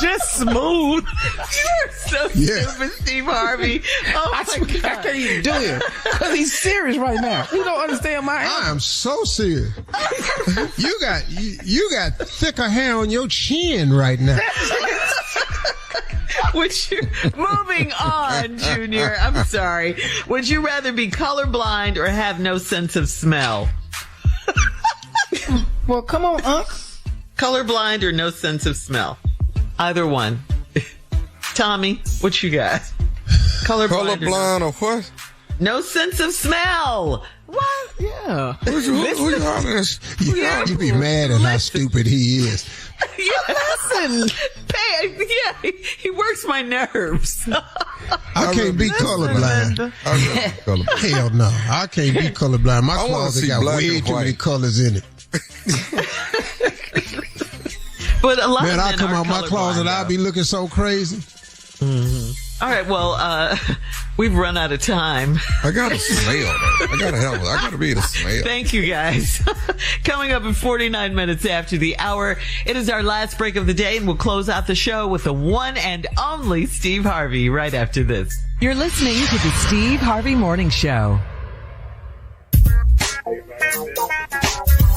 Just smooth. You're so stupid, Steve Harvey. Oh my God. I can't even do it because he's serious right now. You don't understand my answer. I am so serious. You got thicker hair on your chin right now. Moving on, Junior. I'm sorry. Would you rather be colorblind or have no sense of smell? Well, come on, Unc. Colorblind or no sense of smell? Either one. Tommy, what you got? Colorblind or what? No sense of smell. What? Yeah. You be mad at how stupid he is. Yeah, listen. He works my nerves. I can't be colorblind. Hell no. I can't be colorblind. My closet got way too many colors in it. But a lot Man, of I men come are out my closet, colorblind, I'll be looking so crazy. All right, well, We've run out of time. I got to smell though. I got to be able to smell. Thank you, guys. Coming up in 49 minutes after the hour, it is our last break of the day, and we'll close out the show with the one and only Steve Harvey right after this. You're listening to the Steve Harvey Morning Show.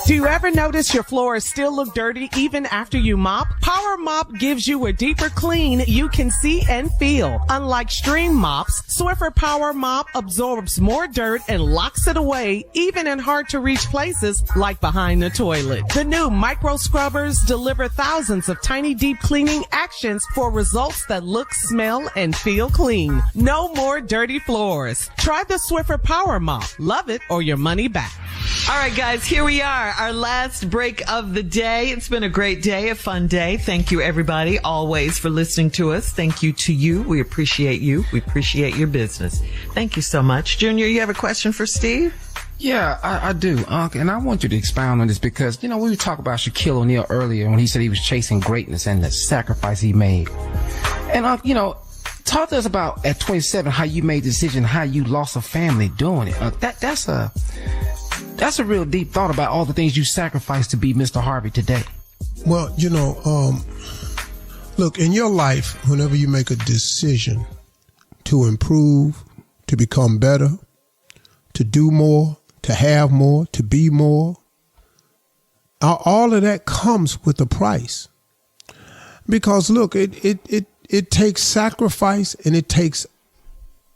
Do you ever notice your floors still look dirty even after you mop? Power Mop gives you a deeper clean you can see and feel. Unlike stream mops, Swiffer Power Mop absorbs more dirt and locks it away even in hard to reach places like behind the toilet. The new micro scrubbers deliver thousands of tiny deep cleaning actions for results that look, smell, and feel clean. No more dirty floors. Try the Swiffer Power Mop. Love it or your money back. All right, guys, here we are, our last break of the day. It's been a great day, a fun day. Thank you, everybody, always for listening to us. Thank you to you. We appreciate you. We appreciate your business. Thank you so much. Junior, you have a question for Steve? Yeah, I do, Unc, and I want you to expound on this because, we were talking about Shaquille O'Neal earlier when he said he was chasing greatness and the sacrifice he made. And, Unc, talk to us about, at 27, how you made the decision, how you lost a family doing it. That's a real deep thought about all the things you sacrificed to be Mr. Harvey today. Well, look, in your life, whenever you make a decision to improve, to become better, to do more, to have more, to be more, all of that comes with a price. Because look, it takes sacrifice and it takes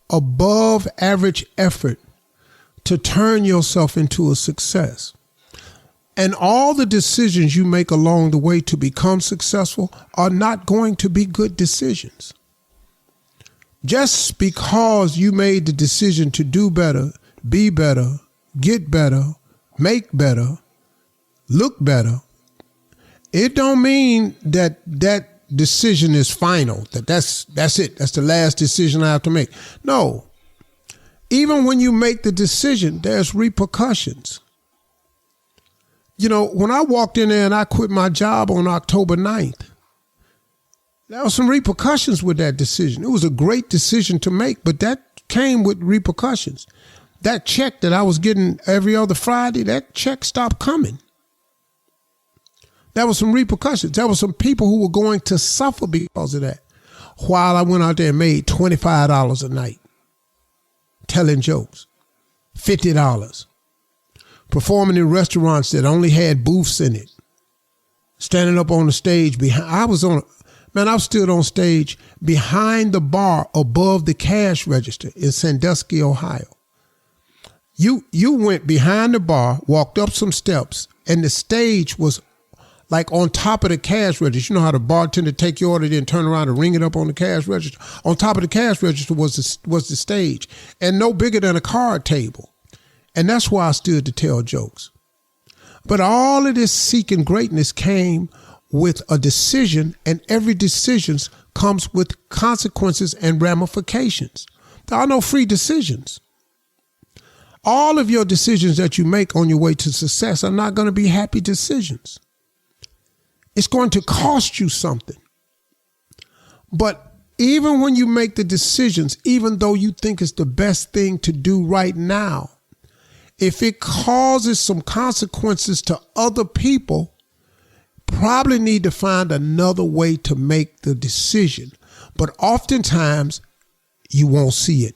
above average effort to turn yourself into a success. And all the decisions you make along the way to become successful are not going to be good decisions. Just because you made the decision to do better, be better, get better, make better, look better, it don't mean that decision is final, that's it, that's the last decision I have to make. No. Even when you make the decision, there's repercussions. When I walked in there and I quit my job on October 9th, there were some repercussions with that decision. It was a great decision to make, but that came with repercussions. That check that I was getting every other Friday, that check stopped coming. There were some repercussions. There were some people who were going to suffer because of that. While I went out there and made $25 a night. Telling jokes, $50, performing in restaurants that only had booths in it, standing up on the stage I stood on stage behind the bar above the cash register in Sandusky, Ohio. You went behind the bar, walked up some steps, and the stage was like on top of the cash register. You know how the bartender take your order, then turn around and ring it up on the cash register? On top of the cash register was the stage, and no bigger than a card table. And that's why I stood to tell jokes. But all of this seeking greatness came with a decision, and every decision comes with consequences and ramifications. There are no free decisions. All of your decisions that you make on your way to success are not going to be happy decisions. It's going to cost you something. But even when you make the decisions, even though you think it's the best thing to do right now, if it causes some consequences to other people, probably need to find another way to make the decision. But oftentimes you won't see it.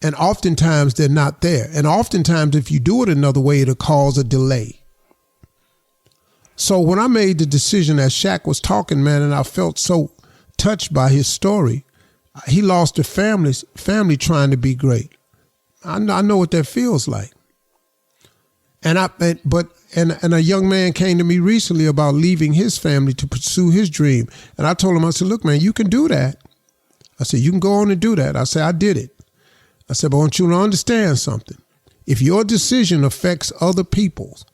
And oftentimes they're not there. And oftentimes if you do it another way, it'll cause a delay. So when I made the decision, as Shaq was talking, man, and I felt so touched by his story, he lost a family trying to be great. I know what that feels like. And a young man came to me recently about leaving his family to pursue his dream. And I told him, I said, look, man, you can do that. I said, you can go on and do that. I said, I did it. I said, but I want you to understand something. If your decision affects other people's,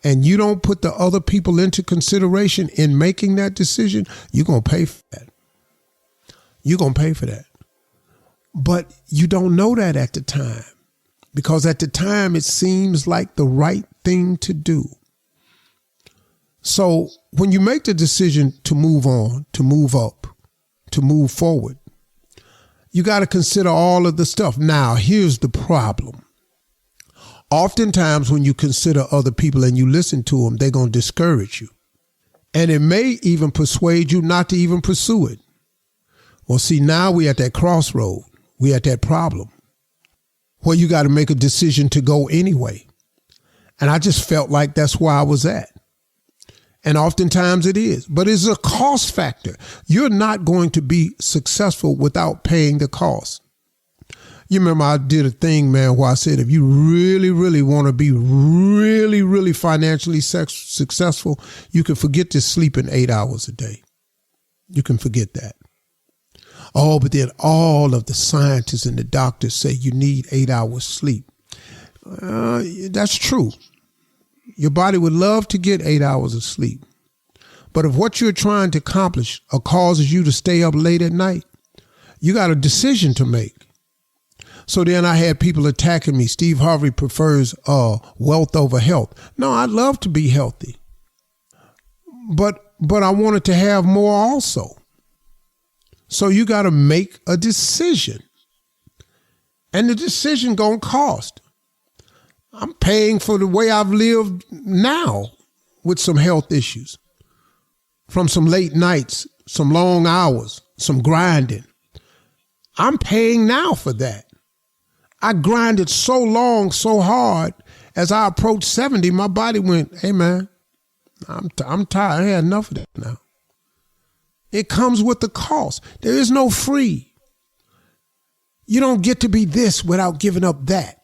and you don't put the other people into consideration in making that decision, you're going to pay for that. You're going to pay for that. But you don't know that at the time, because at the time it seems like the right thing to do. So when you make the decision to move on, to move up, to move forward, You got to consider all of the stuff. Now, here's the problem. Oftentimes when you consider other people and you listen to them, they're going to discourage you. And it may even persuade you not to even pursue it. Well, see, now we at that crossroad. We at that problem where you got to make a decision to go anyway. And I just felt like that's where I was at. And oftentimes it is, but it's a cost factor. You're not going to be successful without paying the cost. You remember I did a thing, man, where I said, if you really, really want to be really, really financially successful, you can forget to sleeping 8 hours a day. You can forget that. Oh, but then all of the scientists and the doctors say you need 8 hours sleep. That's true. Your body would love to get 8 hours of sleep. But if what you're trying to accomplish causes you to stay up late at night, you got a decision to make. So then I had people attacking me. Steve Harvey prefers wealth over health. No, I'd love to be healthy. But I wanted to have more also. So you got to make a decision. And the decision gonna cost. I'm paying for the way I've lived now with some health issues. From some late nights, some long hours, some grinding. I'm paying now for that. I grinded so long, so hard, as I approached 70, my body went, hey man, I'm tired. I had enough of that now. It comes with the cost. There is no free. You don't get to be this without giving up that.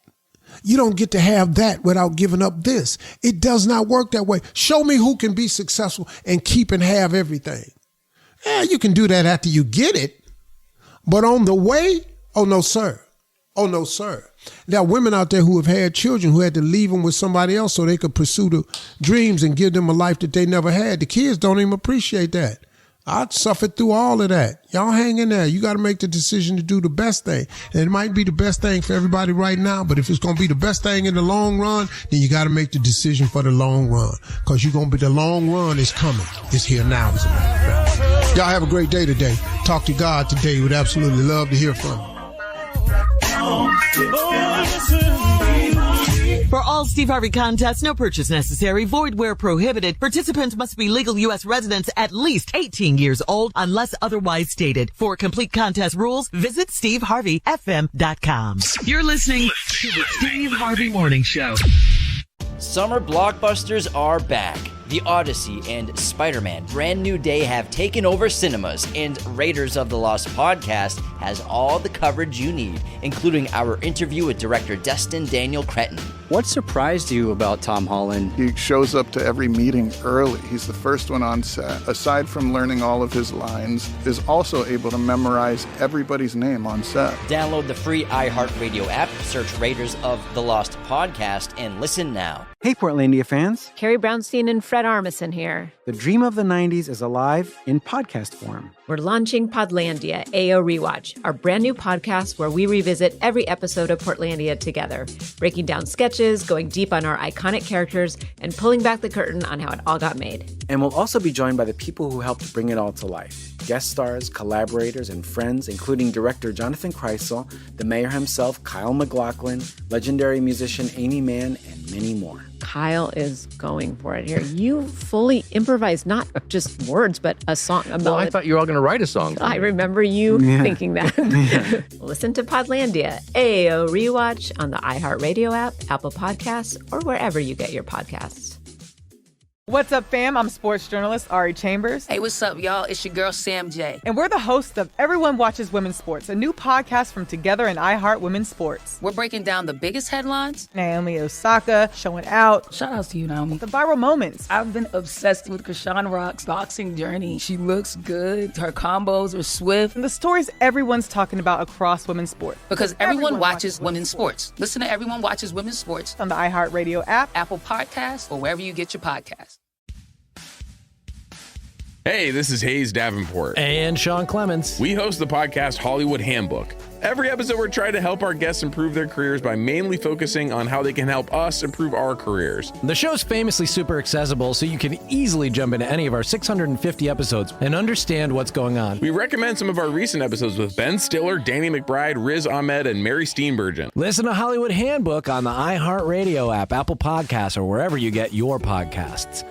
You don't get to have that without giving up this. It does not work that way. Show me who can be successful and keep and have everything. Yeah, you can do that after you get it. But on the way, oh no, sir. Oh no, sir. There are women out there who have had children who had to leave them with somebody else so they could pursue the dreams and give them a life that they never had. The kids don't even appreciate that. I suffered through all of that. Y'all hang in there. You got to make the decision to do the best thing. And it might be the best thing for everybody right now, but if it's going to be the best thing in the long run, then you got to make the decision for the long run. Because you're going to be, the long run is coming. It's here now, as a matter of fact. Y'all have a great day today. Talk to God today. We'd absolutely love to hear from you. For all Steve Harvey contests, no purchase necessary, void where prohibited. Participants must be legal U.S. residents at least 18 years old unless otherwise stated. For complete contest rules, visit SteveHarveyFM.com. You're listening to the Steve Harvey Morning Show. Summer blockbusters are back. The Odyssey and Spider-Man Brand New Day have taken over cinemas, and Raiders of the Lost podcast has all the coverage you need, including our interview with director Destin Daniel Cretton. What surprised you about Tom Holland? He shows up to every meeting early. He's the first one on set. Aside from learning all of his lines, is also able to memorize everybody's name on set. Download the free iHeartRadio app, search Raiders of the Lost podcast, and listen now. Hey, Portlandia fans. Carrie Brownstein and Fred Armisen here. The dream of the 90s is alive in podcast form. We're launching Podlandia, AO Rewatch, our brand new podcast where we revisit every episode of Portlandia together, breaking down sketches, going deep on our iconic characters, and pulling back the curtain on how it all got made. And we'll also be joined by the people who helped bring it all to life. Guest stars, collaborators, and friends, including director Jonathan Kreisel, the mayor himself, Kyle MacLachlan, legendary musician Amy Mann, and many more. Kyle is going for it here. You fully improvised not just words, but a song. Well, I thought you were all going to write a song. I remember you thinking that. Listen to Podlandia, AO Rewatch on the iHeartRadio app, Apple Podcasts, or wherever you get your podcasts. What's up, fam? I'm sports journalist Ari Chambers. Hey, what's up, y'all? It's your girl, Sam J. And we're the hosts of Everyone Watches Women's Sports, a new podcast from Together and iHeart Women's Sports. We're breaking down the biggest headlines. Naomi Osaka showing out. Shout outs to you, Naomi. The viral moments. I've been obsessed with Krishan Rock's boxing journey. She looks good. Her combos are swift. And the stories everyone's talking about across women's sports. Because everyone watches women's sports. Listen to Everyone Watches Women's Sports on the iHeartRadio app, Apple Podcasts, or wherever you get your podcasts. Hey, this is Hayes Davenport. And Sean Clements. We host the podcast Hollywood Handbook. Every episode, we're trying to help our guests improve their careers by mainly focusing on how they can help us improve our careers. The show's famously super accessible, so you can easily jump into any of our 650 episodes and understand what's going on. We recommend some of our recent episodes with Ben Stiller, Danny McBride, Riz Ahmed, and Mary Steenburgen. Listen to Hollywood Handbook on the iHeartRadio app, Apple Podcasts, or wherever you get your podcasts.